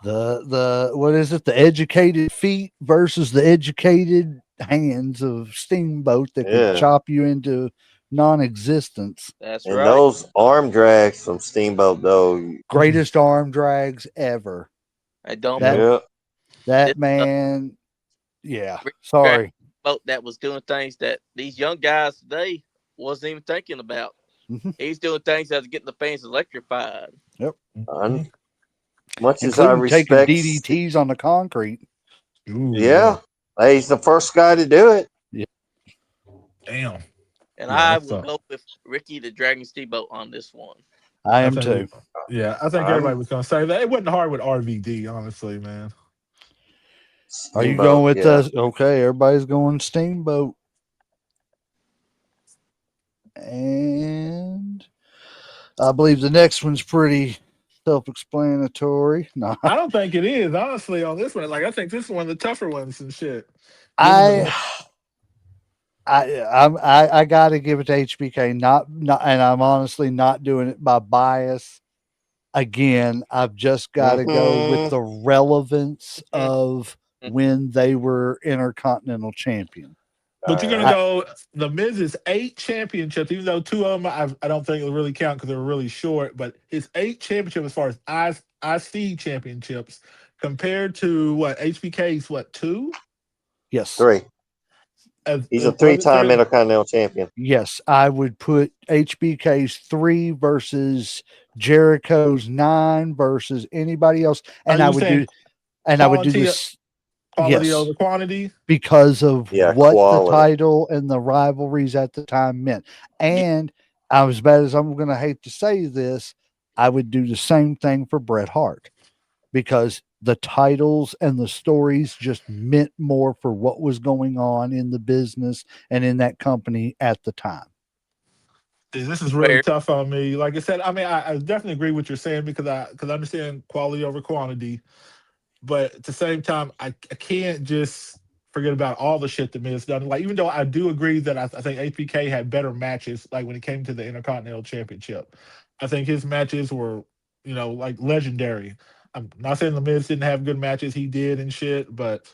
The what is it? The educated feet versus the educated hands of Steamboat that could Yeah. chop you into non-existence. That's And right. those arm drags from Steamboat though. Greatest arm drags ever. I don't That believe Yeah. this that man, yeah. Rick Grant Sorry. boat that was doing things that these young guys today wasn't even thinking about. Mhm. He's doing things that's getting the fans electrified. Yep. Un- much as I Including taking respect, DDTs on the concrete. ooh, yeah, yeah, he's the first guy to do it. Yeah, damn, And yeah, I that's will tough. go with Ricky the Dragon Steamboat on this one. I I am think, too. yeah, I think everybody I'm was gonna say that. It wasn't hard with RVD, honestly, man. Are you going Steamboat. with Yeah. us? Okay, everybody's going Steamboat. And I believe the next one's pretty self-explanatory. No, I don't think it is, honestly, on this one. Like, I think this is one of the tougher ones and shit. Given I the I got to give it to HBK. Not, and I'm honestly not doing it by bias. Again, I've just got to go with Hmm. the relevance Mhm. of when they were Intercontinental Champion. But you're gonna I, go the Miz's 8 championships, even though two of them I don't think will really count because they were really short. But his 8 championships as far as IC championships compared to what HBK's what two? yes, Three. He's a Was it three-time three? Intercontinental Champion. yes, I would put HBK's 3 versus Jericho's 9 versus anybody else, Are and you saying I would do quality this. quality Yes, over quantity? because of Yeah, what the quality. title and the rivalries at the time meant. And I as bad as I'm going to hate to say this, I would do the same thing for Bret Hart because the titles and the stories just meant more for what was going on in the business and in that company at the time. This is really Fair. tough on me. Like I said, I mean, I definitely agree with what you're saying because I understand quality over quantity, but at the same time, I can't just forget about all the shit that Miz done. Like, even though I do agree that I think HBK had better matches, like when it came to the Intercontinental Championship, I think his matches were, like legendary. I'm not saying the Miz didn't have good matches, he did and shit, but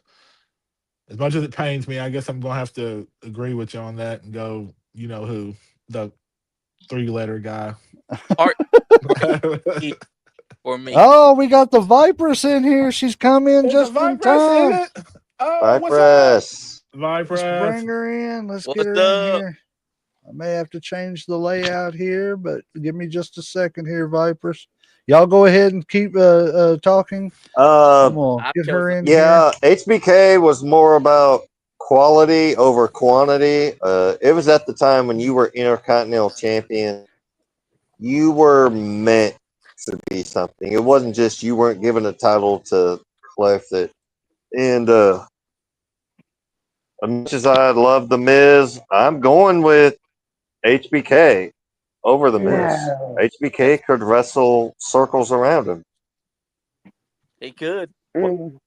as much as it pains me, I guess I'm gonna have to agree with you on that and go, who, the 3-letter guy. Art for me. Oh, we got the Vipress in here. She's come in Is the just in Vipress in time. it? Oh, what's up, Vipress. Let's bring Vipress? her in. Let's get What's her in up? here. I may have to change the layout here, but give me just a second here, Vipers. Y'all go ahead and keep talking. I'm gonna I've get her chosen. in here. Yeah, HBK was more about quality over quantity. It was at the time when you were Intercontinental Champion. You were meant to be something. It wasn't just you weren't given a title to collect it. And as much as I love The Miz, I'm going with HBK over The Miz. No. HBK could wrestle circles around him. He could. Mm.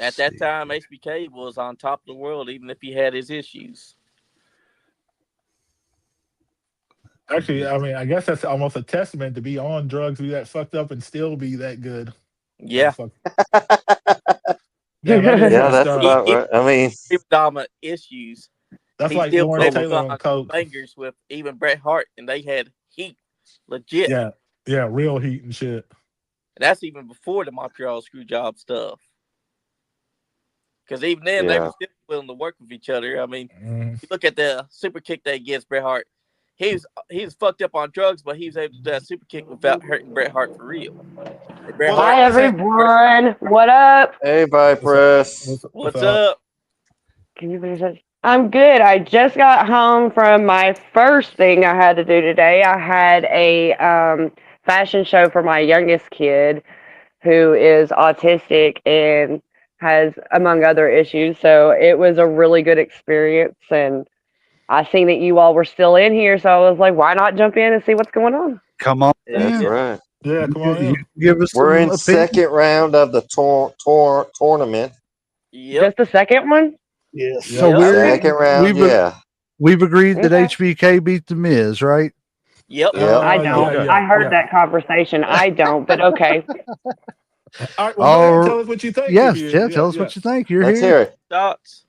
At that time, HBK was on top of the world, even if he had his issues. Actually, I mean, I guess that's almost a testament to be on drugs, be that fucked up, and still be that good. Yeah. Fuck. Damn, that is Yeah, messed that's up. about right. I mean, Dominant issues. That's He like still was Lawrence able to Taylor put on on coke. bangers with even Bret Hart, and they had heat, legit. Yeah, yeah, real heat and shit. And that's even before the Montreal Screwjob stuff. Because even then, they were yeah, still willing to work with each other. I mean, Mm. you look at the super kick they against Bret Hart. He was fucked up on drugs, but he was able to do that super kick without hurting Bret Hart for real. And Bret Well, Hart, Hi, listen, everyone. What up? hey, what's up? Vipress. What's what's up? up? Can you believe it? I'm good. I just got home from my first thing I had to do today. I had a fashion show for my youngest kid who is autistic and has, among other issues. So it was a really good experience. And I seen that you all were still in here. So I was like, why not jump in and see what's going on? Come on Heck That's in. yeah. right. Yeah, come on You in. give us We're some in opinion. second round of the tournament. Yep. Just the second one? Yes. So Yep. Yep. Second round, we've yeah. we've agreed that Okay. HBK beat the Miz, right? Yep. Yep. I Yeah, don't. Okay. yeah, I heard yeah. that conversation. I don't, but okay. All right, well, go ahead and Oh, tell us what you think. If yes, you, yeah. yeah, Tell us yeah. what you think. You're Let's here. hear it. Thoughts?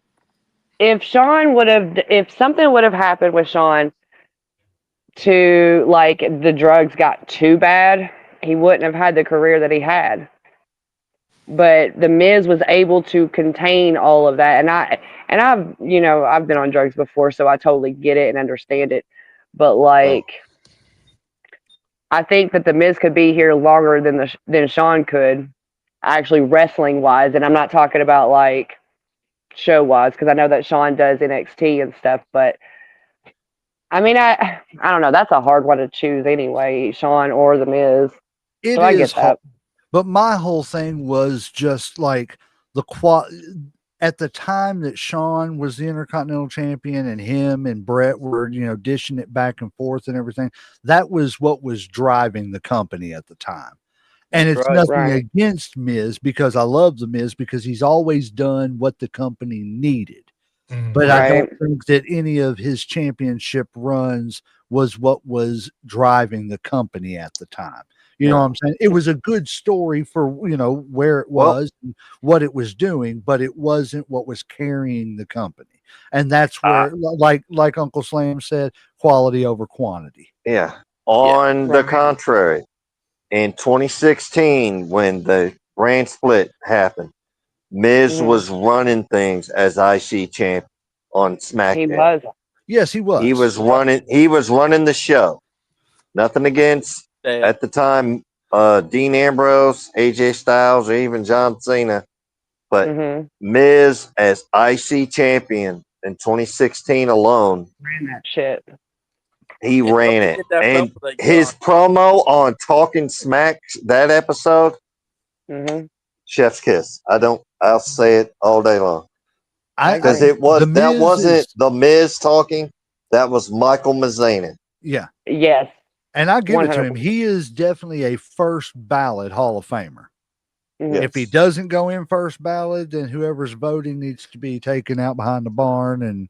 If something would have happened with Sean to like the drugs got too bad, he wouldn't have had the career that he had. But the Miz was able to contain all of that, and I've been on drugs before, so I totally get it and understand it. But Right. like, I think that the Miz could be here longer than Sean could, actually wrestling wise, and I'm not talking about like show wise because I know that Sean does NXT and stuff, but I mean, I don't know. That's a hard one to choose anyway, Sean or the Miz. It So I is get hard, that. but my whole thing was just like the at the time that Sean was the Intercontinental Champion and him and Brett were, dishing it back and forth and everything. That was what was driving the company at the time. And That's it's right. nothing Right. against Miz because I love the Miz because he's always done what the company needed. But I Mhm. don't Right. think that any of his championship runs was what was driving the company at the time. You know what No. I'm saying? It was a good story for, where it Well, was and what it was doing, but it wasn't what was carrying the company. And that's I, where, like Uncle Slam said, quality over quantity. yeah. Yeah. On the Right. contrary, in 2016, when the brand split happened, Miz Mm, was running things as IC champ on he SmackDown. was. Yes, he He was. was Yep. running. He was running the show. Nothing against Damn. at the time Dean Ambrose, AJ Styles, or even John Cena, but Mm-hmm. Miz as IC champion in 2016 alone, Ran that shit. he It's hard ran to it. get that And promo they his got. promo on Talking Smack that episode, Mm-hmm. chef's kiss. I'll say it all day long I because agree. The that Miz wasn't is, the Miz talking. That was Michael Mazanin. yeah. Yes. And I give it to him. 100%. He is definitely a first ballot Hall of Famer. Mhm. If he doesn't go in first ballot, then whoever's voting needs to be taken out behind the barn and,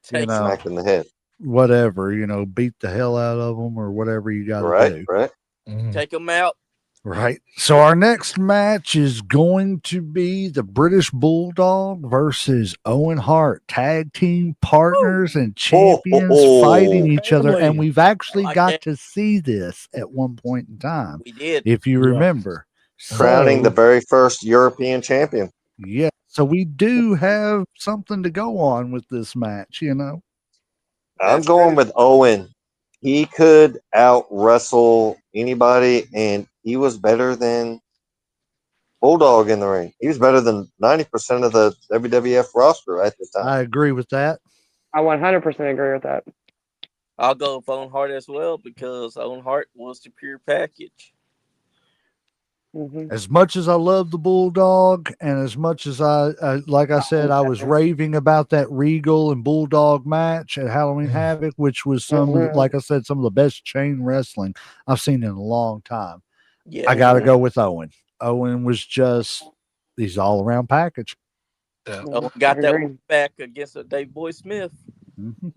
Take Smacked in the head. whatever, beat the hell out of them or whatever you got to Right, do. right. Mhm. take them out. Right. So our next match is going to be the British Bulldog versus Owen Hart, tag team partners and Oh, oh, champions fighting oh. each other. And Family. we've actually like got that. to see this at one point in time, We did. if you Yeah. remember. Crowning the So, very first European champion. yeah. So we do have something to go on with this match. I'm That's going true. with Owen. He could out wrestle anybody, and he was better than Bulldog in the ring. He was better than 90% of the WWF roster at the time. I agree with that. I 100% agree with that. I'll go with Owen Hart as well because Owen Hart was the pure package. Hmm. As much as I love the Bulldog, and as much as like I said, I was raving about that Regal and Bulldog match at Halloween Mhm. Havoc, which was Mhm. like I said, some of the best chain wrestling I've seen in a long time. Yeah. I got to Mhm. go with Owen. Owen was just, he's all around package. Yeah. Owen I got that agree. one back against Dave Boy Smith. Mhm.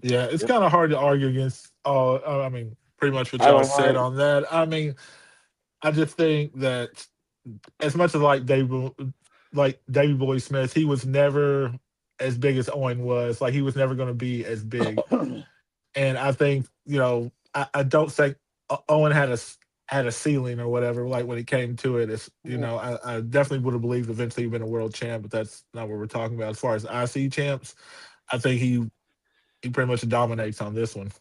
Yeah. It's Yep. kind of hard to argue against. I mean, pretty much what y'all Owen said Hart. on that. I mean, I just think that as much as like Davey Boy Smith, he was never as big as Owen was. Like he was never going to be as big. And I think I don't think Owen had a ceiling or whatever. Like when it came to it, I definitely would have believed eventually he'd been a world champ, but that's not what we're talking about. As far as IC champs, I think he pretty much dominates on this one.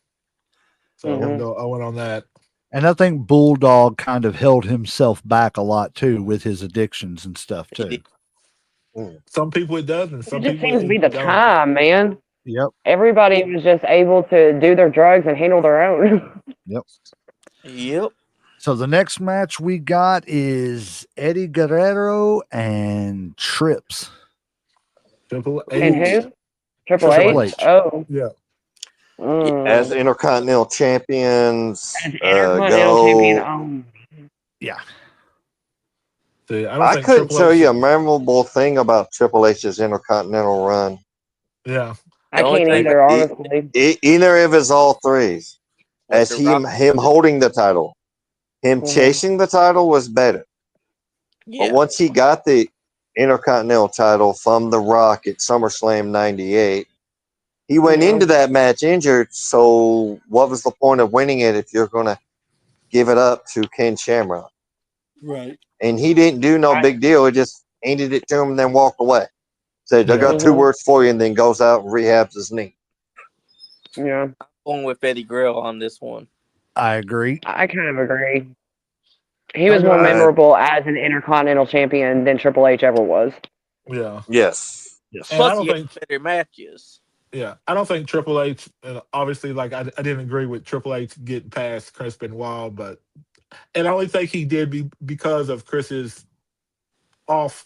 So we'll Hmm. go Owen on that. And I think Bulldog kind of held himself back a lot too with his addictions and stuff He did. too. Mm. Some people it does, and It some just people seems to be it the don't. time, man. Yep. Everybody was just able to do their drugs and handle their own. Yep. Yep. So the next match we got is Eddie Guerrero and Trips. Triple And H. Ooh. who? Triple Triple H. H. H. Oh, Yeah. Yeah. As mm. Intercontinental champions As Intercontinental champion. go, Oh, Yeah. See, I don't I think couldn't Triple tell H you a should. memorable thing about Triple H's Intercontinental run. Yeah. The I only can't thing either, E- honestly. Either of his all threes. was As the rock. him holding the title, him Hmm. chasing the title was better. But Yeah. once he got the Intercontinental title from The Rock at SummerSlam '98, he went Yeah. into that match injured. So what was the point of winning it if you're going to give it up to Ken Shamrock? Right. And he didn't do no I, big deal. He just handed it to him and then walked away. Said, I got Yeah. two hmm. words for you, and then goes out and rehabs his knee. Yeah. Going with Eddie Grill on this one. I agree. I kind of agree. He I was more got. I memorable as an Intercontinental champion than Triple H ever was. Yeah. Yes. And Yes. I Plus, don't he had think. better matches. Yeah, I don't think Triple H. And obviously, like I didn't agree with Triple H getting past Chris Benoit, but and I only think he did because of Chris's off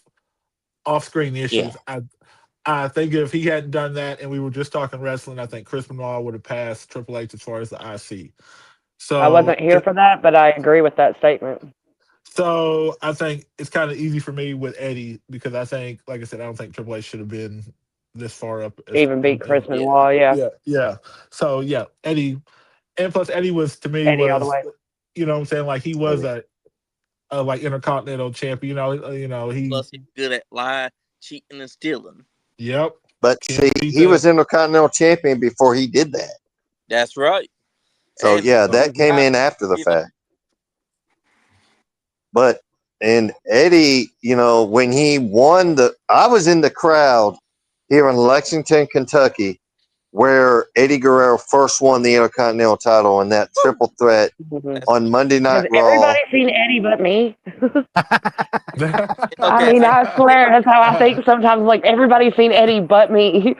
off screen Yeah. issues. I think if he hadn't done that and we were just talking wrestling, I think Chris Benoit would have passed Triple H as far as the IC. I So, wasn't here for that, but I agree with that statement. so I think it's kind of easy for me with Eddie because I think, like I said, I don't think Triple H should have been this far up. As, Even beat Chris Yeah. Benoit, yeah. yeah, yeah. So yeah, Eddie, and plus Eddie was to me Eddie all the was, way. what I'm saying, like he was Eddie. a like intercontinental champion. He, Plus, he's good at lying, cheating, and stealing. yep, But see, can't beat he that. was Intercontinental champion before he did that. That's right. So And yeah, So that came Hmm. in after the you know, fact. But and Eddie, when he won I was in the crowd here in Lexington, Kentucky, where Eddie Guerrero first won the Intercontinental title in that triple threat Hmm. that's on Monday Has Night everybody Raw. seen Eddie but me? I okay. mean, I swear that's how I think sometimes. Like everybody's seen Eddie but me.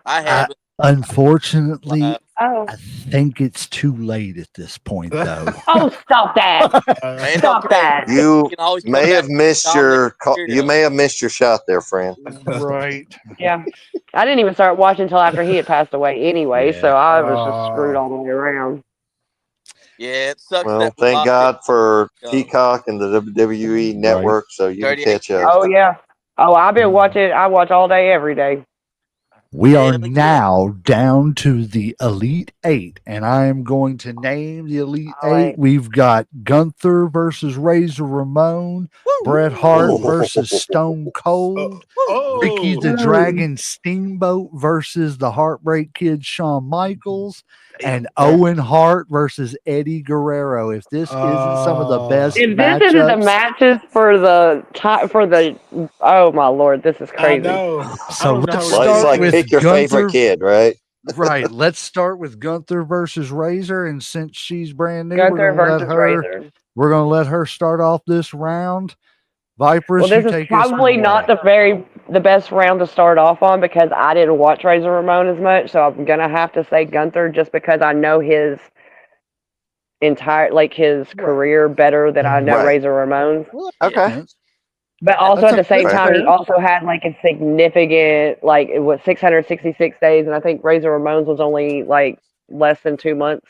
I I haven't unfortunately live. Oh, I think it's too late at this point though. oh, stop that! It's Stop okay. that! You You can always come may back have with missed Dominic you Mysterio. may have missed your shot there, friend. Right. Yeah, I didn't even start watching until after he had passed away anyway, Yeah. so I was just screwed all the way around. Yeah, it sucks Well, that we thank lost it. God for Um, Peacock and the WWE Right. Network, so you can 38 catch up. Oh years. yeah. Oh, I've been Mm. watching. I watch all day, every day. We are Hell yeah. now down to the Elite Eight, and I am going to name the Elite All Eight. right. We've got Gunther versus Razor Ramon, Woo! Bret Hart Ooh. versus Stone Cold, Woo! Ricky Oh, the Mm. Dragon Steamboat versus the Heartbreak Kid Shawn Michaels, damn. and Owen Hart versus Eddie Guerrero. If this isn't some of the best If this isn't the matchups, matches for the time for the, oh my lord, this is I crazy. know. I so don't even know how let's we're gonna Well, it's beat start like this. pick with your favorite Gunther. kid, right? Right. Let's start with Gunther versus Razor, and since she's brand new, Gunther versus Razor. we're gonna let her start off this round. Well, Vipers, you this is take this one probably not away. the best round to start off on because I didn't watch Razor Ramon as much, so I'm gonna have to say Gunther just because I know his entire his Right. career better than I know Mhm. Right. Razor Ramon's. Well, that makes Yeah. Okay. sense. But also That's at the same that's Okay. time, he fair. also had like a significant it was 666 days, and I think Razor Ramon's was only like less than 2 months.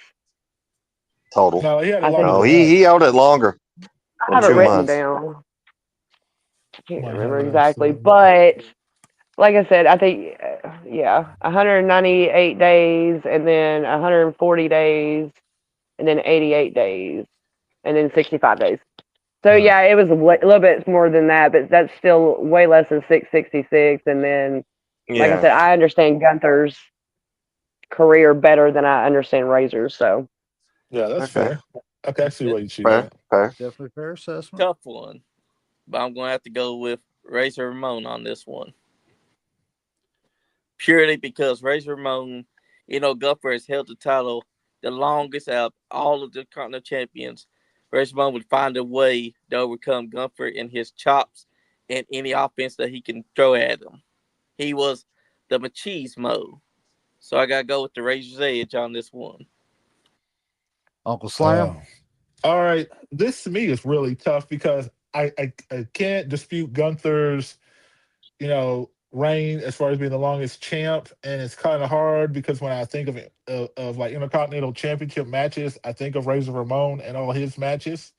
Total. No, he had it I longer think No, than he that. he held it longer I than have it two written months. down. I can't Might have remember it exactly, actually. but like I said, I think yeah, 198 days, and then 140 days, and then 88 days, and then 65 days. So Yeah. yeah, it was a little bit more than that, but that's still way less than 666. And then, like I Yeah. said, I understand Gunther's career better than I understand Razor's. So Yeah, that's Okay. fair. I can see It's why you see Fair. that. Fair. Definitely fair a assessment. tough one, but I'm going to have to go with Razor Ramon on this one. Purely because Razor Ramon, Gunther has held the title the longest out of all of the Continental champions. Razor Ramon would find a way to overcome Gunther in his chops and any offense that he can throw at him. He was the machismo. So I got to go with the Razor's Edge on this one. Uncle Slam. Oh. All right. This to me is really tough because I can't dispute Gunther's, reign as far as being the longest champ, and it's kind of hard because when I think of it of like Intercontinental Championship matches, I think of Razor Ramon and all his matches,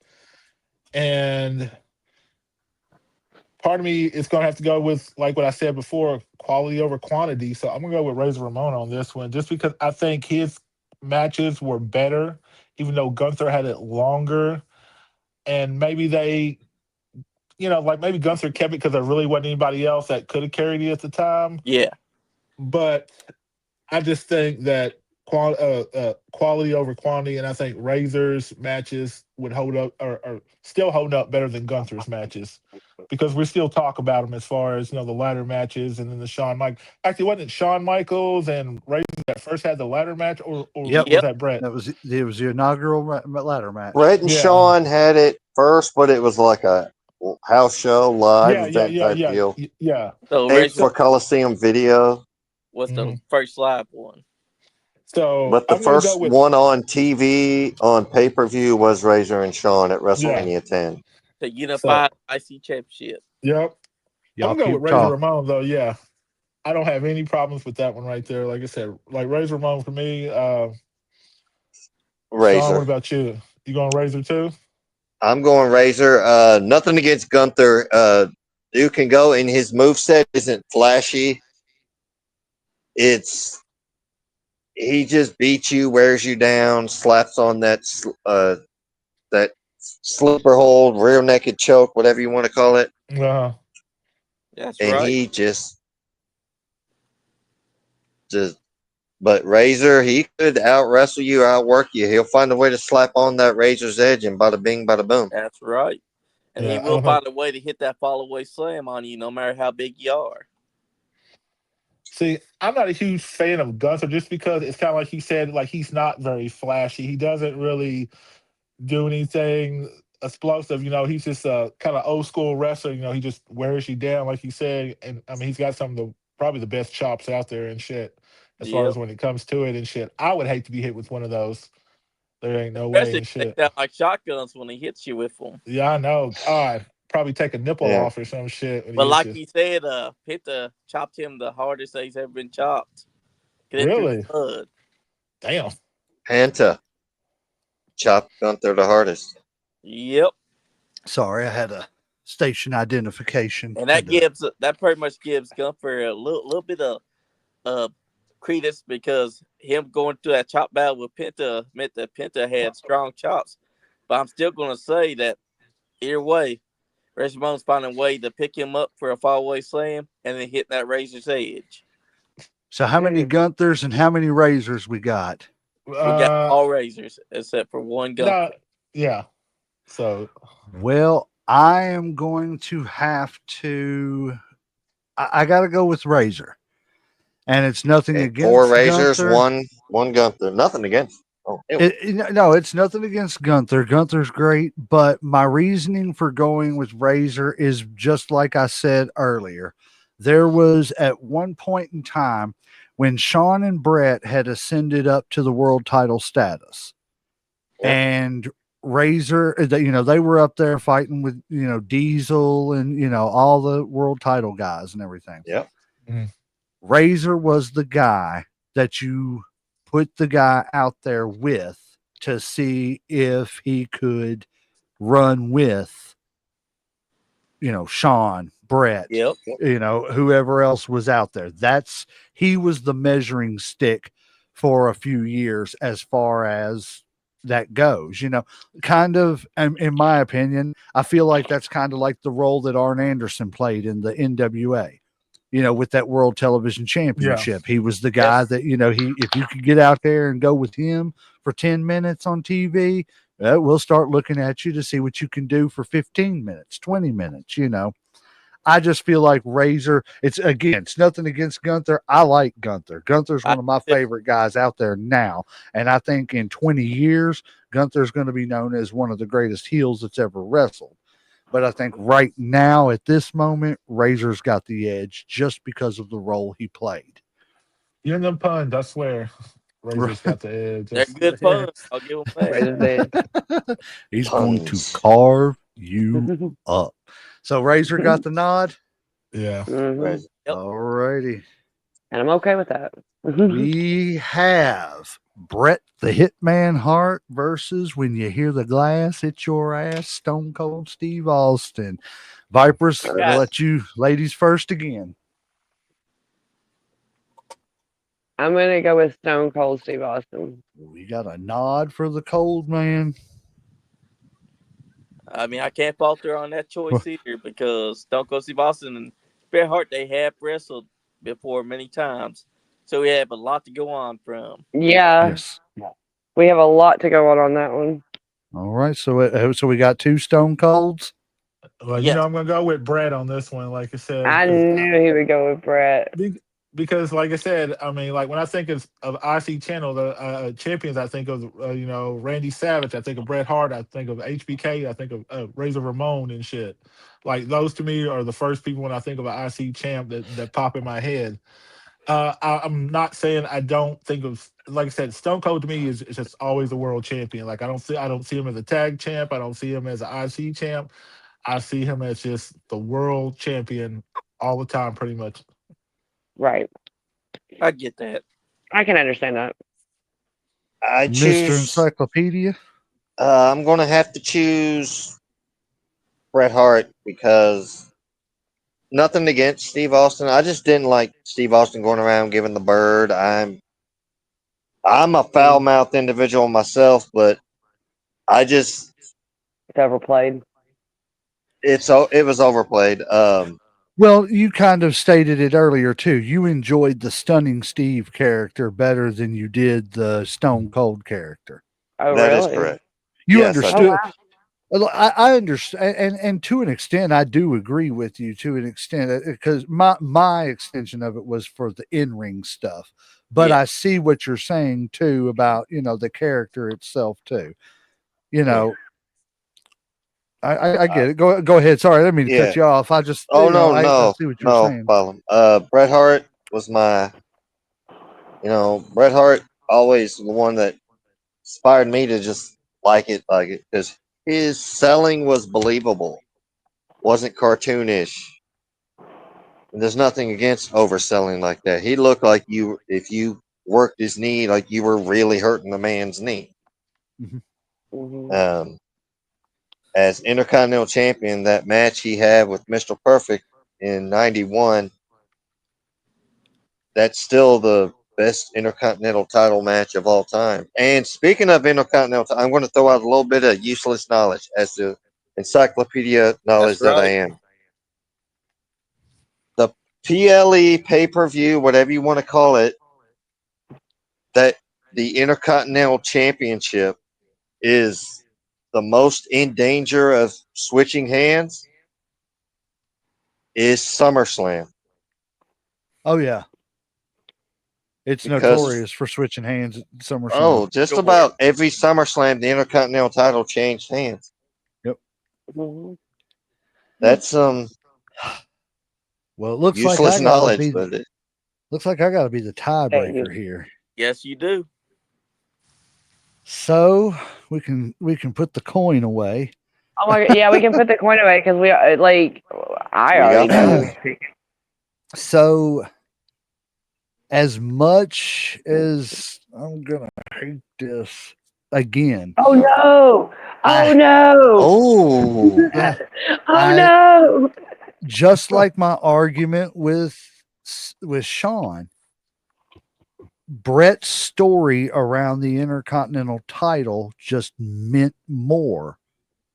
and part of me is going to have to go with like what I said before, quality over quantity. So I'm going to go with Razor Ramon on this one, just because I think his matches were better, even though Gunther had it longer, and maybe they. Like maybe Gunther kept it because there really wasn't anybody else that could have carried it at the time. Yeah, But I just think that quality over quantity, and I think Razor's matches would hold up or still hold up better than Gunther's matches because we still talk about them as far as the ladder matches and then the Shawn Mike. Actually, wasn't it Shawn Michaels and Razor that first had the ladder match, or Yep. was yep. that Brett? It was the inaugural ladder match. Brett and Yeah, Sean had it first, but it was like a house show, live yeah, yeah, event yeah, type yeah, deal. yeah. So Taped Razor for So, Coliseum Video, was the mhm. first live one So but the I'm gonna go first with one on TV on pay per view was Razor and Sean at yeah. WrestleMania 10. to unify So the IC championship. yep. I'm Y'all gonna go with keep Razor talking. Ramon though. Yeah, I don't have any problems with that one right there. Like I said, like Razor Ramon for me. Sean, what Razor. about you? You going Razor too? I'm going Razor. Nothing against Gunther. Duke can go, and his move set isn't flashy. It's he just beats you, wears you down, slaps on that sleeper hold, rear naked choke, whatever you want to call it, Uh, That's and right. he just. But Razor, he could out wrestle you, outwork you. He'll find a way to slap on that Razor's edge, and bada bing, bada boom. That's right. And he yeah, I will don't have. find a way to hit that fall away slam on you, no matter how big you are. See, I'm not a huge fan of Gunther just because it's kind of like he said, like he's not very flashy. He doesn't really do anything explosive. He's just a kind of old school wrestler. He just wears you down, like you said. And I mean, he's got some of the probably the best chops out there and shit. As far Yep. as when it comes to it and shit, I would hate to be hit with one of those. There ain't no way Especially and if they shit. sound like shotguns when he hits you with them. Yeah, I know. God, probably take a nipple Yeah. off or some shit when he But hits like you. you said, chopped him the hardest that he's ever been chopped. Get it through the Really? blood. Damn. Panta. chopped Gunther the hardest. Yep. Sorry, I had a station identification. And Had to, that pretty much gives Gunther a little bit of uh credence because him going through that chop battle with Penta meant that Penta had strong chops. But I'm still gonna say that either way, Razor Ramon's finding a way to pick him up for a fallaway slam and then hitting that razor's edge. so how many Gunthers and how many Razors we got? We got Uh, all razors except for one no, Gunther. yeah. So Well, I am going to have to. I got to go with Razor, and it's nothing Okay, four against Razors, Gunther. one Gunther. Nothing against. Oh, ew. No, it's nothing against Gunther. Gunther's great, but my reasoning for going with Razor is just like I said earlier. There was at one point in time when Sean and Brett had ascended up to the world title status, Yep. and Razor, they were up there fighting with Diesel and all the world title guys and everything. Yep. mm, Razor was the guy that you put the guy out there with to see if he could run with, Sean, Brett, Yep. Yep. whoever else was out there. He was the measuring stick for a few years as far as that goes, kind of, in my opinion, I feel like that's kind of like the role that Arn Anderson played in the NWA, with that World Television yeah, Championship. He was the Yep. guy that, if you could get out there and go with him for 10 minutes on TV, we'll start looking at you to see what you can do for 15 minutes, 20 minutes. I just feel like Razor, it's nothing against Gunther. I like Gunther. Gunther's I one of my favorite guys out there now. And I think in 20 years, Gunther's going to be known as one of the greatest heels that's ever wrestled. But I think right now, at this moment, Razor's got the edge just because of the role he played. you and them puns. I swear, Razor's got the edge. They're Just, good yeah. puns. I'll give them that. Razor's edge. He's going to Puns. carve you up. So Razor got the nod. Yeah. hmm Razor. Yep. All righty. And I'm okay with that. We have Brett the Hitman Hart versus When You Hear the Glass Hit Your Ass, Stone Cold Steve Austin. Vipers, we'll Got let you ladies first again. I'm gonna go with Stone Cold Steve Austin. We got a nod for the cold man. I mean, I can't falter on that choice either because Stone Cold Steve Austin and Bret Hart, they have wrestled before many times. So we have a lot to go on from. Yeah, Yes. we have a lot to go on that one. All right. So we got two Stone Colds. Well, Yes. I'm gonna go with Brett on this one. Like I said, I knew he would go with Brett. because like I said, I mean, like when I think of IC Channel, the champions, I think of Randy Savage, I think of Bret Hart, I think of HBK, I think of Razor Ramon and shit. Like those to me are the first people when I think of an IC champ that pop in my head. I'm not saying I don't think of, like I said, Stone Cold to me is just always a world champion. Like I don't see him as a tag champ. I don't see him as an IC champ. I see him as just the world champion all the time, pretty much. Right. I get that. I can understand that. I Mr. choose. Encyclopedia. I'm gonna have to choose Bret Hart because nothing against Steve Austin. I just didn't like Steve Austin going around giving the bird. I'm a foul mouthed individual myself, but I just It's overplayed. it was overplayed. Well, you kind of stated it earlier too. You enjoyed the Stunning Steve character better than you did the Stone Cold character. Oh, That is really? correct. You Yes, I Oh, do. understood. wow. Well, I understand, and to an extent, I do agree with you to an extent because my extension of it was for the in ring stuff, but Yeah. I see what you're saying too about the character itself too. You Yeah. know, I Uh, get it. Go ahead. Sorry, I didn't mean to yeah. cut you off. I just Oh no, I no, see what you're no saying. problem. Bret Hart was my, Bret Hart always the one that inspired me to just like it, because his selling was believable, wasn't cartoonish. And there's nothing against overselling like that. He looked like if you worked his knee, like you were really hurting the man's knee. Mhm. Mhm. Um, as Intercontinental Champion, that match he had with Mr. Perfect in '91, that's still the best Intercontinental title match of all time. And speaking of Intercontinental, I'm going to throw out a little bit of useless knowledge as the encyclopedia knowledge That's that I right. am. The PLE pay per view, whatever you want to call it, that the Intercontinental Championship is the most in danger of switching hands is SummerSlam. Oh yeah, it's Because, notorious for switching hands at SummerSlam. oh, just Sure. about every SummerSlam, the Intercontinental title changed hands. Yep. Mhm. That's Well, it looks like useless I gotta knowledge, be but it, the Thank you. tiebreaker here. Yes, you do. So we can put the coin away. Oh my god, yeah, we can put the coin away because we like I we already got know five. who's picking. So as much as I'm gonna hate this again, Oh no! Oh I no! Oh, Oh I no! just like my argument with Sean, Brett's story around the Intercontinental title just meant more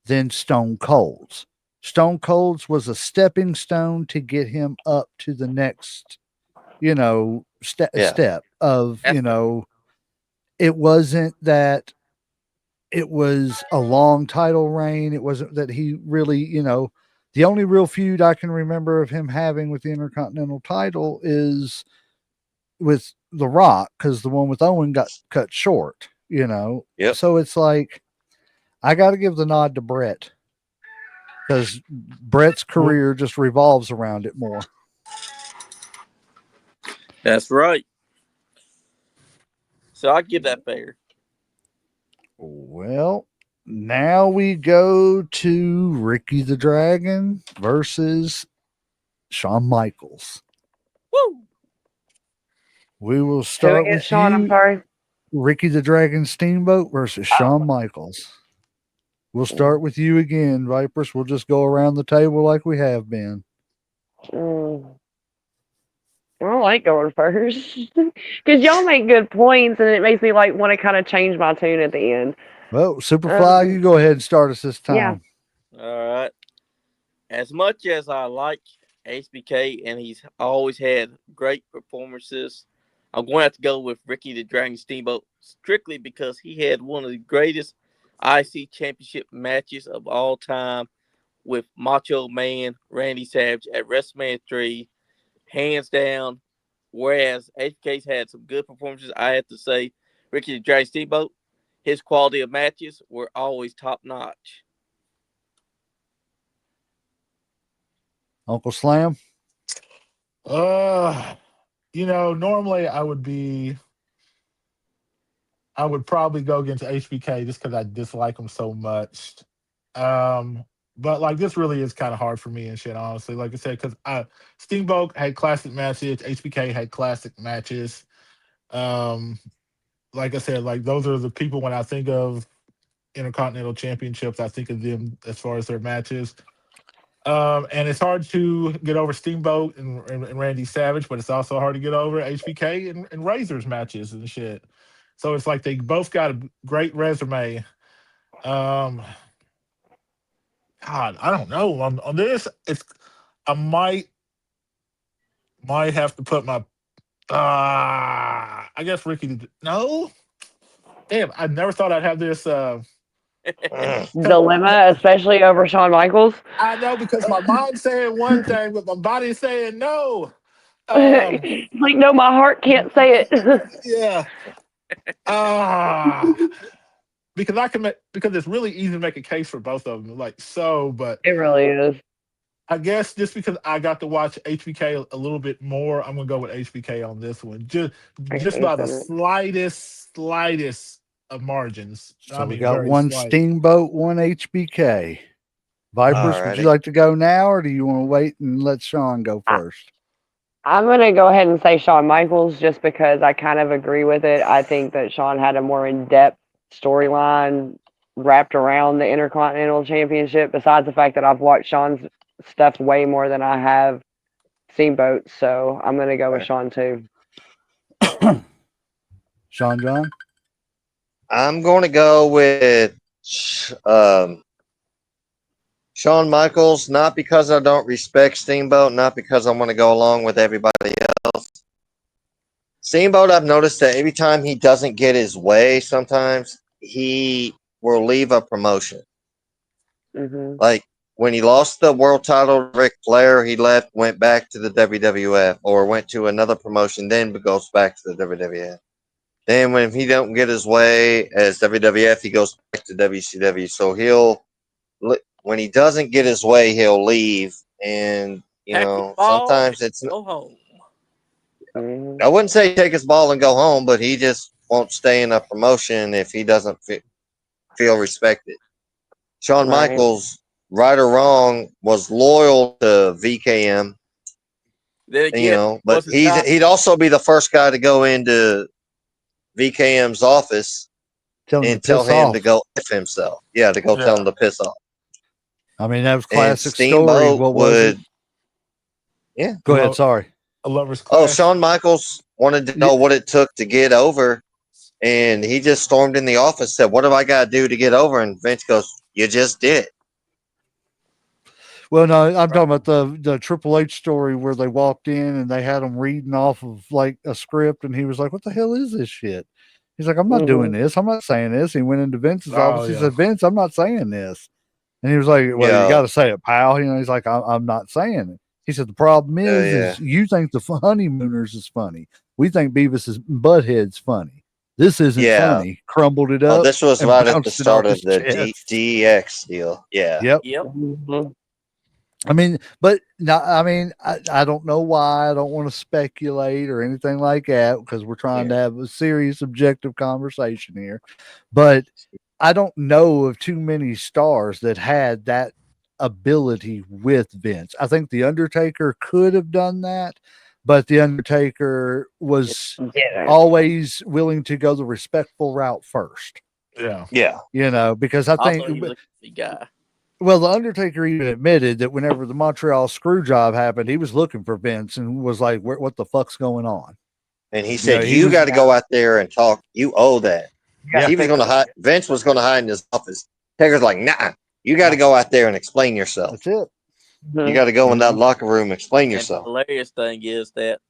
than Stone Cold's. Stone Cold's was a stepping stone to get him up to the next, yeah, step of, That's it wasn't that it was a long title reign. It wasn't that he really, the only real feud I can remember of him having with the Intercontinental title is with The Rock because the one with Owen got cut short. yep. So it's like, I got to give the nod to Brett because Brett's Well, career just revolves around it more. that's right. So I give that fair. Well, now we go to Ricky the Dragon versus Shawn Michaels. Woo! We will Who start against with Sean? I'm you, sorry. Ricky the Dragon Steamboat versus Shawn Michaels. We'll start with you again, Vipers. We'll just go around the table like we have been. Mm. I don't like going first because y'all make good points, and it makes me like want to kind of change my tune at the end. Well, Superfly, Um, you go ahead and start us this yeah. time. All right. As much as I like HBK and he's always had great performances, I'm going to have to go with Ricky the Dragon Steamboat strictly because he had one of the greatest IC championship matches of all time with Macho Man Randy Savage at WrestleMania 3, hands down. Whereas HBK's had some good performances, I have to say, Ricky the Dragon Steamboat, his quality of matches were always top notch. Uncle Slam. uh, normally I would probably go against HBK just because I dislike him so much. Um, but like this really is kind of hard for me and shit, honestly. Like I said, because Steamboat had classic matches, HBK had classic matches. Um, like I said, like those are the people when I think of Intercontinental Championships, I think of them as far as their matches. And it's hard to get over Steamboat and Randy Savage, but it's also hard to get over HBK and Razor's matches and shit. So it's like they both got a great resume. Um, God, I don't know on this. It's I might have to put my I guess Ricky. No, damn, I never thought I'd have this. Mm. Dilemma, especially over Shawn Michaels. I know because my mind's saying one thing, but my body's saying no. Um, Like, no, my heart can't say it. yeah. Ah, because because it's really easy to make a case for both of them. Like so, but It really is. I guess just because I got to watch HBK a little bit more, I'm gonna go with HBK on this one. Just by the Mhm. slightest of margins. I So we mean, got very one slight. Steamboat, one HBK. Vipers, would you Alrighty. like to go now or do you want to wait and let Sean go I, first? I'm gonna go ahead and say Shawn Michaels just because I kind of agree with it. I think that Shawn had a more in-depth storyline wrapped around the Intercontinental Championship. Besides the fact that I've watched Sean's stuff way more than I have Steamboat, so I'm gonna go with Sean too. Sean John? I'm going to go with Shawn Michaels, not because I don't respect Steamboat, not because I want to go along with everybody else. Steamboat, I've noticed that every time he doesn't get his way, sometimes he will leave a promotion. Hmm. Like when he lost the world title to Ric Flair, he left, went back to the WWF, or went to another promotion, then goes back to the WWF. Then when he don't get his way as WWF, he goes back to WCW. So when he doesn't get his way, he'll leave, and Pack your ball and sometimes it's. go home. Hmm. I wouldn't say take his ball and go home, but he just won't stay in a promotion if he doesn't feel respected. Shawn Right. Michaels, right or wrong, was loyal to VKM, Then again, but was his guy. he'd also be the first guy to go into VKM's office Tell him to and tell piss him to off. go F himself. Yeah, to go tell Yeah. him to piss off. I mean, that was And classic story. Steamboat What was it? would, yeah. Go ahead. Sorry. A lover's Oh, clash. Shawn Michaels wanted to Yeah. know what it took to get over, and he just stormed in the office, said, "What have I got to do to get over?" And Vince goes, "You just did." Well, no, I'm talking about the Triple H story where they walked in and they had him reading off of like a script, and he was like, "What the hell is this shit?" He's like, "I'm not doing Hmm. this. I'm not saying this." He went into Vince's Oh office. He yeah. said, "Vince, I'm not saying this." And he was like, "Well, you Yeah, got to say it, pal." He's like, I'm not saying it." He said, "The problem yeah, is you think the honeymooners is funny. We think Beavis is Butthead's funny. This isn't yeah. funny." Crumbled it Oh, up this was and right at the bounced it off start of his the chest. DX deal. Yeah, Yep. Yep. Hmm. I mean, but no, I mean, I don't know why. I don't want to speculate or anything like that because we're trying to yeah, have a serious, objective conversation here. But I don't know of too many stars that had that ability with Vince. I think The Undertaker could have done that, but The Undertaker was Yeah. always willing to go the respectful route first, Yeah. yeah, because I think Also, he was a goofy guy. well, the Undertaker even admitted that whenever the Montreal screw job happened, he was looking for Vince and was like, "What the fuck's going on?" And he said, He "You was got to go out there and talk. You owe that." You gotta Yeah. He was fix going to it. hide. Vince was going to hide in his office. Taker's like, "Nah, you got to go out there and explain yourself. that's it. You Hmm. got to go in that Mhm. locker room, and explain And the yourself." hilarious thing is that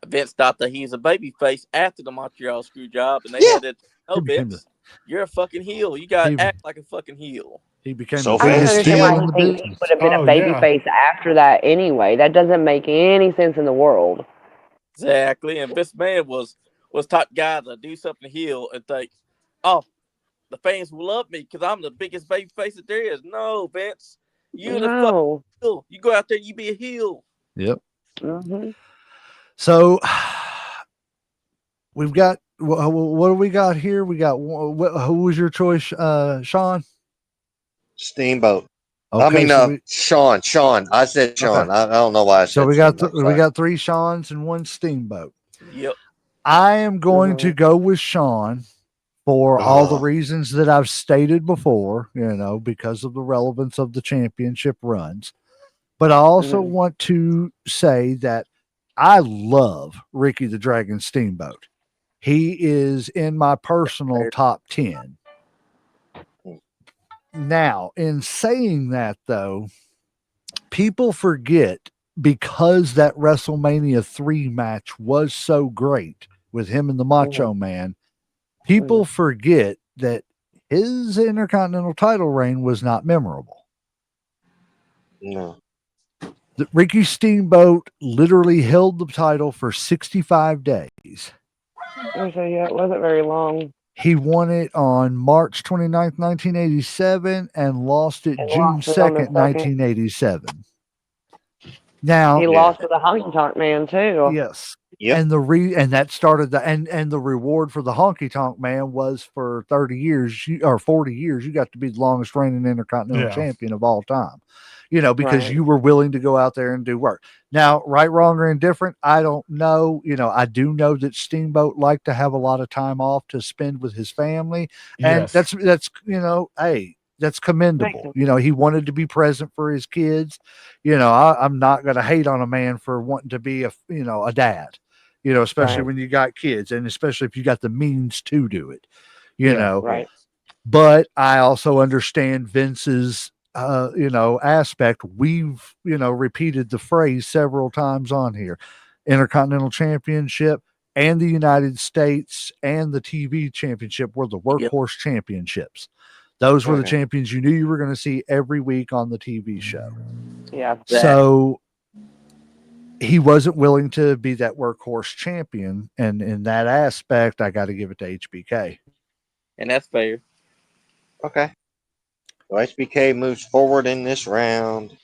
Vince thought that he was a baby face after the Montreal screw job, and they Yeah. had to He no became the Vince, you're a fucking heel. You got he to act like a fucking heel. he became the So I don't biggest fast, understand heel why heel. in he the thinks he would business. have been a Oh baby yeah. face after that anyway. That doesn't make any sense in the world. Exactly. And Vince Man was type guy to do something heel and think, oh, the fans will love me because I'm the biggest baby face that there is. No, Vince, you the fucking No. heel. You go out there, you be a heel. Yep. Hmm. So we've got what do we got here? We got who was your choice, Sean? Steamboat. I Okay, mean, so we Sean. Sean. I said okay, Sean. I don't know why I so said we Steamboat. Sorry. got three Seans and one Steamboat. Yep. I am going to Hmm. go with Sean for all the Oh, reasons that I've stated before, because of the relevance of the championship runs. But I also Hmm. want to say that I love Ricky the Dragon Steamboat. He is in my personal top 10. Now, in saying that, though, people forget because that WrestleMania 3 match was so great with him and the Macho Man, people forget that his Intercontinental title reign was not memorable. no. Ricky Steamboat literally held the title for 65 days. So yeah, it wasn't very long. He won it on March 29th, 1987, and lost it He June lost it on the 2nd, second. 1987. Now, He Yeah. lost to the Honky Tonk Man too. yes. Yep. And that started and the reward for the Honky Tonk Man was for 30 years or 40 years, you got to be the longest reigning Intercontinental Yeah. Champion of all time. because Right. you were willing to go out there and do work. Now, right, wrong, or indifferent, I don't know. I do know that Steamboat liked to have a lot of time off to spend with his family, and Yes. hey, that's Makes commendable. sense. He wanted to be present for his kids. I'm not going to hate on a man for wanting to be a dad. Especially Right. when you got kids, and especially if you got the means to do it. You Yeah. know, Right. but I also understand Vince's aspect. We've repeated the phrase several times on here. Intercontinental Championship and the United States and the TV Championship were the Yep. workhorse championships. Those were the Okay. champions you knew you were going to see every week on the TV show. Yeah. That So he wasn't willing to be that workhorse champion, and in that aspect I got to give it to HBK. and that's fair. Okay. So HBK moves forward in this round.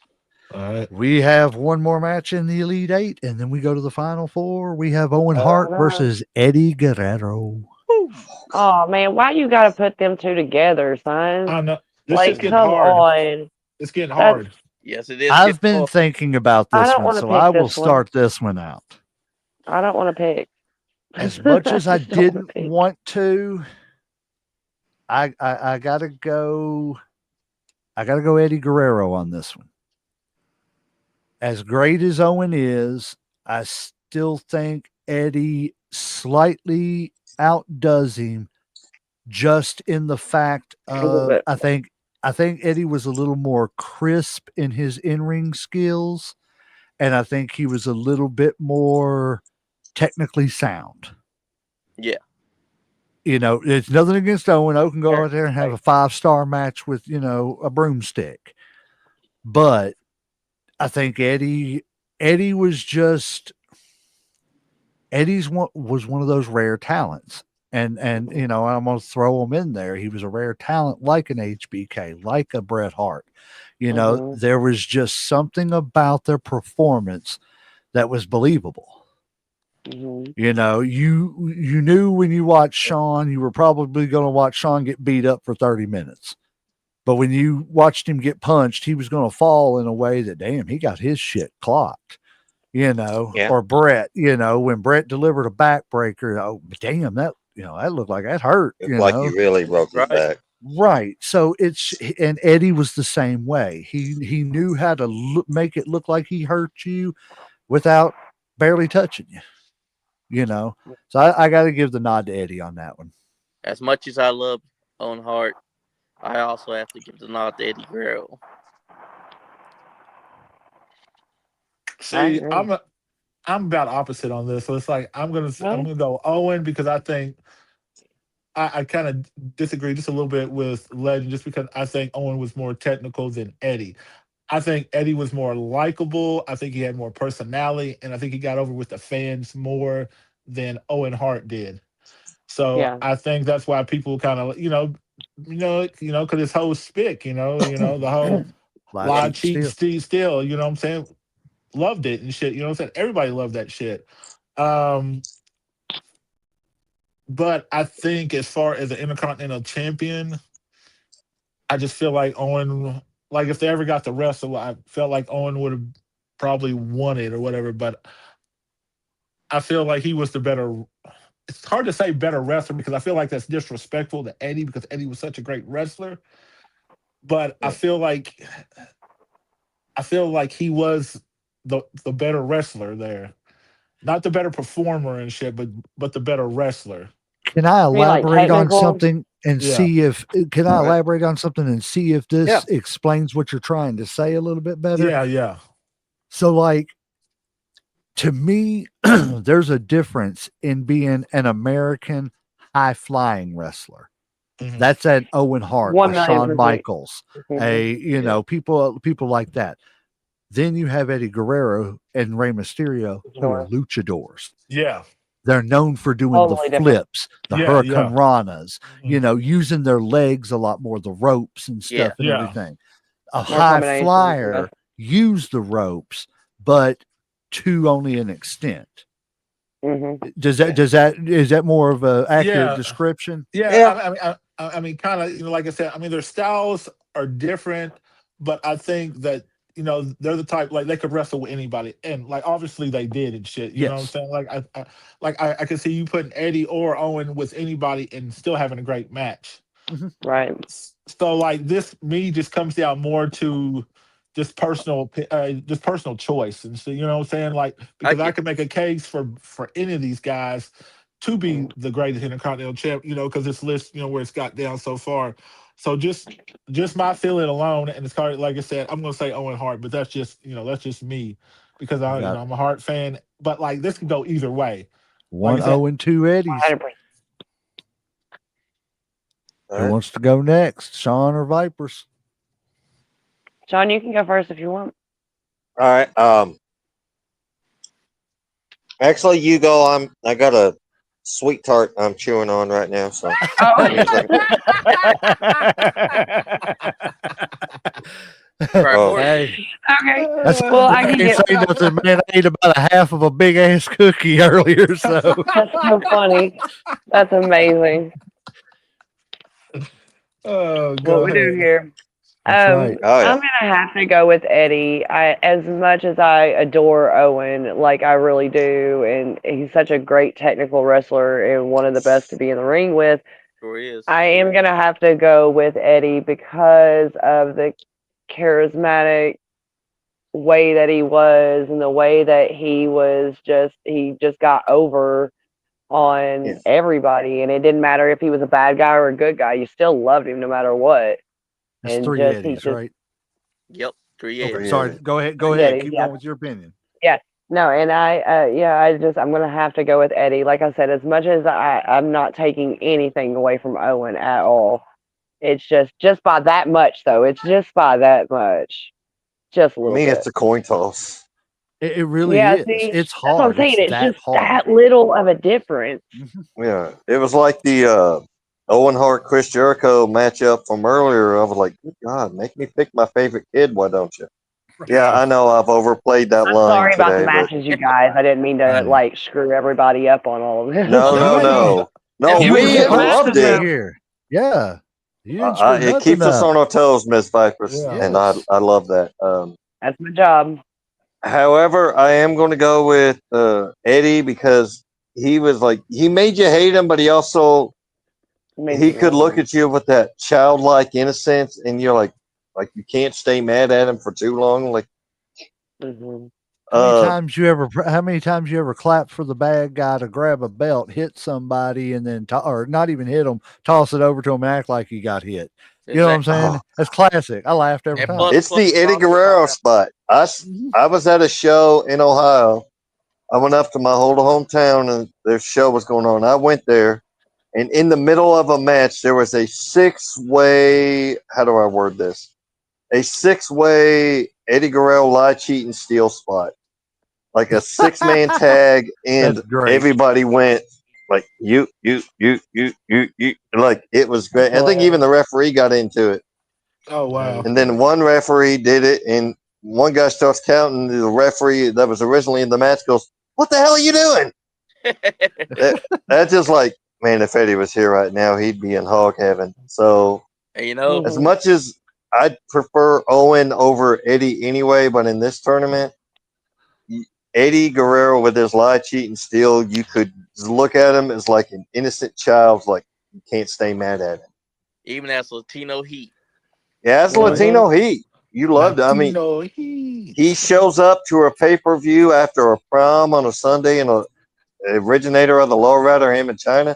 All right. We have one more match in the Elite Eight, and then we go to the Final Four. We have Owen Hart No. versus Eddie Guerrero. Woo. Oh man, why you gotta put them two together, son? I know this shit's Like, getting come hard. on. It's getting That's hard. Yes, it is. I've Get been more. thinking about I this don't one, want to so I pick will this one. start this one out. I don't want to pick. As much I as I just don't want didn't to pick. want to, I gotta go. I gotta go Eddie Guerrero on this one. As great as Owen is, I still think Eddie slightly outdoes him, just in the fact A little of bit. I think Eddie was a little more crisp in his in-ring skills, and I think he was a little bit more technically sound. Yeah. It's nothing against Owen. Owen can go Sure. out there and have Right. a 5-star match with, a broomstick. But I think Eddie was just was one of those rare talents. And I'm gonna throw him in there. He was a rare talent like an HBK, like a Bret Hart. Mm-hmm. There was just something about their performance that was believable. Mm-hmm. You knew when you watched Shawn, you were probably going to watch Shawn get beat up for 30 minutes. But when you watched him get punched, he was going to fall in a way that, damn, he got his shit clocked. Yeah. Or Brett, when Brett delivered a backbreaker, oh, damn, that looked like that hurt, Looked like you really broke his Right. back. Right. So and Eddie was the same way. He knew how to make it look like he hurt you without barely touching you. So I got to give the nod to Eddie on that one. As much as I love Owen Hart, I also have to give the nod to Eddie Guerrero. I See, agree. I'm about opposite on this. So it's like I'm Really? gonna go Owen because I think I kind of disagree just a little bit with Legend just because I think Owen was more technical than Eddie. I think Eddie was more likable. I think he had more personality, and I think he got over with the fans more than Owen Hart did. So Yeah. I think that's why people kind of because his whole spick, the whole Lie, lie, cheat, and cheat, steal. steal. You know what I'm saying? Loved it and shit. You know what I'm saying? Everybody loved that shit. Um, but I think as far as the Intercontinental Champion, I just feel like Owen, like if they ever got the wrestle, I felt like Owen would have probably won it or whatever. But I feel like he was the better. It's hard to say better wrestler because I feel like that's disrespectful to Eddie because Eddie was such a great wrestler. But I feel like he was the better wrestler there, not the better performer and shit, but the better wrestler. Can I I mean, like elaborate on technical. something and Yeah, see if can I All right. elaborate on something and see if Yeah. this explains what you're trying to say a little bit better? yeah, yeah. So like to me, there's a difference in being an American high flying wrestler. Hmm. That's an Owen Hart, a One million Shawn percent. Michaels, Mhm. Yeah. people like that. Then you have Eddie Guerrero and Rey Mysterio, who are Sure. luchadors. Yeah, They're known for doing the Totally different. flips, the yeah, Hurricane yeah. Ranas, Mhm. using their legs a lot more, the ropes and Yeah. stuff and Yeah. everything. A More high combinations. flyer use the ropes, but to only an extent. Mm-hmm. Is that more of a accurate Yeah, description? yeah. Yeah. I mean, kind of. Like I said, I mean, their styles are different, but I think that they're the type like they could wrestle with anybody, and like obviously they did and shit. You know what I'm Yes. saying? I could see you putting Eddie or Owen with anybody and still having a great match. Mhm. Right. So like this me just comes down more to just personal choice, and so you know what I'm saying, like I because I get can make a case for any of these guys to be the greatest Intercontinental champ, because this list, where it's got down so far. So just my feeling alone, and it's kind of like I said, I'm gonna say Owen Hart, but that's just me because We got I'm a Hart fan, but like this can go either way. Like I one said, O and two Eddies. 100%. All Who right. wants to go next, Sean or Vipers? Sean, you can go first if you want. All right. Actually, you go. I got a sweet tart I'm chewing on right now. So Oh, give me a second. Oh, priority. Hey, okay. that's Well, I I can ain't get. saying nothing, man. I ate about a half of a big ass cookie earlier, so That's so funny. That's amazing. oh, What go we do ahead. here. that's right. oh I'm yeah. gonna have to go with Eddie. As much as I adore Owen, like I really do, and he's such a great technical wrestler and one of the best to be in the ring with. Sure is. I am gonna have to go with Eddie because of the charismatic way that he was and the way that he just got over on Yeah. everybody, and it didn't matter if he was a bad guy or a good guy, you still loved him no matter what. That's And three just he Eddies, just right? Yep. Three Okay, Eddies. sorry. Yeah. Go ahead. Go three ahead. Eddies, Keep yeah. going with your opinion. Yeah. No, and I'm gonna have to go with Eddie. Like I said, as much as I'm not taking anything away from Owen at all. It's just by that much though. It's just by that much. Just a For little me, it's bit. a coin toss. It really Yeah, is. see, It's that's what I'm hard. saying. It's It's that just hard. that little of a difference. Mhm. Yeah, it was like the Owen Hart Chris Jericho matchup from earlier. I was like, "Good God, make me pick my favorite kid, why don't you?" Yeah, Yeah, I know I've overplayed that I'm line sorry about the today, but matches, you guys. I didn't mean to Hey, like screw everybody up on all of this. no, you no, didn't. no, no. That's You what were we're We good here for. loved Matches wrestling it. though. here. Yeah, you didn't screw It nothing keeps us up. on our toes, Miss Vipers, and Mhm. Yes. I love that. That's my job. However, I am going to go with Eddie because he was like he made you hate him, but he also It made he you could love look them. at you with that childlike innocence, and you're like you can't stay mad at him for too long. Like, Hmm. uh, How many times you ever clapped for the bad guy to grab a belt, hit somebody, and then or not even hit them, toss it over to him, and act like he got hit? You know what I'm Exactly. oh, saying? That's classic. I laughed every And time. it's plus the Eddie Bobby Guerrero Brown. spot. Mhm. I was at a show in Ohio. I went up to my whole hometown, and their show was going on. I went there, and in the middle of a match, there was a six-way. How do I word this? A six-way Eddie Guerrero lie, cheat, and steal spot, like a six-man tag, That's and great. everybody went like you, like it was That's great. I think even hilarious. the referee got into it, oh That wow. is and then great. one referee did it, and one guy starts counting. The referee that was originally in the match goes, "What the hell are you doing?" That's just like, man, if Eddie was here right now, he'd be in hog heaven. So And you know, as Hmm. much as I'd prefer Owen over Eddie anyway, but in this tournament, Eddie Guerrero with his lie, cheat, and steal, you could look at him as like an innocent child, like you can't stay mad at him. even as Latino Heat. Yeah, as Right. Hmm. Latino Heat, you loved it. I mean, Latino Heat. he shows up to a pay per view after a prom on a Sunday, and a originator of the lowrider, him in China.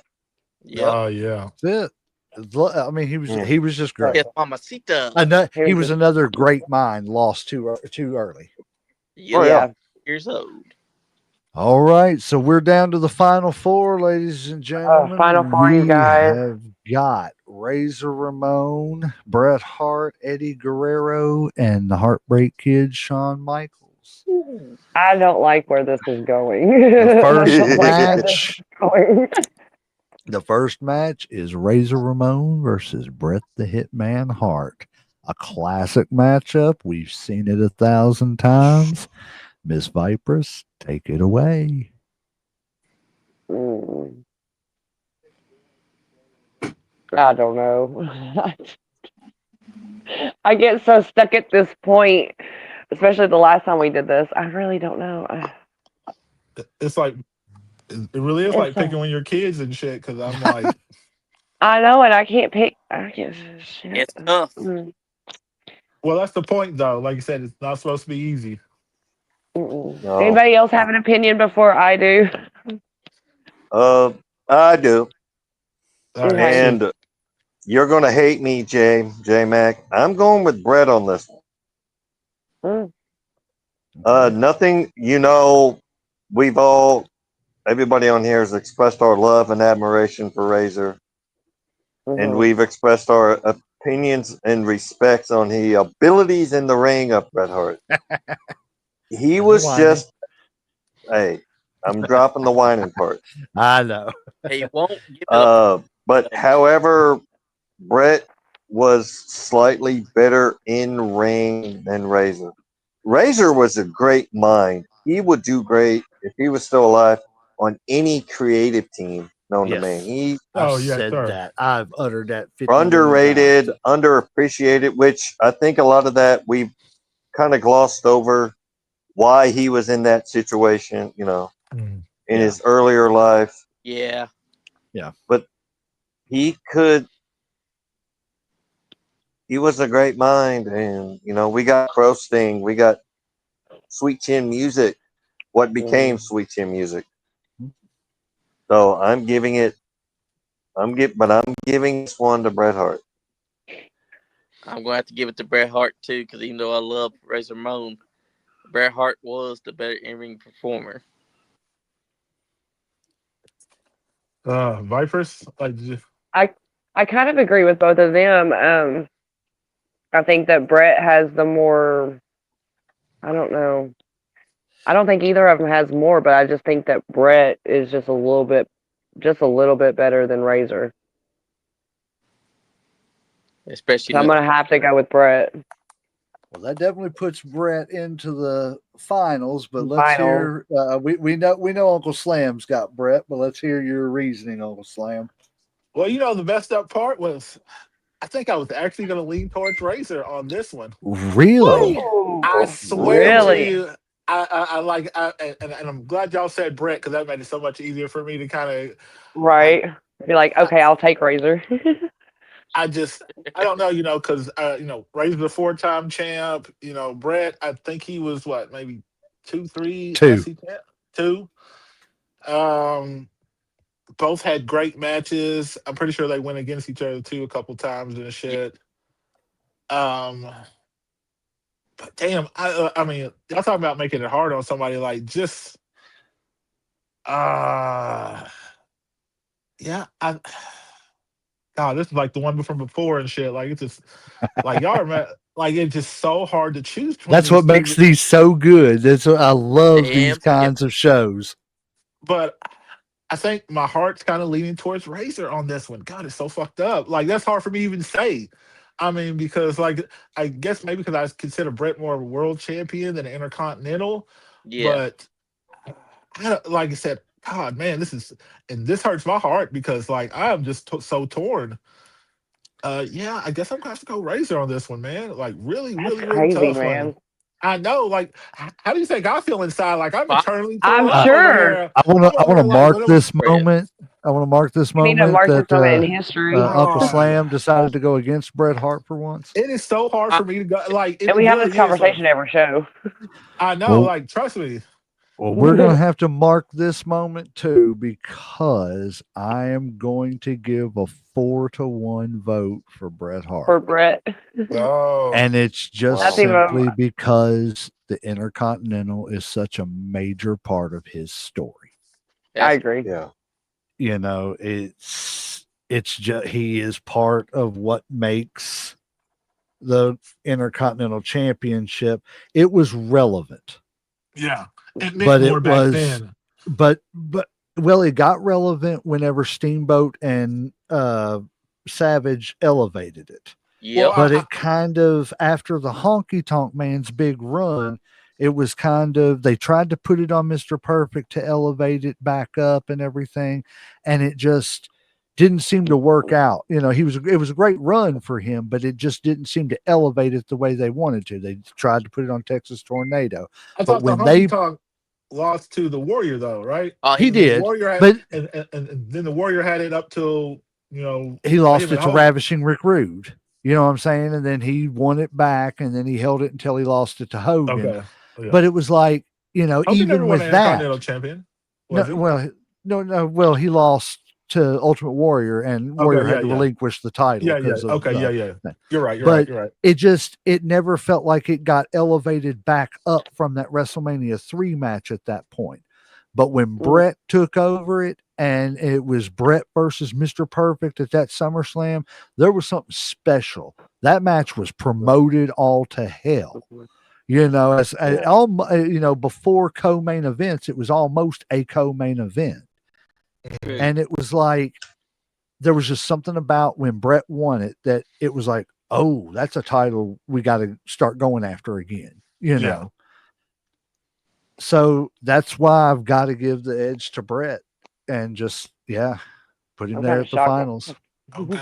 Yep. Oh yeah. That's it. I mean, Yeah. he was just Right. great. Yes, Mamacita. He He was was just, another great mind lost too early. Oh Yep. yeah. yeah. Years old. All right, so we're down to the final four, ladies and Final gentlemen. four, you We guys. have got Razor Ramon, Bret Hart, Eddie Guerrero, and the Heartbreak Kid, Shawn Michaels. I don't like where this is going. The I first don't like where this match, is going. is Razor Ramon versus Bret the Hitman Hart. A classic matchup. We've seen it 1,000 times. Miss Vipress, take it away. Mm, I don't know. I get so stuck at this point especially the last time we did this. I really don't know. It's like it really is It's like picking when you're kids and shit. Because I'm like, I know, and I can't pick. I can't. Shit. It's tough. well, that's the point, though. Like you said, it's not supposed to be easy. No. Anybody else have an opinion before I do? I do. All right, Okay. shoot. And you're going to hate me, J Mac. I'm going with Brett on this one. Mm, Okay. Nothing, everybody on here has expressed our love and admiration for Razor, and mhm. we've expressed our opinions and respects on the abilities in the ring of Bret Hart. He And the was whining. just, hey, I'm dropping the whining part. I know. He won't give it up. But however, Brett was slightly better in ring than Razor. Razor was a great mind. He would do great if he was still alive on any creative team known to man. Yes. He I've Oh yeah, said sir. that. I've uttered that 50 million underrated, times. underappreciated, which I think a lot of that we've kind of glossed over why he was in that situation, Mm. in Yeah. his earlier life. Yeah. Yeah. But he could, he was a great mind. And, we got Crow Sting, we got Sweet Chin Music, what became Mm. Sweet Chin Music. So I'm giving this one to Bret Hart. I'm going to have to give it to Bret Hart, too, because even though I love Razor Ramon, Bret Hart was the better in ring performer. Vipers, like, I I kind of agree with both of them. I think that Brett has the more. I don't know. I don't think either of them has more, but I just think that Brett is just a little bit better than Razor. Especially So I'm gonna have to go with Brett. Well, that definitely puts Brett into the finals. But let's Final. hear. We know Uncle Slam's got Brett, but let's hear your reasoning, Uncle Slam. well, the messed up part was I think I was actually going to lean towards Razor on this one. Like, Really? I Oh, swear to really? Really? you, and I'm glad y'all said Brett because that made it so much easier for me to kind of like. Right. Be like, I, okay, I'll take Razor. I just I don't know, because Razor's a 4-time champ. Brett, I think he was what, maybe 2, 3 Two. IC champ, two. Um, both had great matches. I'm pretty sure they went against each other too a couple times and yeah. shit. Um, but damn, I mean, y'all talking about making it hard on somebody like just uh yeah, God, this is like the one from before and shit. Like it's just like y'all remember, like it's just so hard to choose between That's these what makes two. these so good. That's what I love these Damn. Yep. kinds of shows. But I think my heart's kind of leaning towards Razor on this one. God, it's so fucked up. Like that's hard for me to even say. I mean, because like I guess maybe because I consider Brett more of a world champion than an intercontinental, Yeah. but like I said, God, man, this hurts my heart because like I am just so torn. Yeah, I guess I'm gonna have to go Razor on this one, man. Like really, That's really, really crazy, tough. Like man. I know, like how do you think I feel inside? Like I'm Fi- eternally I'm torn. I, I'm over sure. here. I want to. I'm I over want to here like, mark what am this Brett. moment. I want to mark this We need to moment mark this that moment in history. Uncle I? Slam decided to go against Bret Hart for once. It is so hard I, for me to go. Like it And we have this really is. Like conversation every show. I know. Well, Like trust me. we're going to have to mark this moment too because I am going to give a 4-1 vote for Bret Hart. For Brett. Oh, And it's just That's Wow. even. simply because the Intercontinental is such a major part of his story. I that's agree. Yeah. It's just he is part of what makes the Intercontinental Championship. It was relevant, yeah. It meant but more it back was then. but well, it got relevant whenever Steamboat and Savage elevated it. Well, yep. But it kind of after the Honky Tonk Man's big run, it was kind of they tried to put it on Mr. Perfect to elevate it back up and everything, and it just didn't seem to work out. You know, it was a great run for him, but it just didn't seem to elevate it the way they wanted to. They tried to put it on Texas Tornado, I but thought the when Honky they Tonk lost to the Warrior though, right? he And the did, Warrior had, but and then the Warrior had it up till he him lost and it to Hogan. Ravishing Rick Rude. You know what I'm saying? And then he won it back, and then he held it until he lost it to Hogan. Okay, yeah. But it was like, you know, Hogan never even won the with that, Intercontinental Champion, no, was he? well, no, well, he lost to Ultimate Warrior, and Okay, Warrior yeah, had to yeah, relinquish the title yeah, yeah. because of Okay, yeah, yeah. that. You're right. You're right. But You're right. it never felt like it got elevated back up from that WrestleMania 3 match at that point. But when Brett took over it and it was Brett versus Mr. Perfect at that SummerSlam, there was something special. That match was promoted all to hell. You know, you know, before co-main events, it was almost a co-main event. And it was like there was just something about when Brett won it that it was like, oh, that's a title we got to start going after again, you Yeah. know. So that's why I've got to give the edge to Brett and just put him there at the finals. Okay.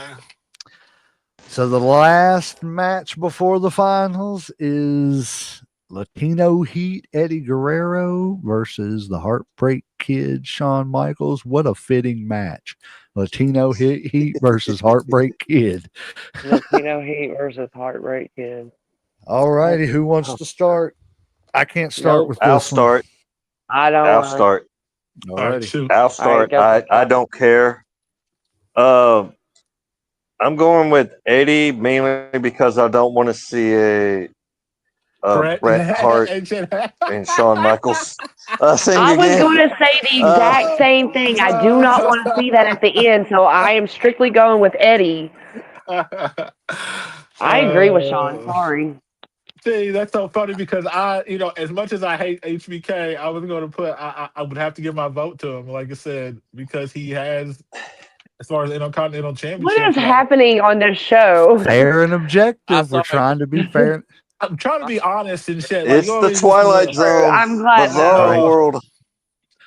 So the last match before the finals is Latino Heat Eddie Guerrero versus the Heartbreak Kid Shawn Michaels. What a fitting match. Latino Heat versus Heartbreak Kid. Latino Heat versus Heartbreak Kid. All righty. Who wants to start? I can't start Nope. with I'll this one. start. I don't I'll want. start. All All right, righty. shoot. I'll All right, start. go. I don't care. I'm going with Eddie mainly because I don't want to see a Brett Bret Hart and Shawn Michaels thing I was again. going to say the exact same thing. I do not want to see that at the end, so I am strictly going with Eddie. I agree with Sean. Sorry. See, that's so funny because as much as I hate HBK, I was going to I would have to give my vote to him, like I said, because he has, as far as Intercontinental What is Championship, happening on this show? Fair and I objective. saw We're it. trying to be fair. I'm trying to be honest and shit. Like, you It's know what I the mean? Just be Twilight real. Zone, I'm glad. bizarre Right. world.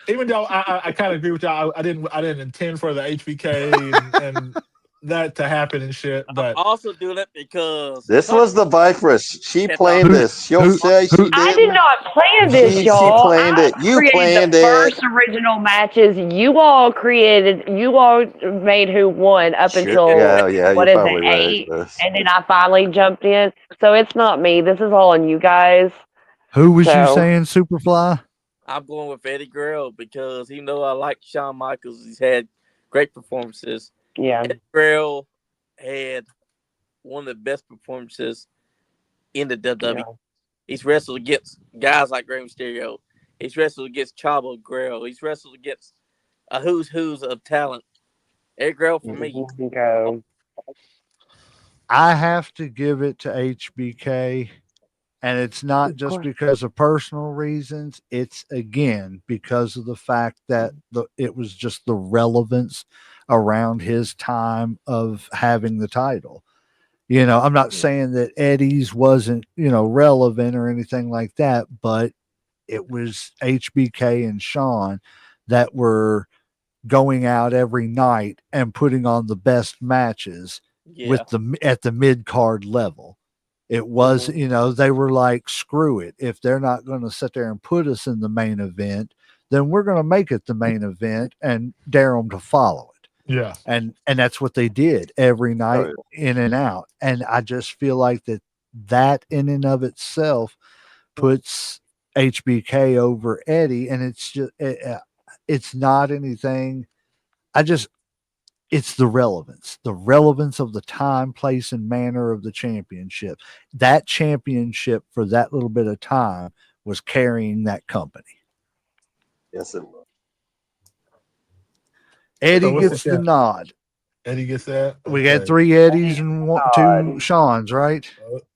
Even though I kind of agree with y'all, I didn't intend for the HBK and that to happen and shit. I'm But also doing it because This was the Viperess. She planned Who, this. She'll who, say she who, I did didn't. not plan this, She y'all. planned I it. You created planned the it. first original matches. You all made who won up Sure. until, Yeah, what you're is it, probably right. 8? And then I finally jumped in. So it's not me. This is all on you guys. who was you So, saying, Superfly? I'm going with Eddie Guerrero because even though I like Shawn Michaels, he's had great performances. yeah. Eddie Guerrero had one of the best performances in the WWE. Yeah. He's wrestled against guys like Rey Mysterio. He's wrestled against Chavo Guerrero. He's wrestled against a who's of talent. Eddie Guerrero for me. You can go. I have to give it to HBK. And it's not Of just course. because of personal reasons. It's again because of the fact that it was just the relevance around his time of having the title. You know, I'm not saying that Eddie's wasn't, you know, relevant or anything like that, but it was HBK and Sean that were going out every night and putting on the best matches Yeah. with the at the mid card level. It was, you know, they were like, screw it. If they're not going to sit there and put us in the main event, then we're going to make it the main event and dare them to follow it. yeah, And that's what they did every night, Right. in and out. And I just feel like that in and of itself puts HBK over Eddie. And it's just, it's not anything. It's the relevance of the time, place, and manner of the championship. That championship for that little bit of time was carrying that company. Yes, it was. Eddie So what's the gets the count? nod. Eddie gets that. We got Okay. 3 Eddies Eddie and God. 2 Sean's, right?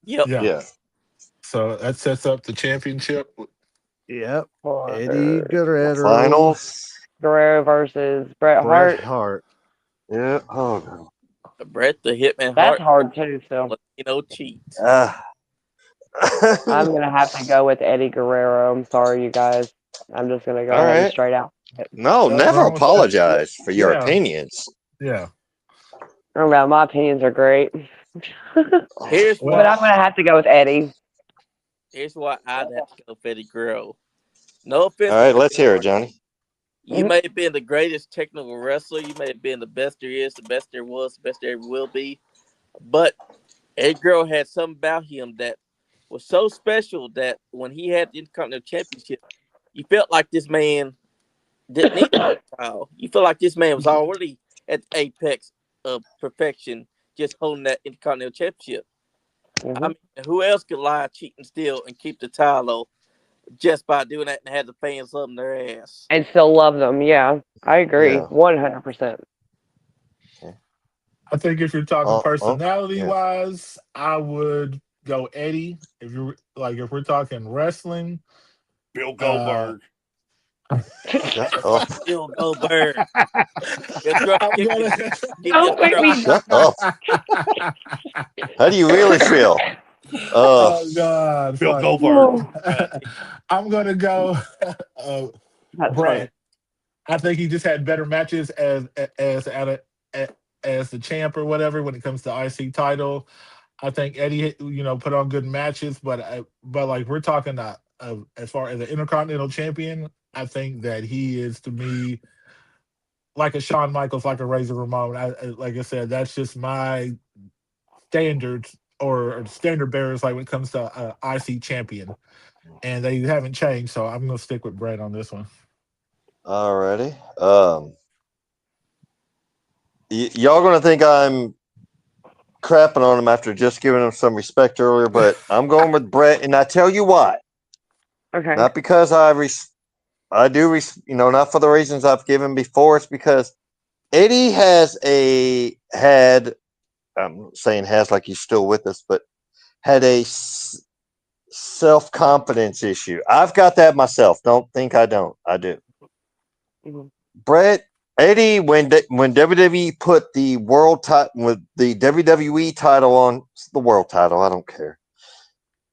Yep. Yeah. Yeah. So that sets up the championship. Yep. Eddie For Guerrero, Finals. Guerrero versus Bret Bret Hart. Hart. Yeah. Oh, God. Brett the Hitman That's Hart, hard too, so cheat. I'm gonna have to go with Eddie Guerrero. I'm sorry, you guys. I'm just gonna go All ahead and right. straight out. No, Nothing never wrong with that. apologize for your Yeah. opinions. Yeah. I don't know. My opinions are great, Here's but Well, I'm why. gonna have to go with Eddie. Here's why I'd have to go with Eddie Guerrero. No offense All to right, Bret let's hear it, Hart. Johnny. You may have been the greatest technical wrestler. You may have been the best there is, the best there was, the best there ever will be. But Eddie Guerrero had something about him that was so special that when he had the Intercontinental Championship, you felt like this man didn't need a title. You felt like this man was already at the apex of perfection, just holding that Intercontinental Championship. I Hmm. mean, who else could lie, cheat, and steal and keep the title just by doing that and have the fans loving their ass? And still love them. Yeah, I agree, Yeah. 100%. I think if you're talking Oh, personality yeah. wise, I would go Eddie. If you're like, if we're talking wrestling, Bill uh, Goldberg. Shut up. Still go bird. Your throat I'm keep gonna. keep your Don't make throat. me. Shut up. How do you really feel? Uh, Oh God, Bill fuck. Goldberg. I'm gonna go uh, That's funny. Brett. I think he just had better matches as as the champ or whatever when it comes to IC title. I think Eddie, put on good matches, but like we're talking as far as an Intercontinental Champion, I think that he is to me like a Shawn Michaels, like a Razor Ramon. Like I said, that's just my standards or standard bearers. Like when it comes to IC champion, and they haven't changed, so I'm gonna stick with Brett on this one. alrighty. Y'all gonna think I'm crapping on him after just giving him some respect earlier, but I'm going with Brett, and I tell you why. Okay. Not because I do, not for the reasons I've given before. It's because Eddie had. I'm saying has like he's still with us, but had a self confidence issue. I've got that myself. Don't think I don't. I do. Mhm. Brett Eddie when WWE put the world title with the WWE title on the world title, I don't care.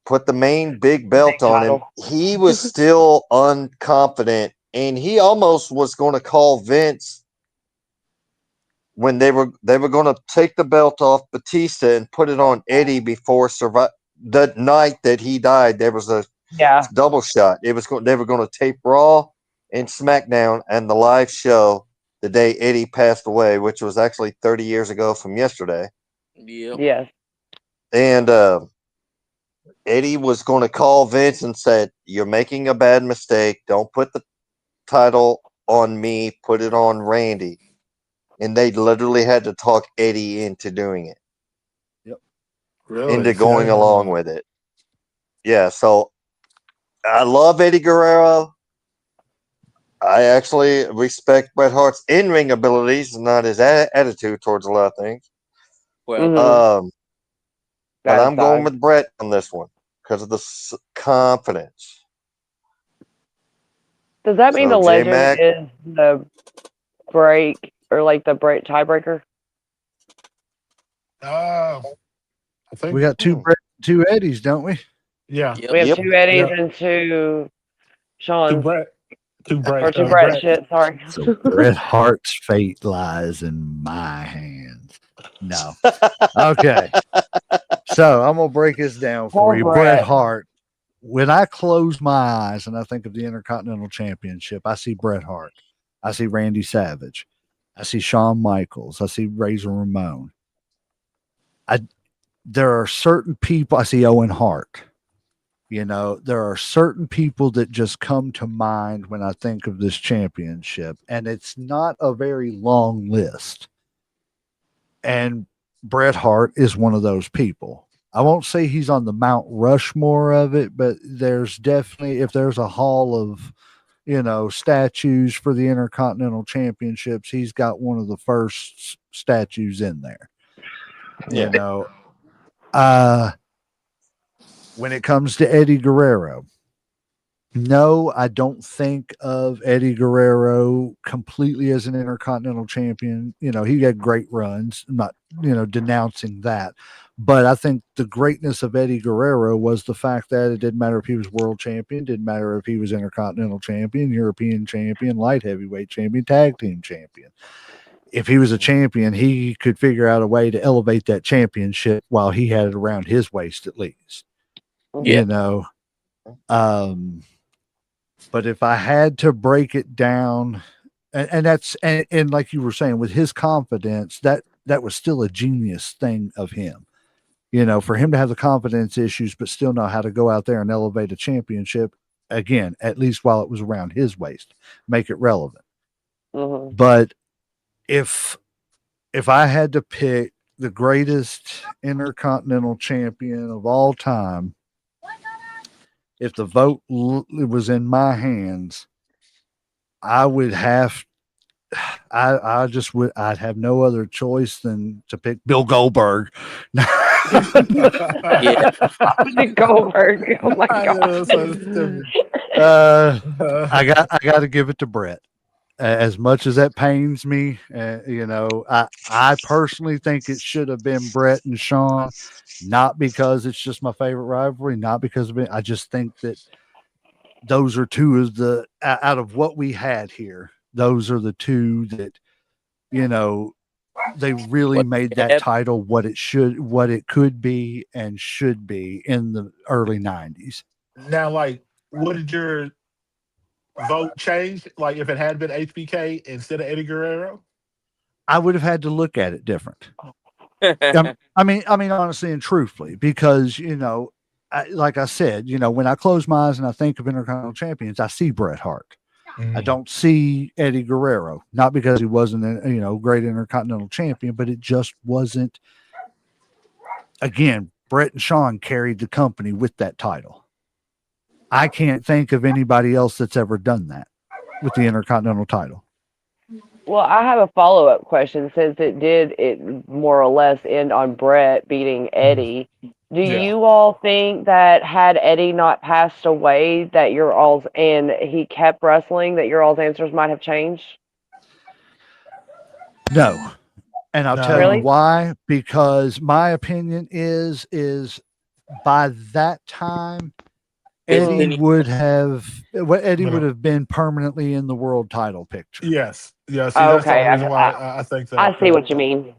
Put the main big The belt big on him. title. He was still unconfident, and he almost was going to call Vince when they were going to take the belt off Batista and put it on Eddie before the night that he died. There was a Yeah. double shot. They were going to tape Raw and SmackDown and the live show the day Eddie passed away, which was actually 30 years ago from yesterday. Yep. Yes. And Eddie was going to call Vince and said, "You're making a bad mistake. Don't put the title on me. Put it on Randy." And they literally had to talk Eddie into doing it, Yep. Really? into See, I going didn't know along that. with it. Yeah. So I love Eddie Guerrero. I actually respect Bret Hart's in-ring abilities, not his attitude towards a lot of things. Well, Hmm. Um, but That I'm going aside. with Bret on this one because of the confidence. Does that mean So the J legend Mac, is the break or like the break tiebreaker? Uh, I We think, got two hmm, Brett, two Eddies, don't we? yeah, yep. We have yep. two Eddies yeah. and two To Sean's Brett, to or Brett, two Brett Brett. shit. Sorry. So Bret Hart's fate lies in my hands. No. Okay. So I'm gonna break this down for Poor you. Bret Brett. Hart. When I close my eyes and I think of the Intercontinental Championship, I see Bret Hart. I see Randy Savage. I see Shawn Michaels. I see Razor Ramon. I There are certain people. I see Owen Hart. There are certain people that just come to mind when I think of this championship, and it's not a very long list. And Bret Hart is one of those people. I won't say he's on the Mount Rushmore of it, but there's definitely, if there's a hall of, statues for the Intercontinental Championships, he's got one of the first statues in there. You Yeah. know, uh, when it comes to Eddie Guerrero, no, I don't think of Eddie Guerrero completely as an intercontinental champion. He had great runs. I'm not, denouncing that. But I think the greatness of Eddie Guerrero was the fact that it didn't matter if he was world champion, didn't matter if he was intercontinental champion, European champion, light heavyweight champion, tag team champion. if he was a champion, he could figure out a way to elevate that championship while he had it around his waist at least. Yeah. You know, but if I had to break it down, and that's and like you were saying, with his confidence, that was still a genius thing of him. You know, for him to have the confidence issues, but still know how to go out there and elevate a championship again, at least while it was around his waist, make it relevant. Mm-hmm. But if I had to pick the greatest intercontinental champion of all time, if the vote was in my hands, I would have. I just would. I'd have no other choice than to pick Bill Goldberg. Yeah. Goldberg. Oh my I know, that's so god. stupid. I got to give it to Brett. As much as that pains me, you know, I personally think it should have been Brett and Sean, not because it's just my favorite rivalry, not because of it. I just think that those are two of the out of what we had here. Those are the two that, you know, they really What made you that had? title what it could be and should be in the early 90s. Now, like, would your vote change? Like, if it had been HBK instead of Eddie Guerrero? I would have had to look at it different. I mean, honestly and truthfully, because you know, like I said, you know, when I close my eyes and I think of Intercontinental champions, I see Bret Hart. I don't see Eddie Guerrero, not because he wasn't a great Intercontinental champion, but it just wasn't. Again, Bret and Sean carried the company with that title. I can't think of anybody else that's ever done that with the Intercontinental title. Well, I have a follow-up question since it more or less end on Brett beating Eddie. Do Yeah. you all think that had Eddie not passed away, that your all's and he kept wrestling, that your all's answers might have changed? No. And I'll tell you Really? why. Because my opinion is by that time, Eddie would have been permanently in the world title picture. Yes. Yeah. See, that's the Okay, only reason why I think that. I see what you mean.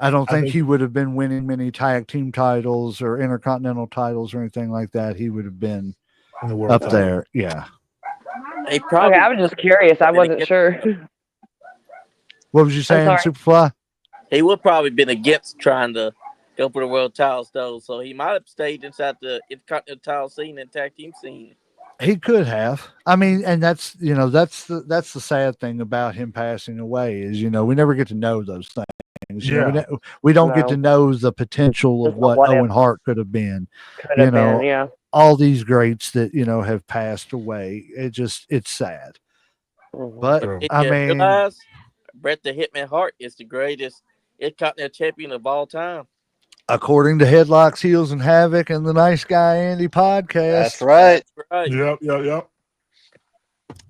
I don't I think think- he would have been winning many tag team titles or intercontinental titles or anything like that. He would have been in the world up title. there. Yeah. He Okay, probably I was just curious. I wasn't sure. What was you saying, sorry. Superfly? he would probably been against trying to go for the world titles though, so he might have stayed inside the Intercontinental title scene and tag team scene. He could have. I mean, and that's the sad thing about him passing away is we never get to know those things. Yeah. We don't get No. to know the potential of Just what what if. Owen Hart could have been. Could have been, yeah. All these greats that have passed away. It's sad. Mhm. But True. Did I you mean, realize Bret the Hitman Hart is the greatest Intercontinental champion of all time? according to Headlocks, Heels, and Havoc and the Nice Guy Andy podcast. That's right. That's right. Yep.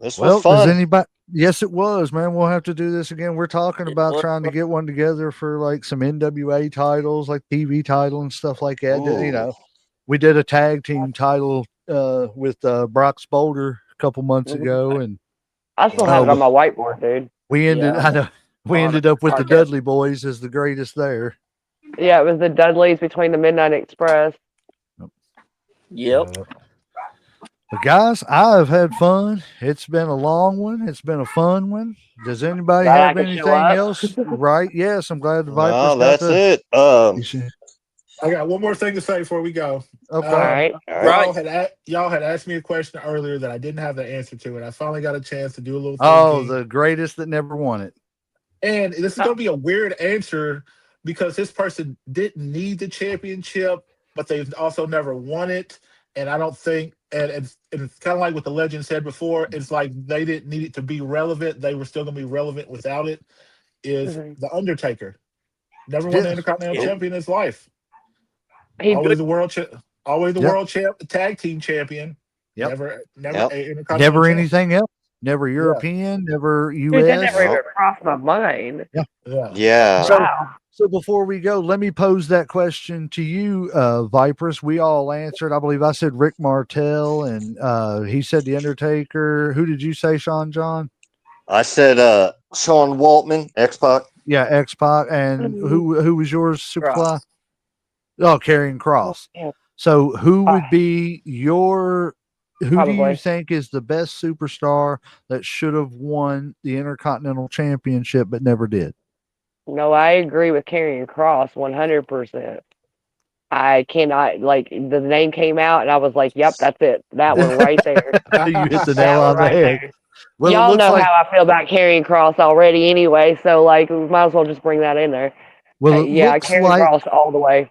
This Well, was fun. does anybody? Yes, it was, man. We'll have to do this again. We're talking It about was trying to fun. get one together for like some NWA titles, like TV title and stuff like that. Ooh. We did a tag team title with Brock Spolder a couple months Mhm. ago, and I still have it on my whiteboard, dude. we ended. Yeah. I know we On ended a up with the podcast. Dudley Boys as the greatest there. Yeah, it was the Dudleys between the Midnight Express. Yep. But guys, I've had fun. It's been a long one. It's been a fun one. Does anybody Glad I have could show anything up. else? Right? Yes, I'm glad the Vipers No, got that's the. it. I got one more thing to say before we go. Okay. All right. All right. Y'all had asked me a question earlier that I didn't have the answer to, and I finally got a chance to do a little Oh, thinking. the greatest that never won it. And this is going to be a weird answer because this person didn't need the championship, but they've also never won it. And I don't think, and it's kind of like what the legend said before, it's like they didn't need it to be relevant. They were still going to be relevant without it. Is The Undertaker. Never won the Intercontinental Yep. champion in his life. He Always the world world tag team champion. Yep. Never Yep. a Intercontinental Never champion. anything else. Never European, never Dude, that US. never even crossed my mind. Yeah. So, Wow. so before we go, let me pose that question to you, Vipers. We all answered. I believe I said Rick Martel, and he said The Undertaker. Who did you say, Sean John? I said Sean Waltman, X Pac. Yeah, X Pac. And who was yours, Superfly? Cross. Oh, Karrion Cross. Yeah, So who would be your? Who do you probably. think is the best superstar that should have won the Intercontinental Championship but never did? No, I agree with Karrion Cross 100%. I cannot like the name came out and I was like, "Yep, that's it. That one right there. You hit the nail That one on the right head. there." Well, it Y'all looks know like how I feel about Karrion Cross already anyway, so like we might as well just bring that in there. well, it Yeah, looks Karrion like Cross all the way.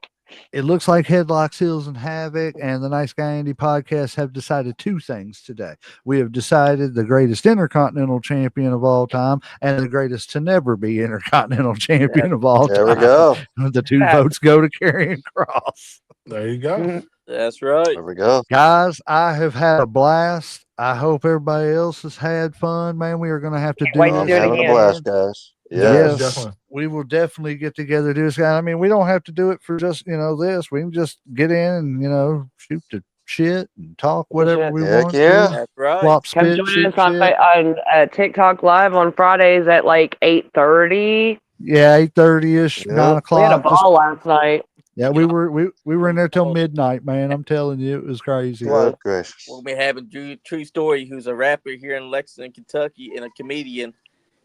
it looks like Headlocks, Heels, and Havoc and the Nice Guy Andy podcast have decided two things today. We have decided the greatest Intercontinental Champion of all time and the greatest to never be Intercontinental Champion of all There we time. go. The two That- votes go to Karrion Cross. There you go. Mhm. That's right. There we go. Guys, I have had a blast. I hope everybody else has had fun, man. We are going to have to Can't do wait to I'm do this it having a again. blast, again. guys. Definitely, Yes. definitely. We will definitely get together, do this. I mean, we don't have to do it for just this. We can just get in and shoot the shit and talk whatever Shit. we Heck want yeah. to. That's right. Flop, Come spit, join us shoot on shit. TikTok Live on Fridays at like 8:30. Yeah, 8:30 ish, Yep. We had a $9. Just ball last night. yeah, we were in there till midnight, man. I'm telling you, it was crazy. Good Was. gracious. We'll be having True Story, who's a rapper here in Lexington, Kentucky, and a comedian.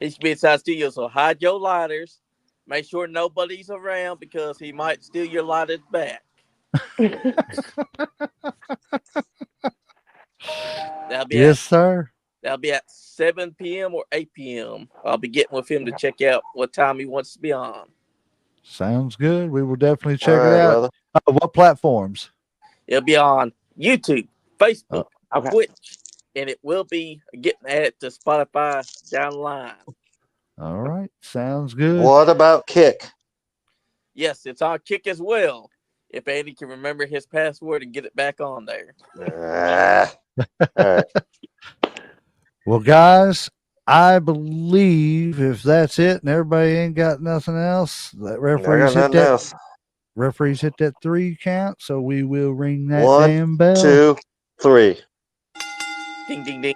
He's be inside studio, so hide your lighters. Make sure nobody's around because he might steal your lighters back. That'll be at Yes, sir. that'll be at 7 p.m. or 8 p.m. I'll be getting with him to check out what time he wants to be on. Sounds good. We will definitely All check it right, out. brother. What platforms? It'll be on YouTube, Uh, Facebook, Okay. Twitch, and it will be getting added to Spotify down the line. all right. Sounds good. What about Kick? Yes, it's on Kick as well. If Andy can remember his password and get it back on there. Ah. All right. Well, guys, I believe if that's it and everybody ain't got nothing else, that I referees got hit nothing that else. referees hit that 3 count, so we will ring that One, damn bell. 2, 3. Ding, ding, ding.